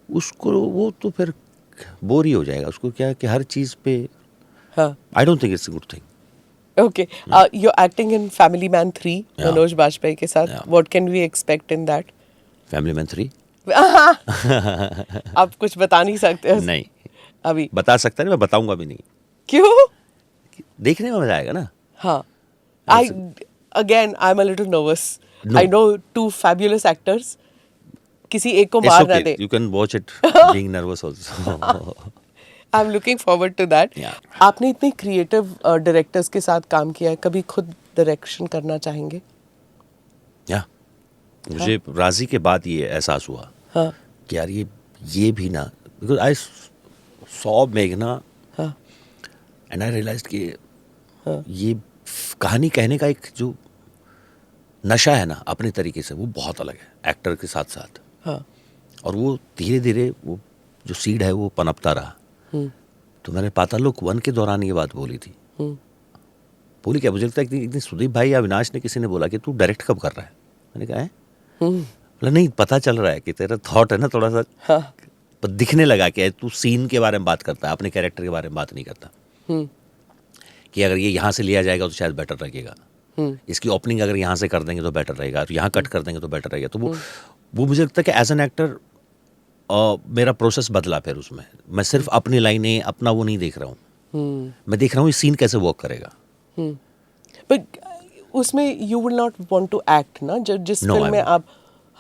उसको वो तो फिर बोर ही हो जाएगा। उसको क्या है कि हर चीज़ पे, हाँ। I don't think it's a good thing. Okay, you're acting in Family Man 3, Yeah. Manoj Bajpayee के साथ. Yeah. What can we expect in that? Family Man 3 आप कुछ बता नहीं सकते नहीं अभी? बता सकता नहीं, मैं बताऊंगा भी नहीं, क्यों? देखने में मजा आएगा ना। हाँ. Again, I'm a little nervous. No. I know two fabulous actors. किसी एक को It's मार ना okay, they. you can watch it being nervous also. I'm looking forward to that. Yeah. आपने इतने क्रिएटिव डायरेक्टर्स के साथ काम किया है, कभी खुद डायरेक्शन करना चाहेंगे? या मुझे राजी के बाद ये एहसास हुआ हाँ, कि यार ये भी ना, बिकॉज आई सॉ मेघना हाँ, एंड आई रियलाइज्ड कि हाँ. ये कहानी कहने का एक जो नशा है ना अपने तरीके से, वो बहुत अलग है एक्टर के साथ साथ। हाँ. और वो धीरे धीरे वो जो सीड है वो पनपता रहा। तो मैंने पातालोक 1 के दौरान ये बात बोली थी। बोली क्या, मुझे लगता है कि एक दिन सुदीप भाई या अविनाश ने किसी ने बोला कि तू डायरेक्ट कब कर रहा है? मैंने कहा है, बोला नहीं पता चल रहा है कि तेरा थॉट है ना थोड़ा सा हाँ. पर दिखने लगा कि तू सीन के बारे में बात करता है, अपने कैरेक्टर के बारे में बात नहीं करता कि अगर ये यहाँ से लिया जाएगा तो शायद बेटर लगेगा, इसकी ओपनिंग अगर यहाँ से कर देंगे तो बेटर रहेगा, तो यहाँ कट कर देंगे तो बेटर रहेगा। तो वो मुझे लगता है कि एज एन एक्टर मेरा प्रोसेस बदला। फिर उसमें मैं सिर्फ अपनी लाइनें, अपना वो नहीं देख रहा हूँ, मैं देख रहा हूँ ये सीन कैसे वर्क करेगा। बट उसमें you will not want to act ना, जिस No, फिल्म I में आप,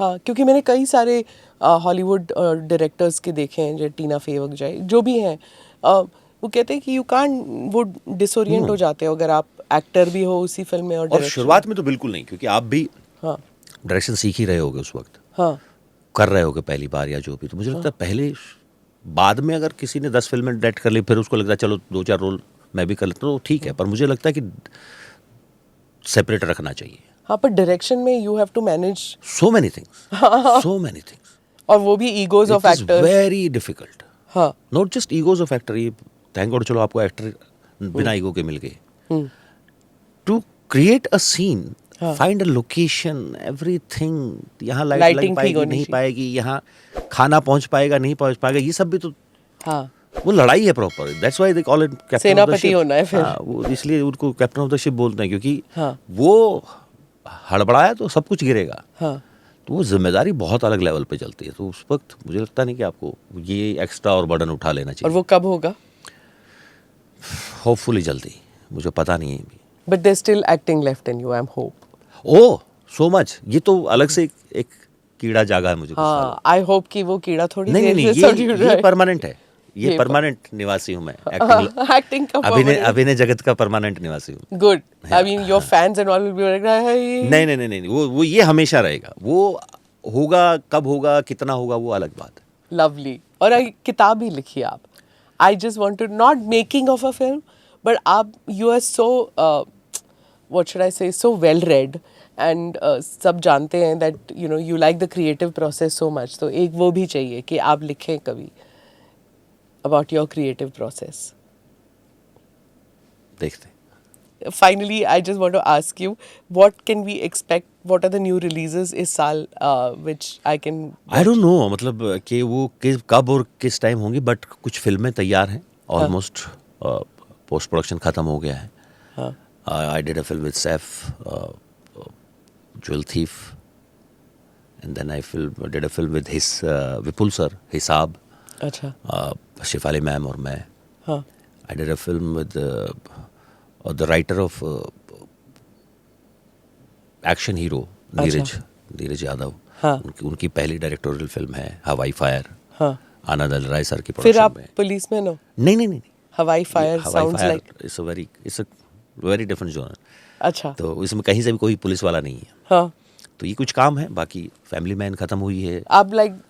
हाँ, क्योंकि मैंने कई सारे हॉलीवुड डायरेक्टर्स के देखे हैं, जो टीना फे वगैरह जो भी हैं, वो कहते हैं कि यू कांट, वो डिसोरिएंट हो जाते हो अगर आप एक्टर भी हो उसी फिल्म में और और डायरेक्शन। शुरुआत में तो बिल्कुल नहीं, क्योंकि आप भी हाँ डायरेक्शन सीख ही रहे होगे उस वक्त, हाँ कर रहे होगे पहली बार या जो भी। तो मुझे लगता है पहले, बाद में अगर किसी ने 10 फिल्में डायरेक्ट कर ली, फिर उसको लगता है चलो 2-4 रोल मैं भी कर लेता हूँ, तो ठीक है। पर मुझे लगता है कि सेपरेट रखना चाहिए। हाँ, पर डायरेक्शन में you have to manage so many things, so many things, और वो भी egos of actors. Very difficult. हाँ not just egos of actor, ये थैंक गॉड चलो आपको एक्टर बिना ईगो के मिल गए। To create a scene, find a location, everything, यहाँ लाइट लग Lighting ठीक पाएगी होनी नहीं चाहिए। पाएगी, यहाँ खाना पहुंच पाएगा नहीं पहुंच पाएगा, ये सब भी तो हाँ वो लड़ाई है proper. That's why they call it captain of the सेनापति शिप। होना है फिर। वो इसलिए उनको कैप्टन ऑफ द शिप बोलते हैं, क्योंकि हाँ। वो हड़बड़ाया तो सब कुछ गिरेगा। हाँ तो वो जिम्मेदारी बहुत अलग लेवल पे चलती है। तो उस वक्त मुझे लगता नहीं कि आपको ये एक्स्ट्रा और बर्डन उठा लेना और चाहिए। वो कब होगा? होपफुली जल्दी, मुझे पता नहीं है। But there still acting left in you, I am hope. Oh so much, ये तो अलग से एक कीड़ा जागा है मुझे कुछ सालों। हाँ, आई होप कि वो कीड़ा थोड़ी नहीं देर नहीं से नहीं, सड़ ये परमानेंट है, ये ये परमानेंट निवासी हूँ मैं। एक्टिंग का अभिनय जगत का परमानेंट निवासी हूँ। Good. I mean your fans and all will be like नहीं नहीं नहीं नहीं, वो ये हमेशा रहेगा। वो होगा, कब होगा, कितना होगा, वो अलग बात है। लवली। और किताब भी लिखी आप। I just want to, not making of a film, but आप, you are so what should I say, so well read, and सब जानते हैं that you know you like the creative process so much. तो एक वो भी चाहिए कि आप लिखें कभी अबाउट योर क्रिएटिव प्रोसेस। देखते हैं। Finally, I just want to ask you, what can we expect? What are the new releases इस साल which I can I don't know, मतलब कि वो कब और किस टाइम होंगी, बट कुछ फिल्में तैयार हैं ऑलमोस्ट। पोस्ट प्रोडक्शन खत्म हो गया है। हाँ I did a film with Saif, Jewel Thief, and then I did a film with Vipul sir, हिसाब, अच्छा शिफाली मैम और मैं। हाँ I did a film with the writer of Action Hero Neeraj Yadav. हाँ। उनकी पहली डायरेक्टोरियल फिल्म है हवाई फायर, हाँ। आनंद अल राय सर की फिर प्रोडक्शन आप में। पुलिस में नो? नहीं नहीं नहीं, हवाई fire sounds like, it's a very different genre. अच्छा तो इसमें कहीं से भी कोई पुलिस वाला नहीं है। हाँ। तो ये कुछ काम है, बाकी फैमिली मैन खत्म हुई है। आप लाइक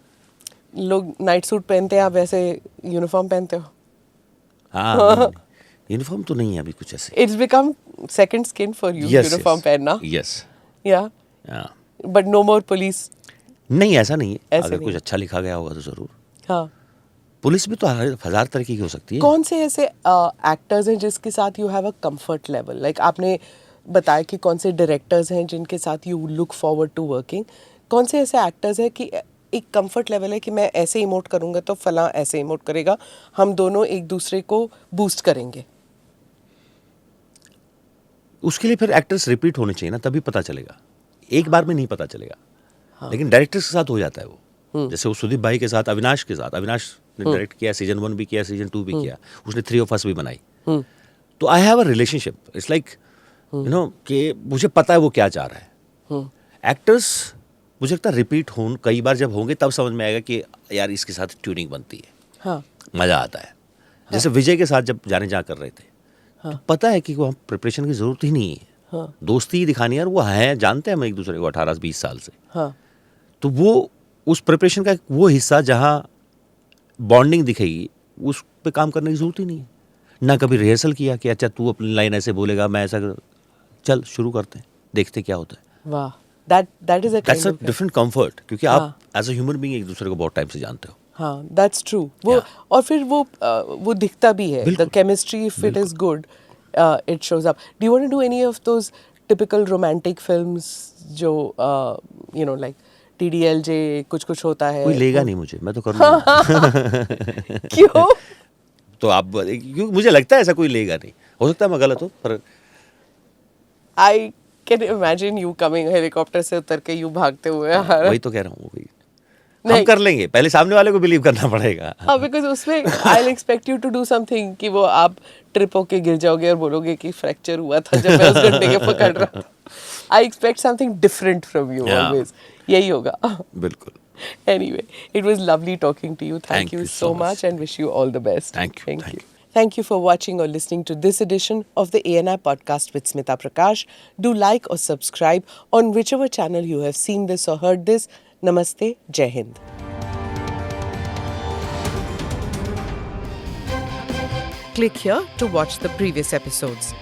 लोग नाइट सूट पहनते हैं, आप वैसे यूनिफॉर्म पहनते हो? हाँ, यूनिफॉर्म तो नहीं है अभी कुछ ऐसे। It's become second skin for you uniform पहनना। यस, या बट नो मोर पुलिस? नहीं ऐसा नहीं है, ऐसे अगर नहीं। कुछ अच्छा लिखा गया होगा तो जरूर। हाँ। पुलिस भी तो 1000 तरह की हो सकती है। कौन से ऐसे एक्टर्स हैं जिसके साथ you have a comfort level? Like आपने बताया कि कौन से डायरेक्टर्स हैं जिनके साथ you look forward to working. कौन से ऐसे एक्टर्स हैं कि एक कंफर्ट लेवल है कि मैं ऐसे इमोट करूंगा तो फलां ऐसे इमोट करेगा, हम दोनों एक दूसरे को बूस्ट करेंगे? उसके लिए फिर एक्टर्स रिपीट होने चाहिए ना, तभी पता चलेगा। एक बार में नहीं पता चलेगा। लेकिन डायरेक्टर्स के साथ हो जाता है वो। जैसे वो सुदीप भाई के साथ, अविनाश के साथ, अविनाश ने डायरेक्ट किया, सीजन 1 भी किया, सीजन 2 भी किया, उसने 3 ऑफ अस भी बनाई। तो I have a relationship, it's like you know कि मुझे पता है वो क्या चाह रहा है। एक्टर्स मुझे लगता है रिपीट हो कई बार जब होंगे तब समझ में आएगा कि यार इसके साथ ट्यूनिंग बनती है। हाँ। मज़ा आता है। जैसे विजय के साथ जब जाने जा कर रहे थे, तो पता है कि वहाँ प्रिपरेशन की ज़रूरत ही नहीं है। हाँ। दोस्ती ही दिखानी है, और वो है, जानते हैं हम एक दूसरे को 18-20 साल से। हाँ। तो वो उस प्रिपरेशन का वो हिस्सा जहाँ बॉन्डिंग दिखेगी, उस पे काम करने की ज़रूरत ही नहीं है। ना कभी रिहर्सल किया कि अच्छा तू अपनी लाइन ऐसे बोलेगा, मैं ऐसा चल शुरू करते हैं, देखते क्या होता है। वाह, that is a that's a kind of, different comfort, क्योंकि आप एज अ ह्यूमन बीइंग एक दूसरे को बहुत टाइम से जानते हो। हाँ, दैट्स ट्रू। वो और फिर वो दिखता भी है, the chemistry, if it is good it shows up. Do you want to do any of those typical romantic films जो यू नो लाइक TDLJ कुछ होता है। कोई लेगा नहीं मुझे, मैं तो कर लूँगा। क्यों? तो आप क्यों, मुझे लगता है ऐसा कोई लेगा नहीं, हो सकता है मैं गलत हूँ पर I can imagine you coming helicopter से उतर के यूं भागते हुए। वही तो कह रहा हूँ भाई, हम नहीं। कर लेंगे, पहले सामने वाले को बिलीव करना पड़ेगा। हाँ, बिकॉज उसमें I expect you to do something कि वो आप ट्रिप होके गिर जाओगे और बोलोगे कि फ्रैक्चर हुआ था जब मैं उस घंटे के पकड़ रहा था। I expect something different from you Yeah. Always. यही होगा। बिल्कुल। Anyway, it was lovely talking to you. Thank Thank you you so so much much. and wish you all the best. Thank you. Thank Thank you. Thank you for watching or listening to this edition of the ANI podcast with Smita Prakash. Do like or subscribe on whichever channel you have seen this or heard this. Namaste. Jai Hind. Click here to watch the previous episodes.